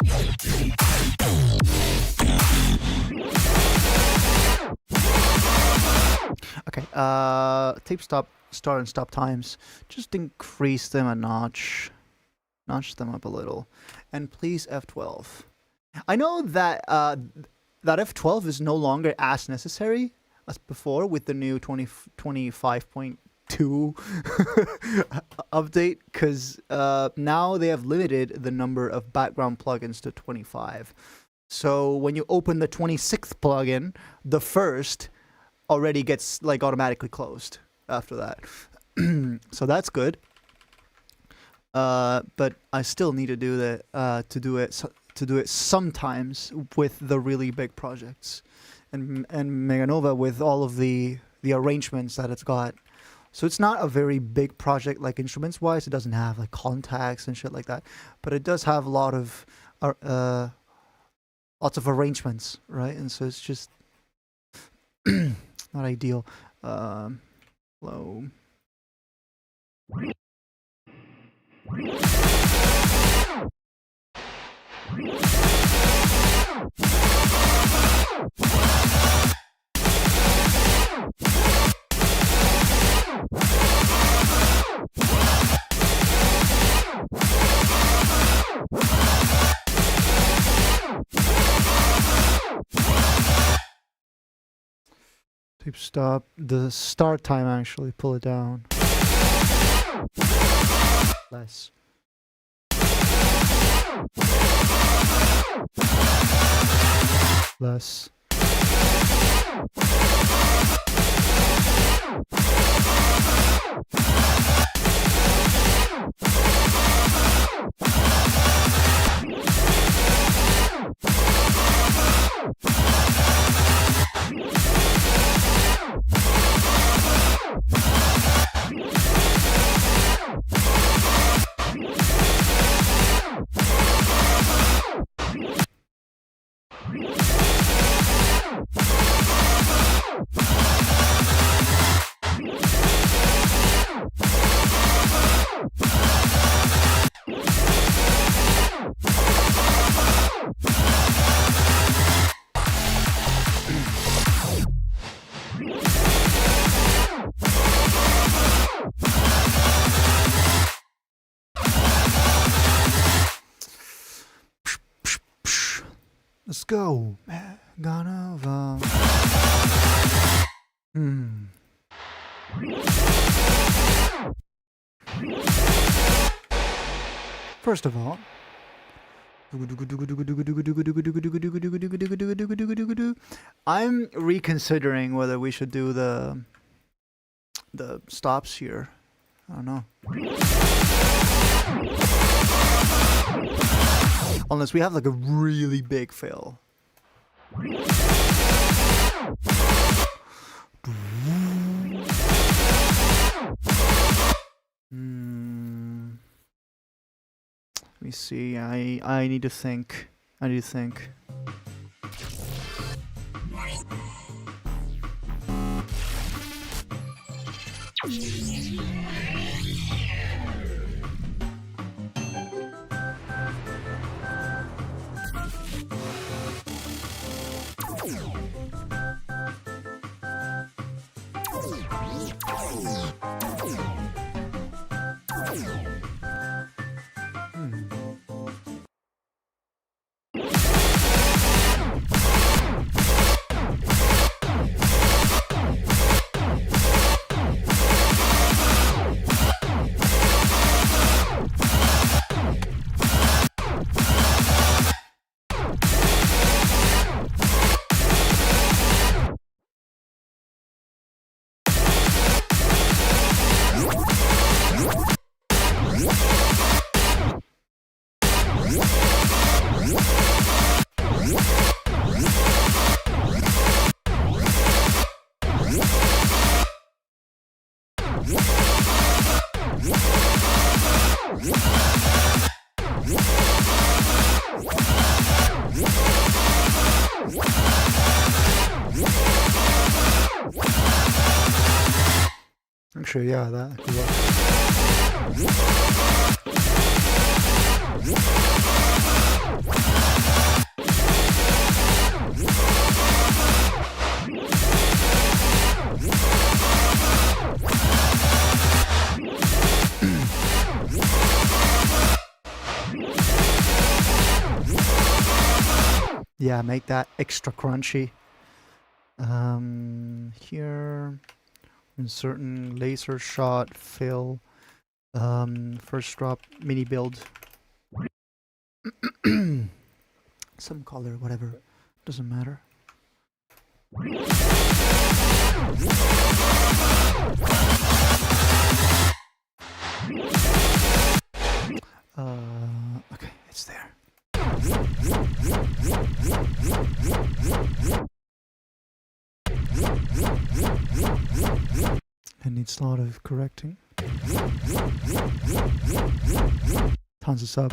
Okay, tape stop start and stop times. Just increase them a notch. Notch them up a little. And please F12. I know that that F12 is no longer as necessary as before with the new 25.2 update, because now they have limited the number of background plugins to 25. So when you open the 26th plugin, the first already gets like automatically closed after that. So that's good. But I still need to do that to do it sometimes with the really big projects, and Meganova with all of the arrangements that it's got. So it's not a very big project like instruments wise. It doesn't have like contacts and shit like that, but it does have a lot of lots of arrangements, right? And so it's just not ideal. Low. Tape stop. The start time actually, pull it down. Less. Less. Let's go. Ganova. First of all, I'm reconsidering whether we should do the stops here. I don't know. Unless we have like a really big fail. Let me see. I need to think. I need to think. Actually, yeah, that could work. Yeah, make that extra crunchy. Here, certain laser shot, fill, first drop, mini build. Some color, whatever, doesn't matter. Okay, it's there. It needs a lot of correcting. Tons of sub.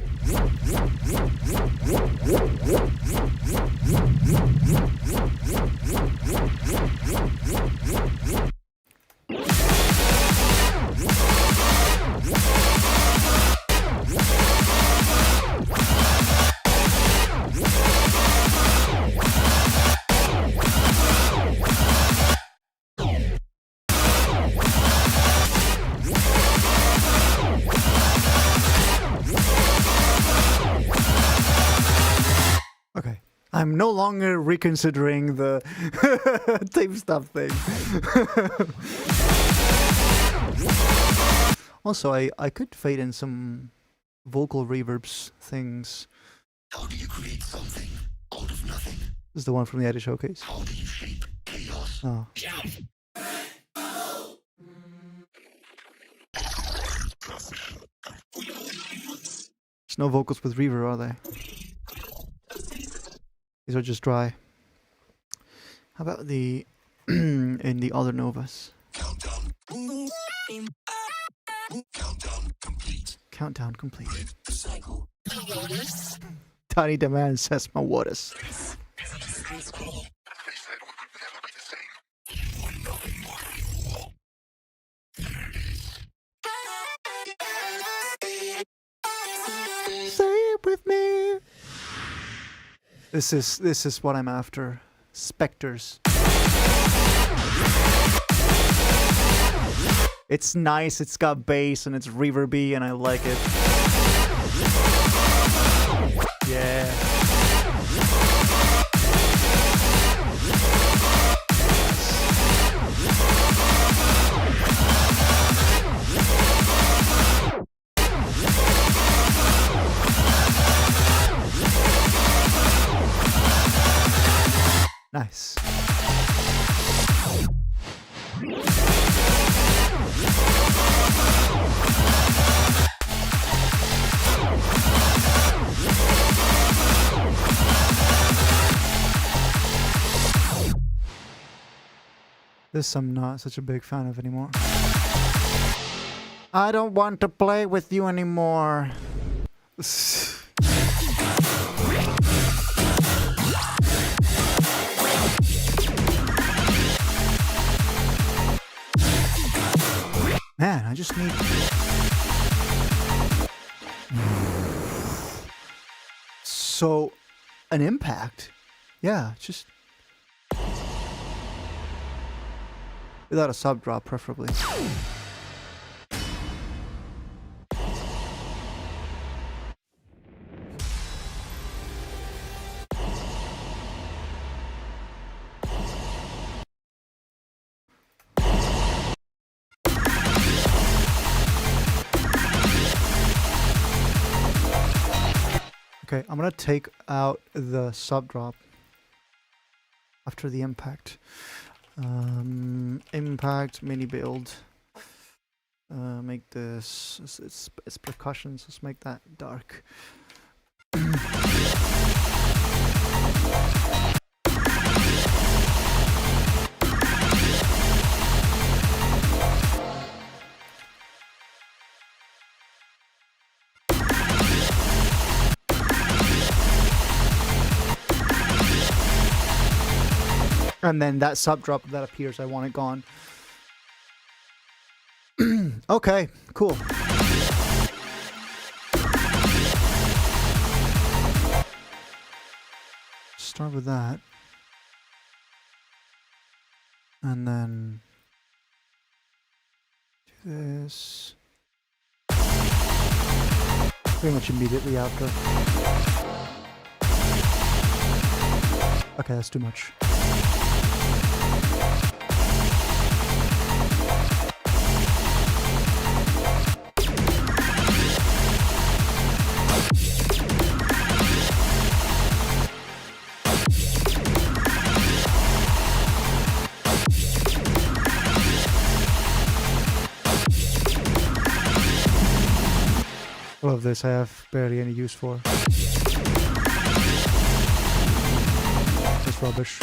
Okay. I'm no longer reconsidering the tape stuff thing. Also, I could fade in some vocal reverbs things.
How do you create something out of nothing?
This is the one from the Edit Showcase.
How do you shape chaos?
Oh. There's no vocals with reverb, are there? These are just dry. How about the in the other Novas?
Countdown. Countdown complete.
Countdown complete.
Break the cycle.
Tiny Demand says my waters.
They said we would never be the same. One nothing more than you all. There it is.
Say it with me. This is what I'm after. Spectres. It's nice, it's got bass and it's reverby and I like it. Yeah. Nice. This I'm not such a big fan of anymore. I don't want to play with you anymore. Man, I just need... So, an impact? Yeah, just... Without a sub drop, preferably. Okay, I'm gonna take out the sub drop after the impact. Impact mini build. Make this. It's percussion, so let's make that dark. And then that sub drop that appears, I want it gone. Okay, cool. Start with that. And then do this. Pretty much immediately after. Okay, that's too much. All of this I have barely any use for. That's rubbish.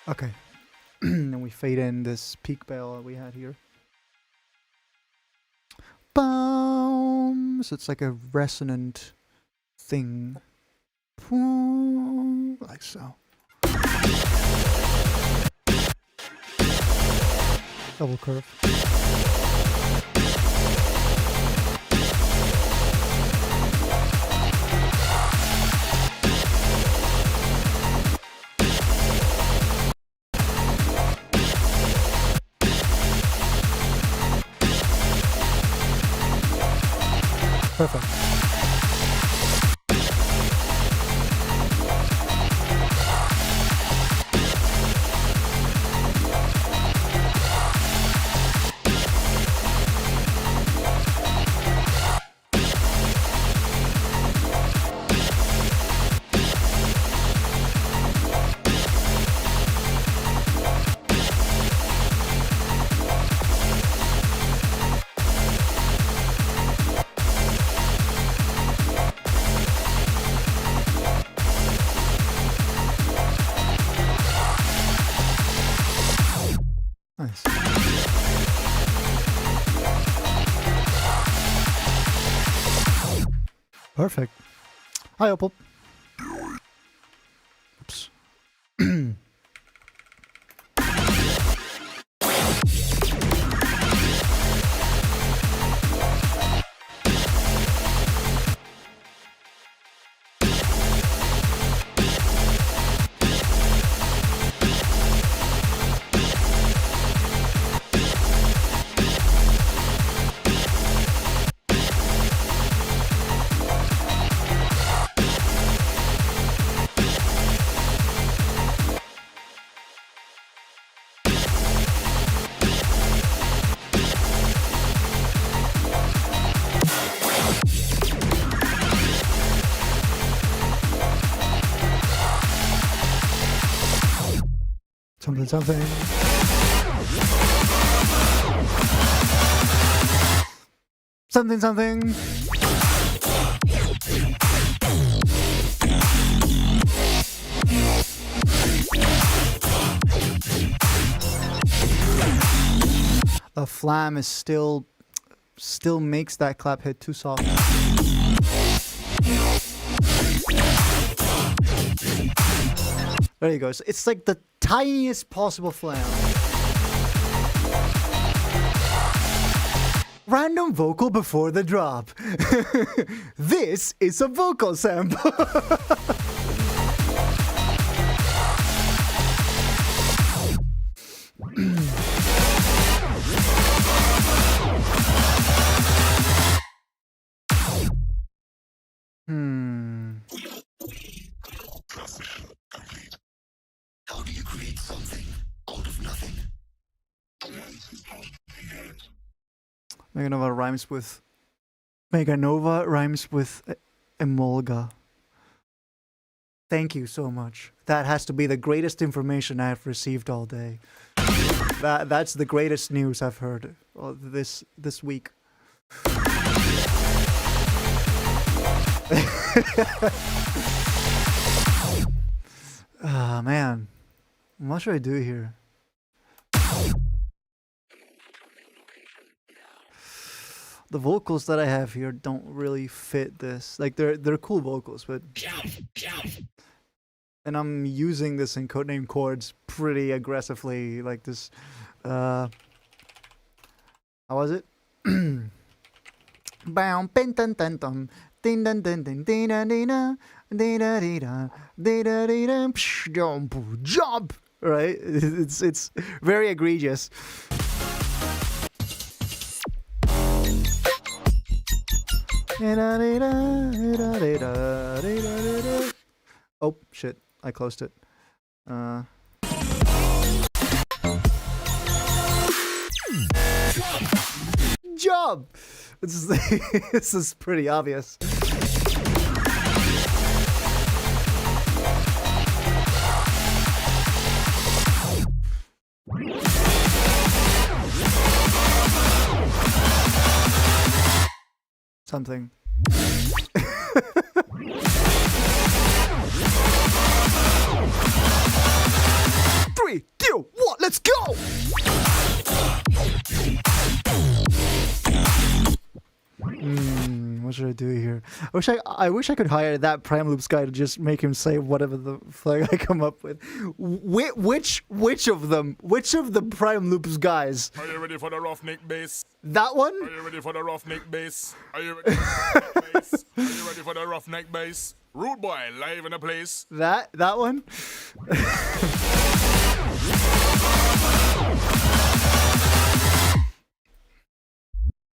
Okay. Then we fade in this peak bell that we had here. Boom! So it's like a resonant thing. Boom, like so. Double curve. Perfect. Nice. Perfect. Hi, Opal. Oops. Something, something. Something, something. The flam is still makes that clap hit too soft. There you go. So it's like the tiniest possible flam. Random vocal before the drop. This is a vocal sample.
How do you create something out of nothing?
Meganova rhymes with emolga. Thank you so much. That has to be the greatest information I have received all day. That's the greatest news I've heard this week. Ah, man. What should I do here? The vocals that I have here don't really fit this. Like they're cool vocals, but and I'm using this in codename chords pretty aggressively. Like this, How was it? Bow, bin, dun, dun, dun. Din, dun, dun, dun, dee, da, dee, da. Dee, da, dee, da. Dee, da, dee, da. Psh, jump, jump. Right? It's very egregious. Oh, shit. I closed it. Job! This is pretty obvious. Something. 3, 2, 1, let's go! What should I do here? I wish I could hire that Prime Loops guy to just make him say whatever the fuck I come up with. Which of them? Which of the Prime Loops guys?
Are you ready for the roughneck bass?
That one?
Are you ready for the roughneck bass? Are you ready for the roughneck bass? Are you ready for the roughneck bass? Rude boy, live in the place.
That one?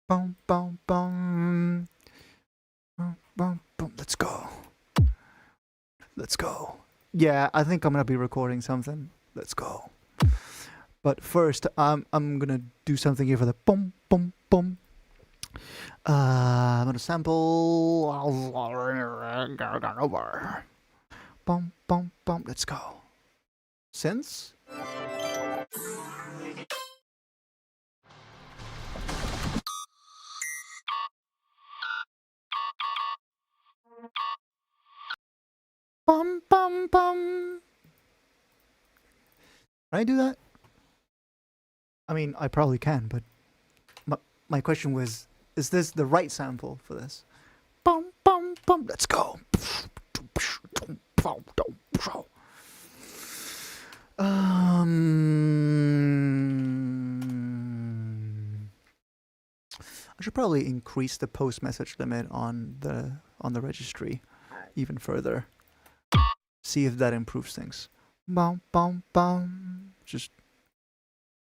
Boom, boom, boom. Boom, boom, boom. Let's go. Let's go. Yeah, I think I'm gonna be recording something. Let's go. But first, I'm gonna do something here for the boom, boom, boom. I'm gonna sample. Boom, boom, boom. Let's go. Synths. Bum bum bum. Can I do that? I mean, I probably can, but my question was, is this the right sample for this? Bum bum bum. Let's go. I should probably increase the post message limit on the registry even further. See if that improves things. Bum bum bum. Just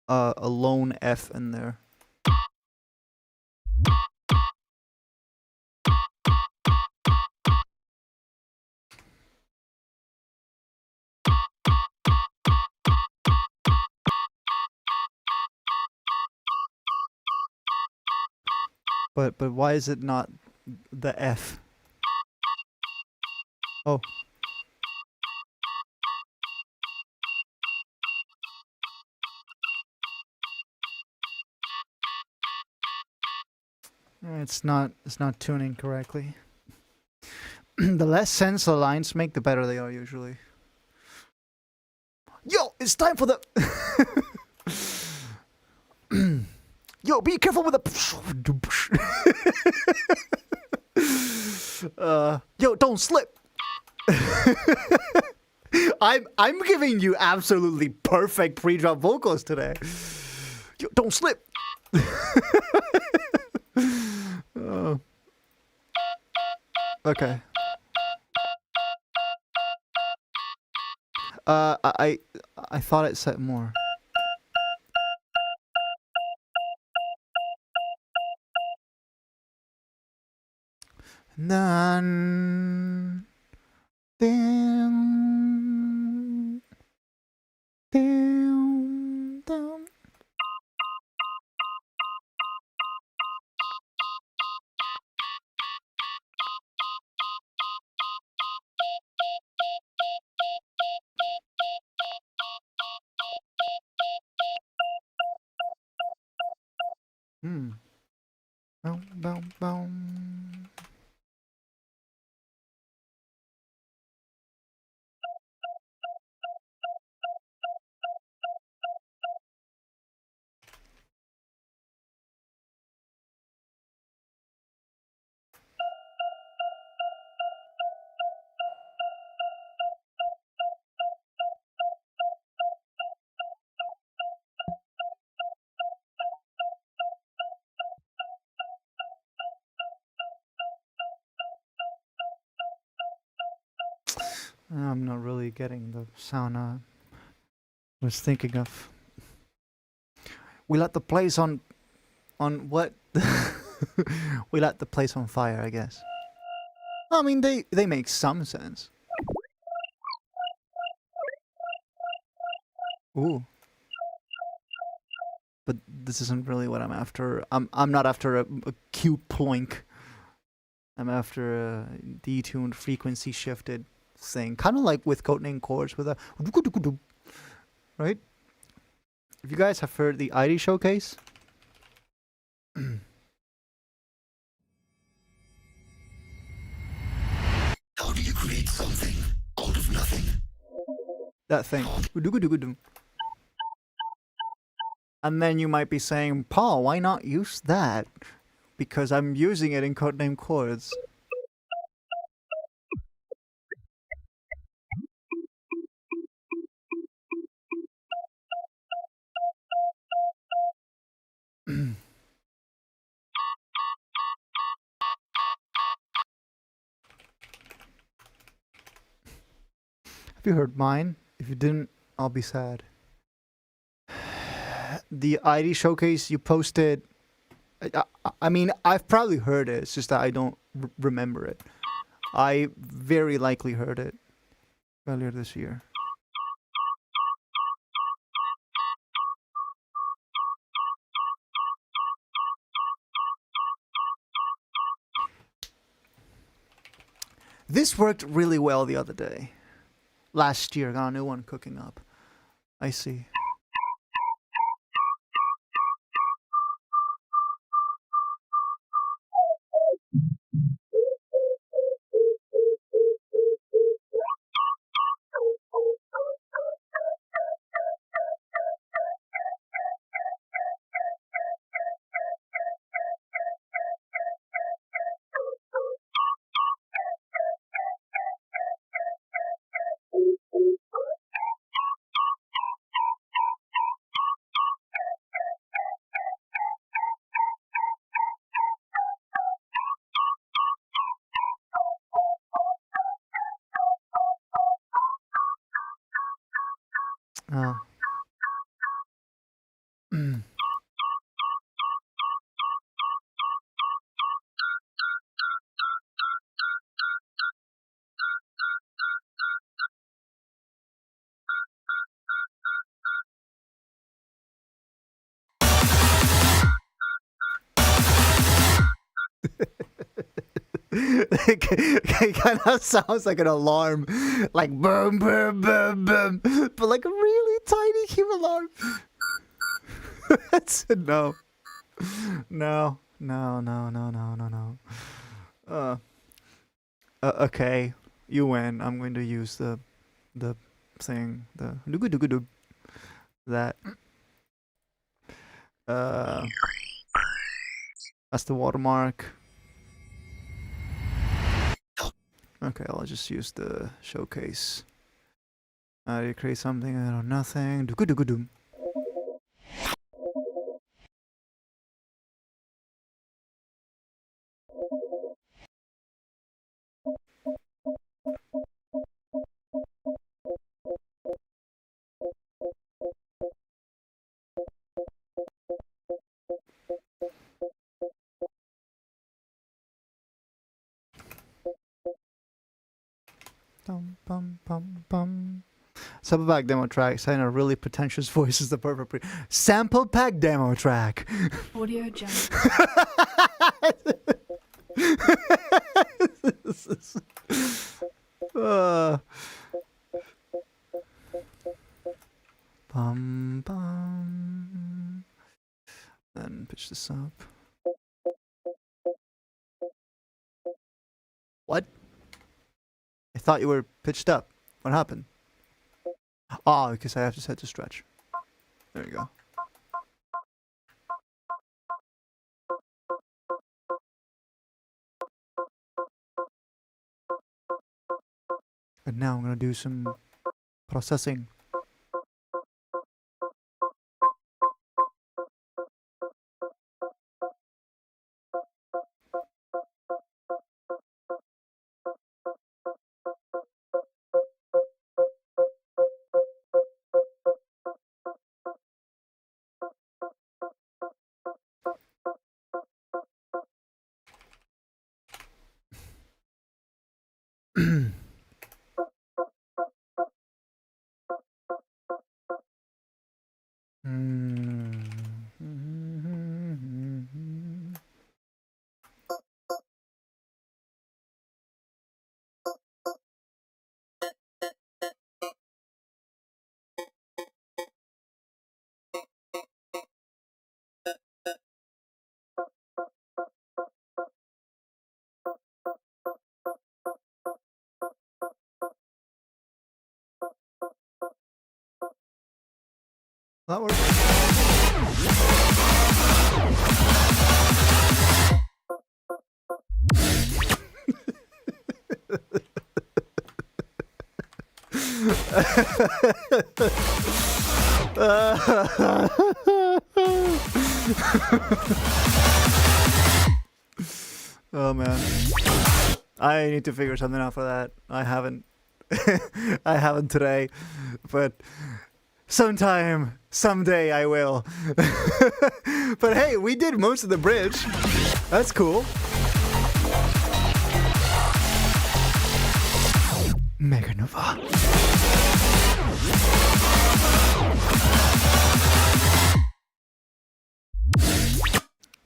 a lone F in there. But why is it not the F? Oh. It's not tuning correctly. The less sense the lines make, the better they are usually. Yo, it's time for the Yo, be careful with the yo, don't slip. I'm giving you absolutely perfect pre-drop vocals today. Yo, don't slip. Okay. I thought it said more. None. Down. Down. Down. Boom, boom, boom. I'm not really getting the sound I was thinking of. We let the place on what? We let the place on fire, I guess. I mean, they make some sense. Ooh. But this isn't really what I'm after. I'm not after a cute ploink. I'm after a detuned, frequency shifted thing, kind of like with codename chords with a right. If you guys have heard the ID showcase,
How do you create something out of nothing?
that thing, and then you might be saying, Paul, why not use that? Because I'm using it in codename chords. Have you heard mine? If you didn't, I'll be sad. The ID showcase you posted. I mean, I've probably heard it. It's just that I don't remember it. I very likely heard it earlier this year. This worked really well the other day. Last year, got a new one cooking up. I see. Oh. It kind of sounds like an alarm, like boom, boom, boom, boom, but like a really tiny cute alarm. That's no, no, no, no, no, no, no, no. Okay, you win. I'm going to use the thing, the doo that. That's the watermark. Okay, I'll just use the showcase. You create something out of nothing. Doo. Bum, bum, bum, bum. Sample pack demo track. Saying a really pretentious voice is the perfect sample pack demo track.
Audio Jungle. Bum bum. Then pitch this up. What? I thought you were pitched up. What happened? Oh, because I have to set to stretch. There you go. And now I'm gonna do some processing. That works. Oh man. I need to figure something out for that. I haven't. I haven't today. But sometime, someday I will. But hey, we did most of the bridge. That's cool. Mega Nova.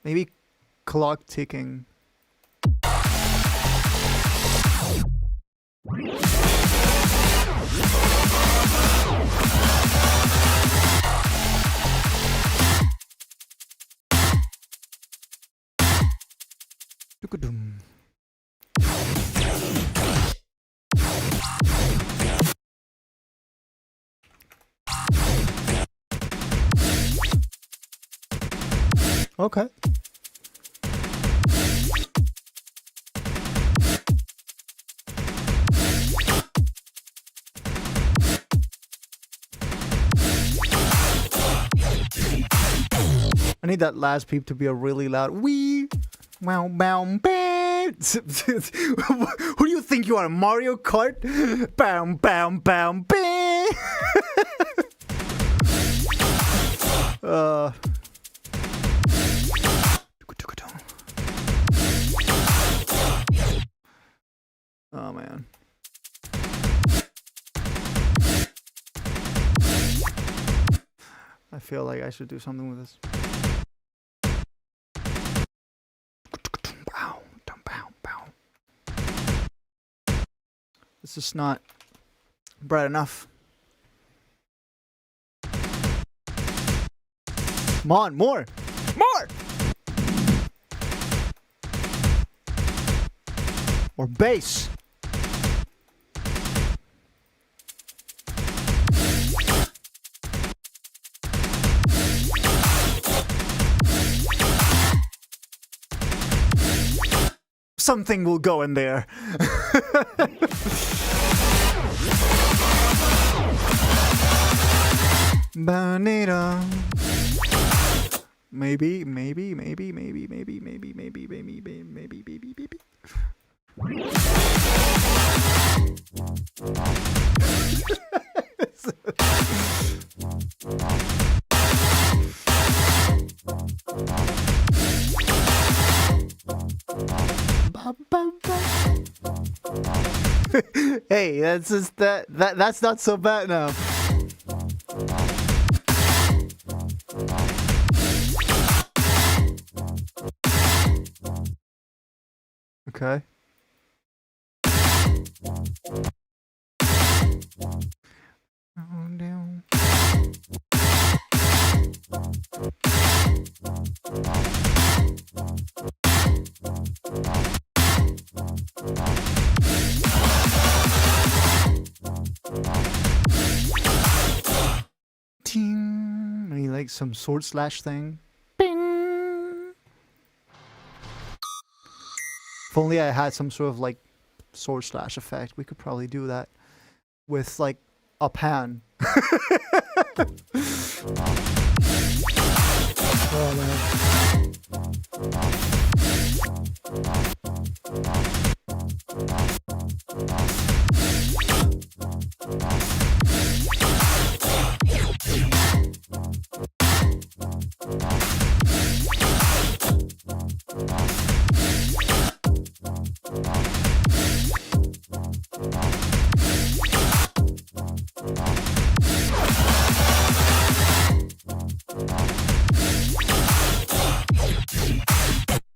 Maybe clock ticking. Doo-ka-doom. Okay. I need that last peep to be a really loud wee. Wow, bow, bow. Who do you think you are, Mario Kart? Bow, bow, bow, bow. Oh man. I feel like I should do something with this. This is not bright enough. Come on, more! More! Or bass. Something will go in there. Bonita. Maybe. Hey, that's just that's not so bad now. Okay. Oh, down. Ting. Maybe like some sword slash thing. Bing. If only I had some sort of like sword slash effect, we could probably do that with like a pan. Oh man.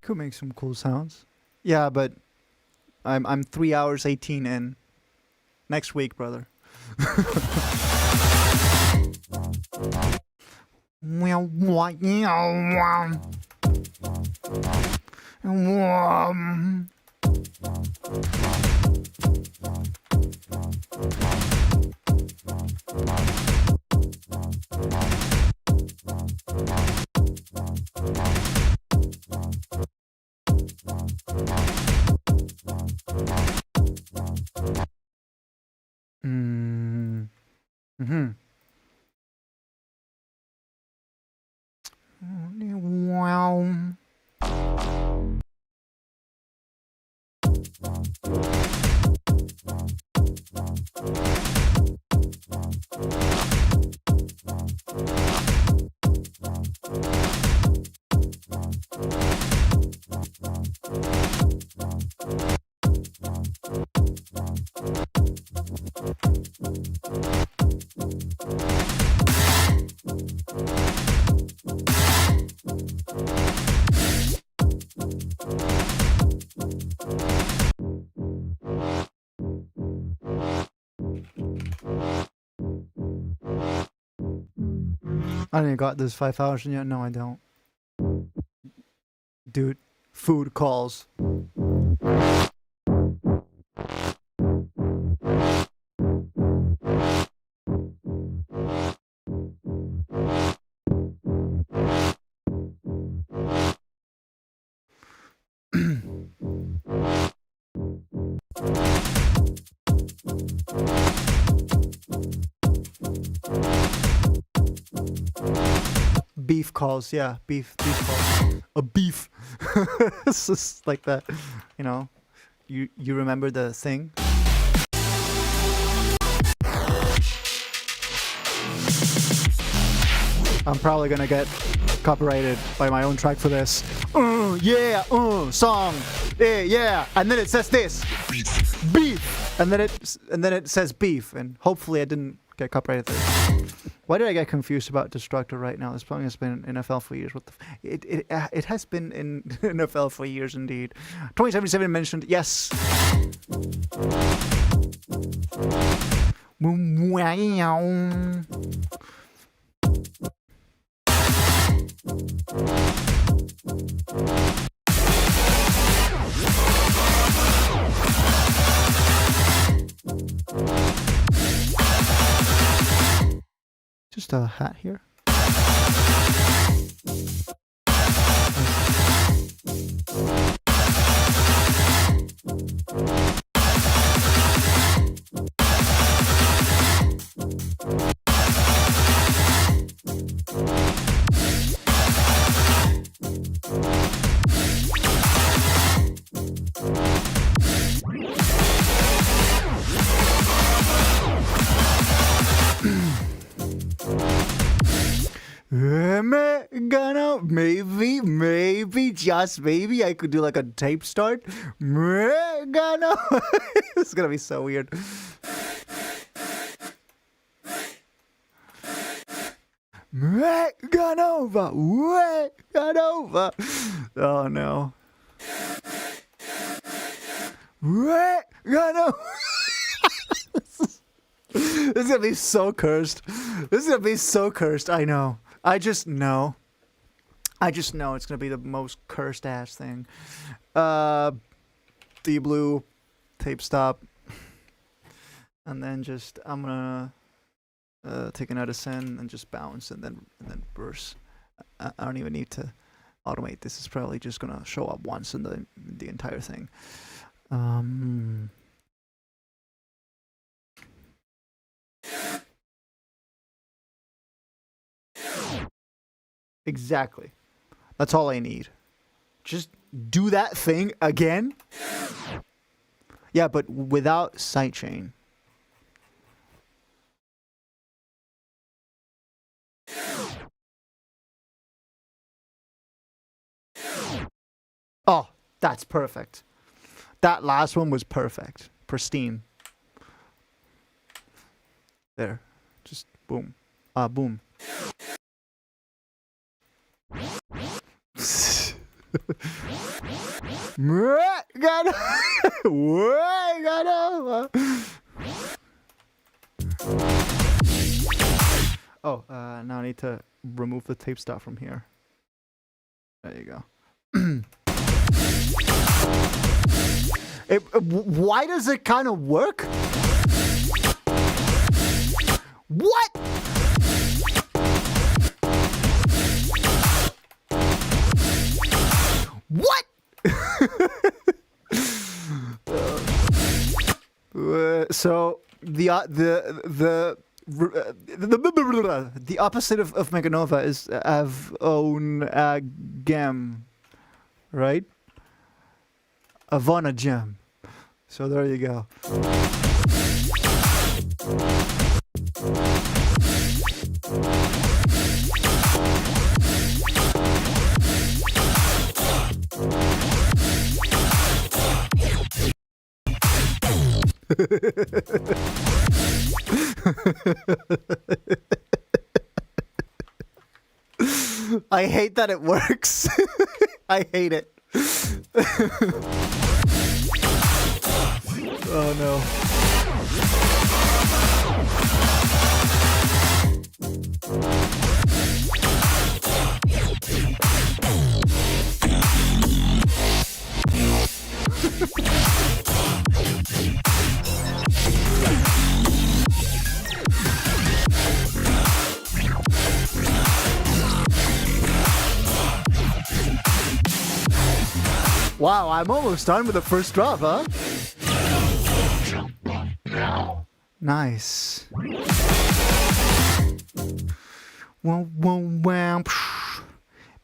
Could make some cool sounds. Yeah, but I'm 3 hours 18 in. Next week, brother. I don't even got this 5,000 yet. No, I don't. Dude, food calls. Beef calls, yeah, beef calls. A beef. It's just like that, you know. You remember the thing? I'm probably gonna get copyrighted by my own track for this. Yeah, song, yeah, and then it says this, beef, and then it says beef, and hopefully I didn't get copyrighted there. Why did I get confused about Destructor right now? This song has been in NFL for years. What the? It has been in NFL for years indeed. 2077 mentioned, yes. Just a hat here. Maybe, just maybe, I could do like a tape start. It's gonna be so weird. Ganova. Oh no. This is gonna be so cursed. I know. I just know it's gonna be the most cursed ass thing. The blue tape stop, and then just I'm gonna take another send and just bounce and then burst. I don't even need to automate. This is probably just gonna show up once in the entire thing. Exactly. That's all I need. Just do that thing again. Yeah, but without sidechain. Oh, that's perfect. That last one was perfect. Pristine. There. Just boom. Boom. Oh, now I need to remove the tape stop from here. There you go. Why does it kind of work? What? What? So the opposite of Meganova is gem, right? Avona gem. So there you go. I hate that it works. I hate it. Oh no. Wow, I'm almost done with the first drop, huh? Nice.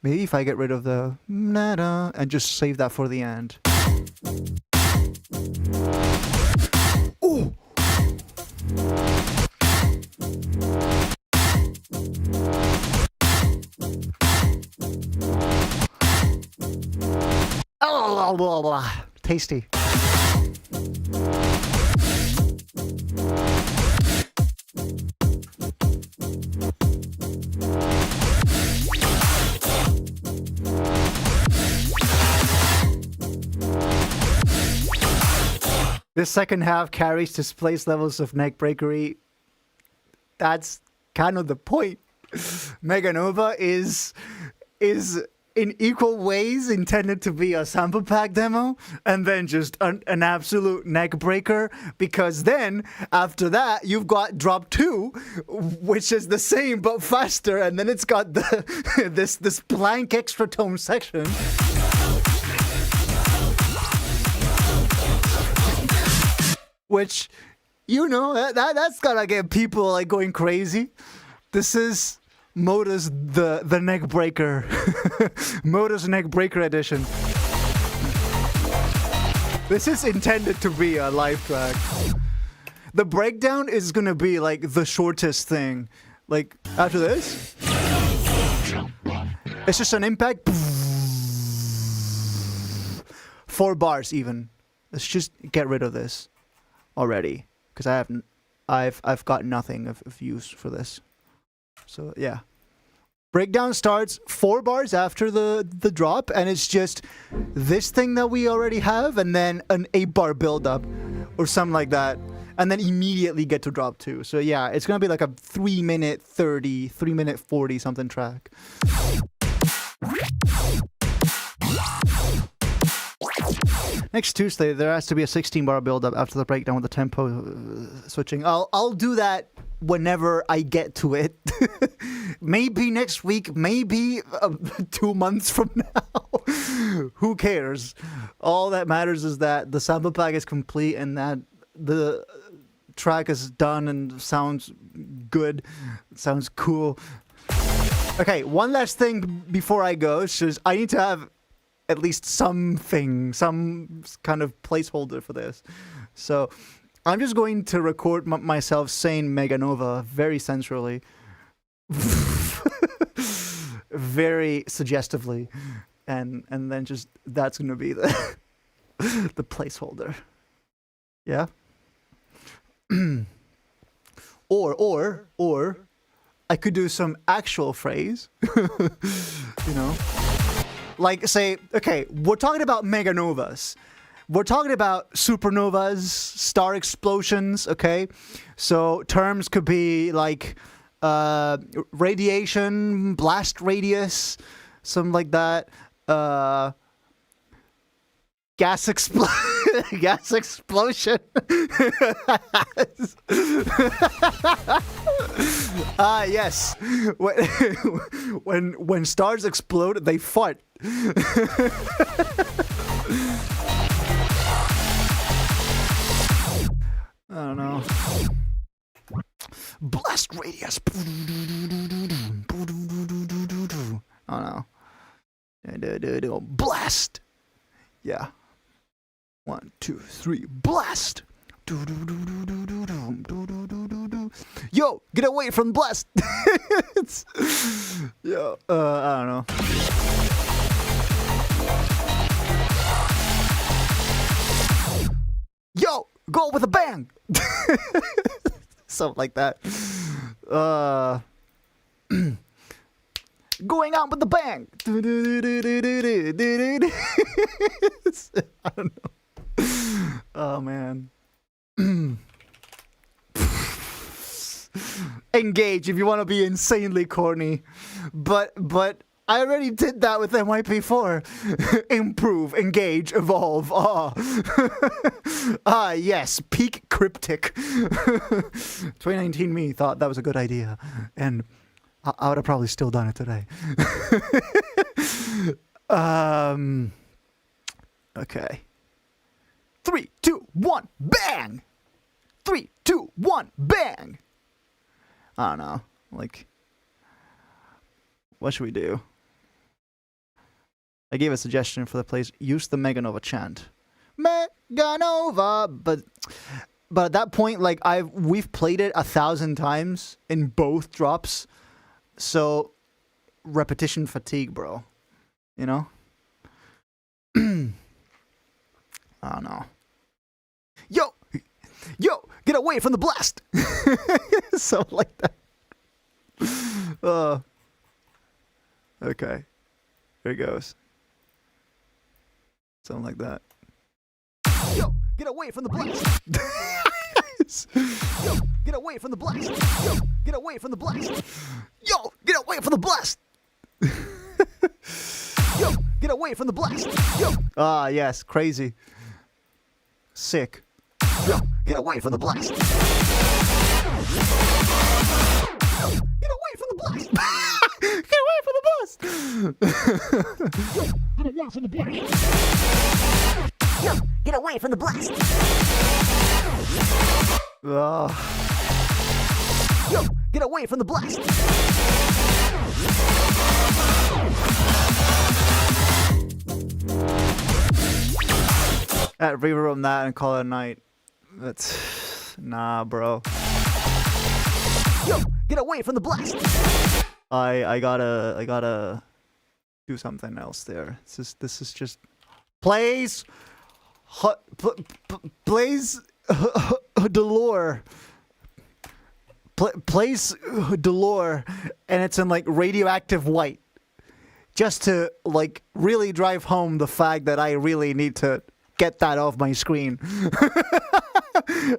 Maybe if I get rid of the nada and just save that for the end. Oh! Oh, blah, blah. Tasty. This second half carries displaced levels of neck breakery. That's kind of the point. Mega Nova is in equal ways intended to be a sample pack demo, and then just an absolute neck breaker, because then after that you've got drop 2, which is the same but faster, and then it's got the this blank extra tone section. Which, you know, that's gonna get people like going crazy. This is Modus the neck breaker. Modus neck breaker edition. This is intended to be a live track. The breakdown is gonna be like the shortest thing. Like after this, it's just an impact. 4 bars even. Let's just get rid of this already, because I've got nothing of use for this. So yeah, breakdown starts 4 bars after the drop, and it's just this thing that we already have, and then an 8-bar buildup or something like that, and then immediately get to drop 2. So yeah, it's gonna be like a 3-minute 30, 3-minute 40 something track. Next Tuesday, there has to be a 16-bar build-up after the breakdown with the tempo switching. I'll do that whenever I get to it. Maybe next week, maybe 2 months from now. Who cares? All that matters is that the sample pack is complete and that the track is done and sounds good, sounds cool. Okay, one last thing before I go. It's just I need to have at least something, some kind of placeholder for this. So I'm just going to record myself saying Mega Nova very sensually. Very suggestively. And then just, that's going to be the, the placeholder. Yeah? Or I could do some actual phrase. You know? Like, say, okay, we're talking about mega novas. We're talking about supernovas, star explosions, okay? So terms could be like radiation, blast radius, something like that. Gas explosion. Yes. When stars explode, they fart. I don't know. Blast radius. I don't know. Blast. Yeah. 1, 2, 3. Blast. Yo, get away from blast. Yo, I don't know. Yo, go with a bang. Something like that. Going out with the bang. I don't know. Oh man. Engage if you want to be insanely corny. But I already did that with MYP4. Improve, engage, evolve. Yes, peak cryptic. 2019 me thought that was a good idea, and I would have probably still done it today. Okay. 3, 2, 1, bang! 3, 2, 1, bang! I don't know. Like, what should we do? I gave a suggestion for the place. Use the Meganova chant. Meganova! But at that point, like, we've played it 1,000 times in both drops. So, repetition fatigue, bro. You know? I don't know. Yo, get away from the blast! Something like that. Okay. Here it goes. Something like that. Yo, get away from the blast! Yo, get away from the blast! Yo, get away from the blast! Yo, get away from the blast! Yo, get away from the blast! Yo! Ah, yes, crazy. Sick. Yo, get away from the blast! Yo, get away from the blast! Get away from the blast! Yo, get away from the blast! Yo, get away from the blast! Yo, get away from the blast! Reroll that and call it a night. That's... Nah, bro. Yo, get away from the blast! I gotta do something else there. This is just... Plays... Plays... Delore. Plays Delore, and it's in, like, radioactive white. Just to, like, really drive home the fact that I really need to get that off my screen.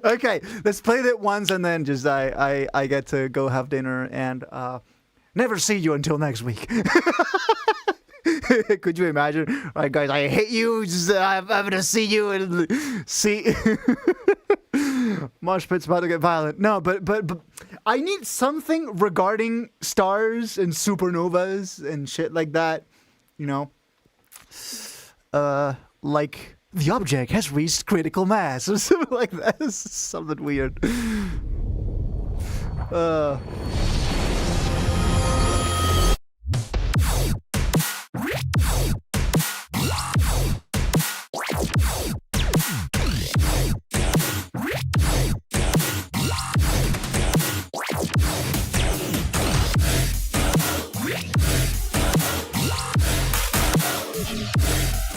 Okay, let's play that once, and then just I get to go have dinner and never see you until next week. Could you imagine? All right, guys, I hate you. Just, I'm gonna see you and see. Mosh pit's about to get violent. No, but I need something regarding stars and supernovas and shit like that. You know, like the object has reached critical mass or something like that. This is something weird.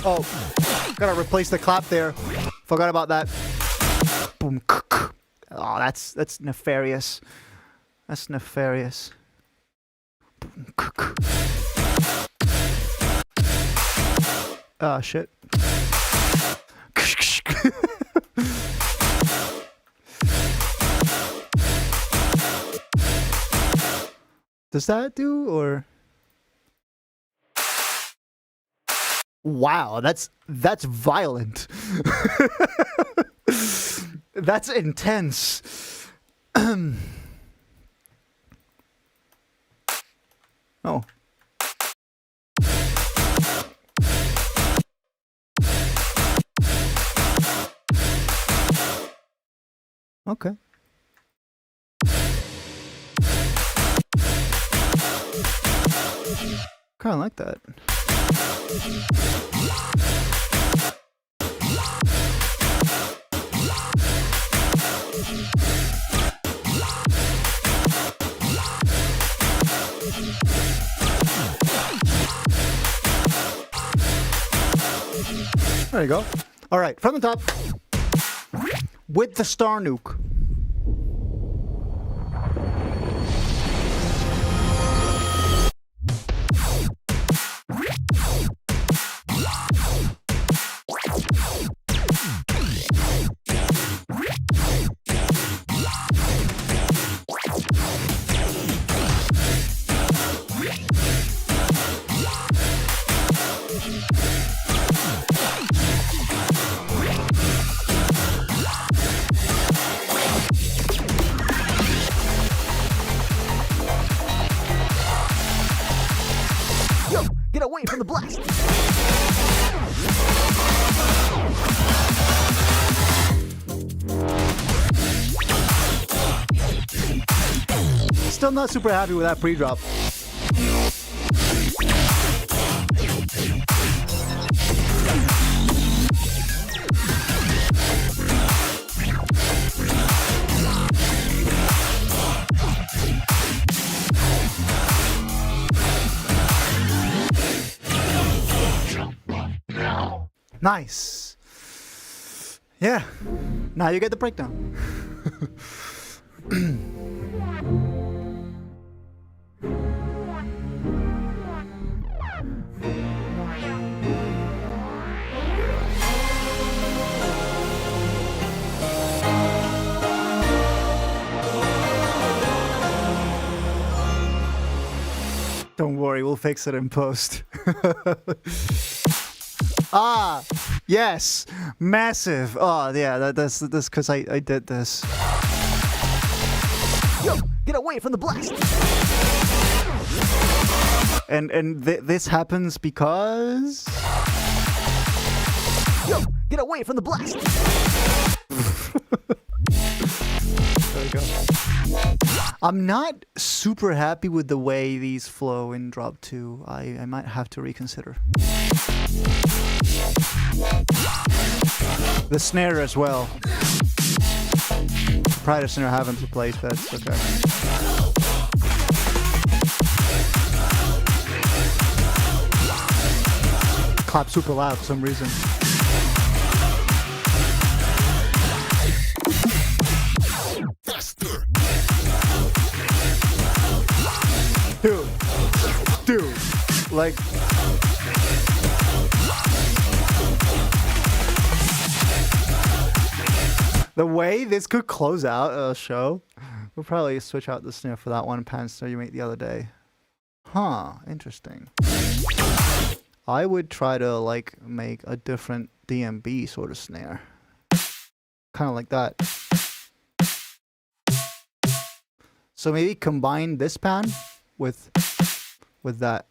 Oh, gotta replace the clap there. Forgot about that. Boom. Oh, that's nefarious. That's nefarious. Boom. Oh, shit. Does that do, or? Wow, that's violent. That's intense. Oh. Okay. Kind of like that. There you go. All right, from the top, with the star nuke. Get away from the blast! still not super happy with that pre-drop. Nice. Yeah. Now you get the breakdown. Don't worry, we'll fix it in post. Ah, yes, massive. Oh, yeah, that's because I did this. Yo, get away from the blast! And this happens because. Yo, get away from the blast! There we go. I'm not super happy with the way these flow in drop 2. I might have to reconsider. The snare as well. Probably the snare I haven't replaced, but it's okay. Clap super loud for some reason. Dude, like. The way this could close out a show, we'll probably switch out the snare for that one pants you made the other day. Huh, interesting. I would try to like make a different DMB sort of snare. Kind of like that. So maybe combine this pan with that.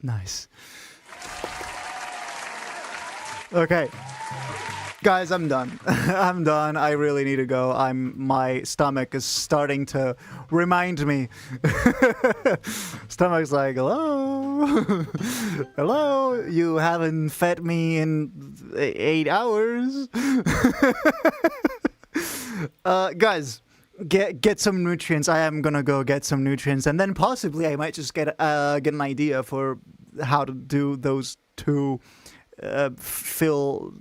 Nice. Okay. Guys, I'm done. I'm done. I really need to go. My stomach is starting to remind me. Stomach's like, hello? Hello? You haven't fed me in 8 hours? Guys, get some nutrients. I am gonna go get some nutrients, and then possibly I might just get an idea for how to do those two fills,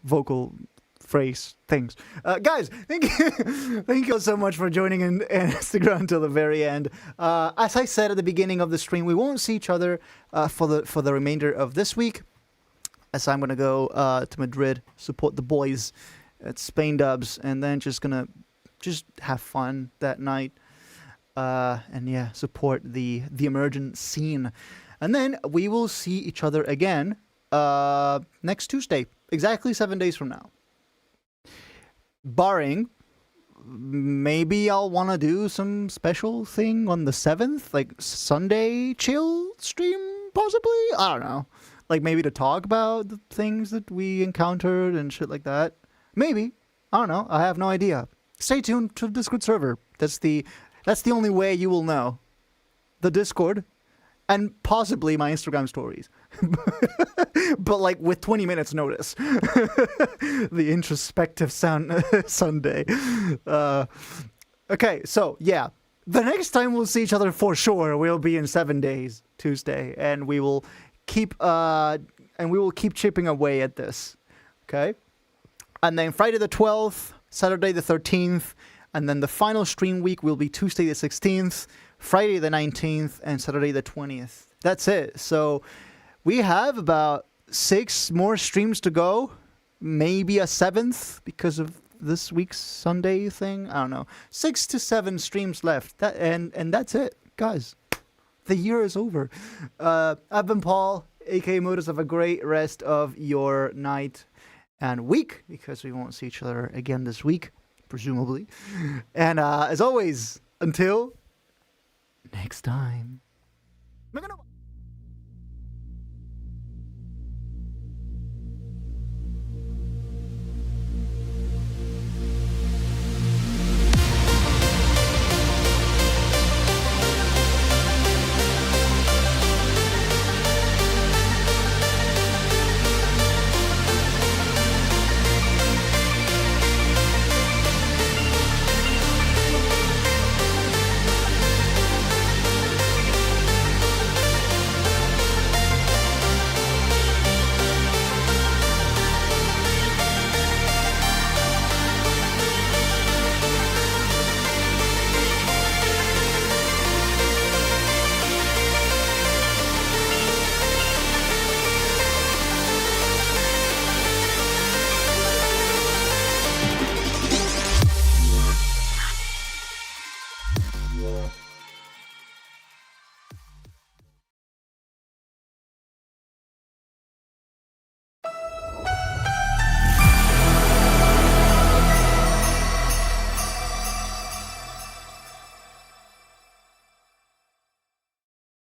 vocal phrase things. Guys, thank you so much for joining in Instagram until the very end. As I said at the beginning of the stream, we won't see each other for the remainder of this week, as I'm gonna go to Madrid, support the boys at Spain Dubs, and then just have fun that night, and yeah, support the emergent scene. And then we will see each other again next Tuesday, exactly 7 days from now. Barring, maybe I'll want to do some special thing on the 7th, like Sunday chill stream, possibly? I don't know. Like maybe to talk about the things that we encountered and shit like that. Maybe. I don't know. I have no idea. Stay tuned to the Discord server. That's the only way you will know. The Discord. And possibly my Instagram stories. But like with 20 minutes notice. The introspective Sunday. Okay, so yeah. The next time we'll see each other for sure will be in 7 days, Tuesday. And we will keep chipping away at this. Okay? And then Friday the 12th, Saturday the 13th, and then the final stream week will be Tuesday the 16th, Friday the 19th, and Saturday the 20th. That's it. So we have about 6 more streams to go, maybe a 7th because of this week's Sunday thing. I don't know. 6 to 7 streams left. And that's it, guys. The year is over. I've been Paul, aka Modus. Have a great rest of your night and week, because we won't see each other again this week, presumably. And as always, until next time.